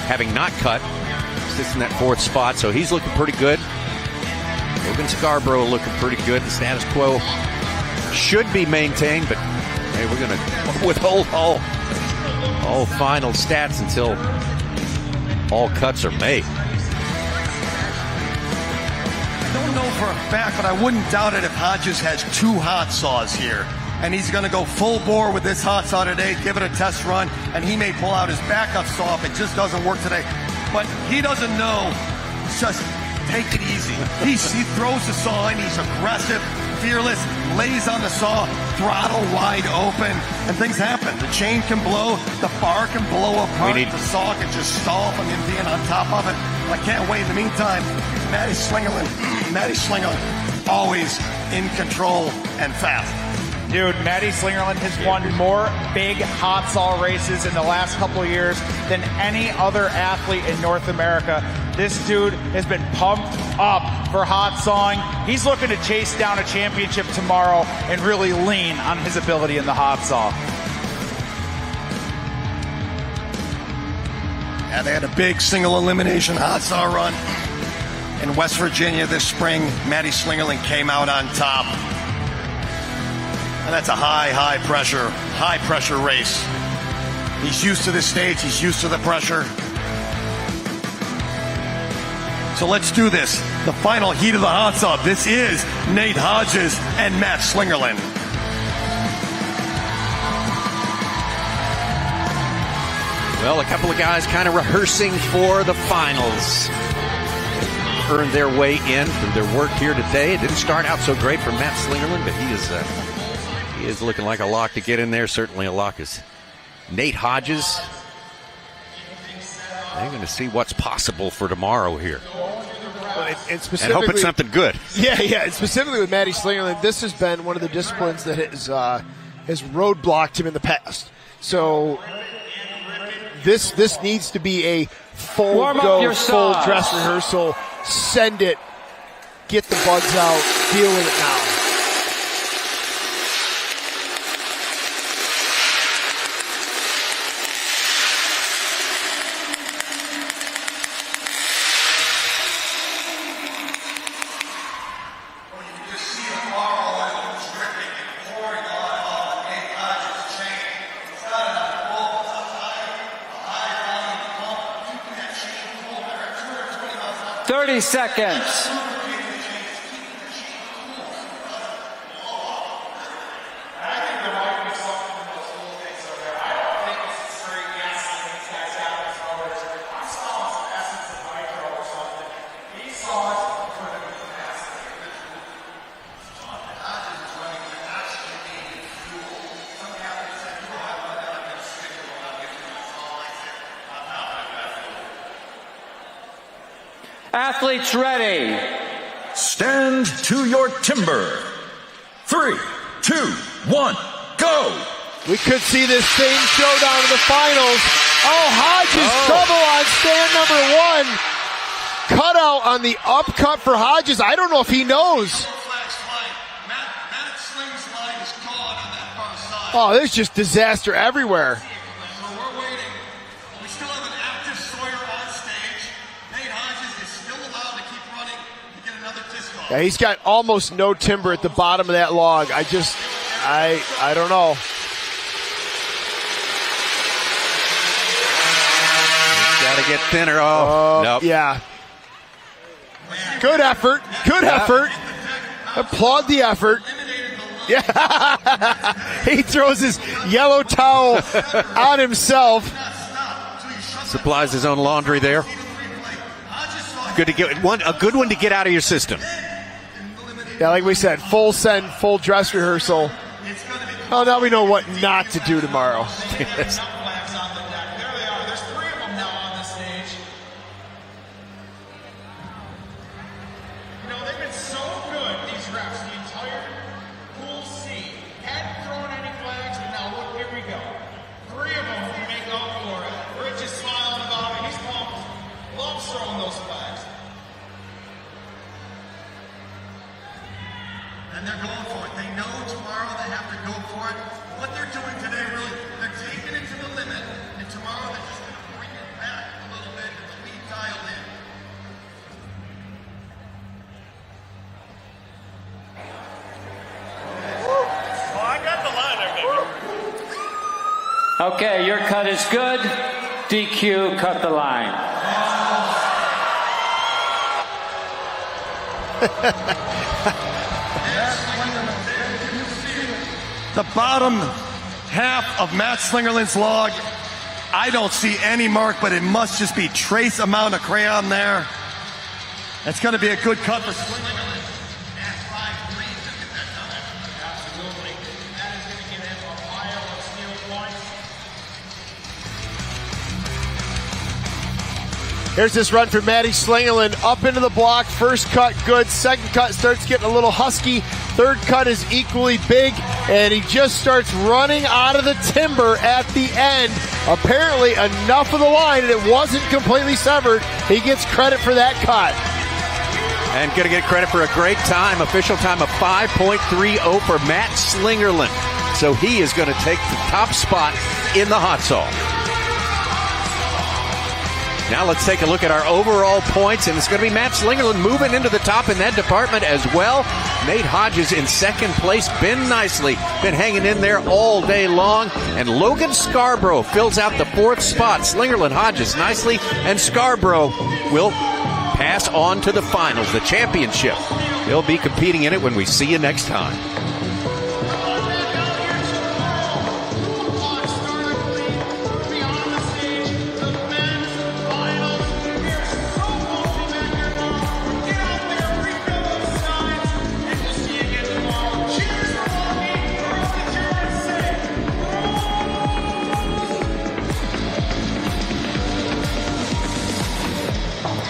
having not cut, sits in that 4th spot, so he's looking pretty good. Logan Scarborough looking pretty good. The status quo should be maintained, but hey, we're going to withhold all final stats until all cuts are made. I don't know for a fact, but I wouldn't doubt it if Hodges has 2 hot saws here. And he's going to go full bore with this hot saw today, give it a test run, and he may pull out his backup saw if it just doesn't work today. But he doesn't know. It's just take it easy. He throws the saw in, he's aggressive, fearless, lays on the saw, throttle wide open, and things happen. The chain can blow, the bar can blow apart, the saw can just stall from him being on top of it. I can't wait. In the meantime, Matty Slingerland, always in control and fast. Dude, Matty Slingerland has won more big hot saw races in the last couple of years than any other athlete in North America. This dude has been pumped up for hot sawing. He's looking to chase down a championship tomorrow and really lean on his ability in the hot saw. Yeah, they had a big single elimination hot saw run in West Virginia this spring. Matty Slingerland came out on top. And that's a high pressure race. He's used to this stage. He's used to the pressure. So let's do this. The final heat of the hot saw. This is Nate Hodges and Matt Slingerland. Well, a couple of guys kind of rehearsing for the finals. Earned their way in through their work here today. It didn't start out so great for Matt Slingerland, but he is looking like a lock to get in there. Certainly a lock is Nate Hodges. They're going to see what's possible for tomorrow here. And hope it's something good. Yeah. And specifically with Matty Slingerland, this has been one of the disciplines that has roadblocked him in the past. So this needs to be a full dress rehearsal. Send it. Get the bugs out. Deal with it now. Seconds. Athletes ready. Stand to your timber. 3, 2, 1, go! We could see this same showdown in the finals. Oh, Hodges trouble on stand number 1. Cutout on the upcut for Hodges. I don't know if he knows. Oh, there's just disaster everywhere. We're waiting. We still have an active Sawyer on stage. Nate Hodges is still allowed to keep running to get another disc off. Yeah, he's got almost no timber at the bottom of that log. I don't know. Got to get thinner. Oh, nope. Yeah. Good effort. Good effort. Applaud the effort. Yeah. He throws his yellow towel on himself. Supplies his own laundry there. Good to get a good one to get out of your system. Yeah, like we said, full send, full dress rehearsal. Oh, now we know what not to do tomorrow. Yes. And they're going for it. They know tomorrow they have to go for it. What they're doing today, really, they're taking it to the limit. And tomorrow they're just going to bring it back a little bit and the lead dialed in. Oh, I got the line there, baby. Okay, your cut is good. DQ, cut the line. The bottom half of Matt Slingerland's log, I don't see any mark, but it must just be trace amount of crayon there. That's going to be a good cut for Slingerland. Here's this run for Matty Slingerland up into the block. First cut good. Second cut starts getting a little husky. Third cut is equally big, and he just starts running out of the timber at the end. Apparently enough of the line, and it wasn't completely severed. He gets credit for that cut. And going to get credit for a great time, official time of 5.30 for Matt Slingerland. So he is going to take the top spot in the hot saw. Now let's take a look at our overall points, and it's going to be Matt Slingerland moving into the top in that department as well. Nate Hodges in second place, been nicely, been hanging in there all day long. And Logan Scarborough fills out the fourth spot. Slingerland, Hodges nicely, and Scarborough will pass on to the finals, the championship. They'll be competing in it when we see you next time.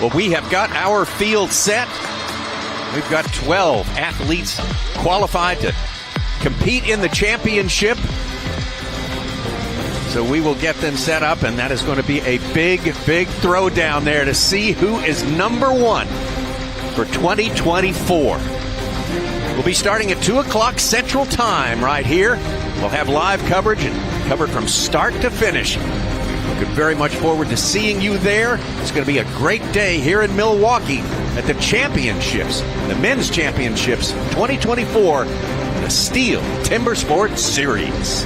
Well, we have got our field set. We've got 12 athletes qualified to compete in the championship. So we will get them set up, and that is going to be a big, big throwdown there to see who is number one for 2024. We'll be starting at 2 o'clock Central Time right here. We'll have live coverage and cover from start to finish. Looking very much forward to seeing you there. It's going to be a great day here in Milwaukee at the championships, the men's championships 2024, the STIHL Timbersports Series.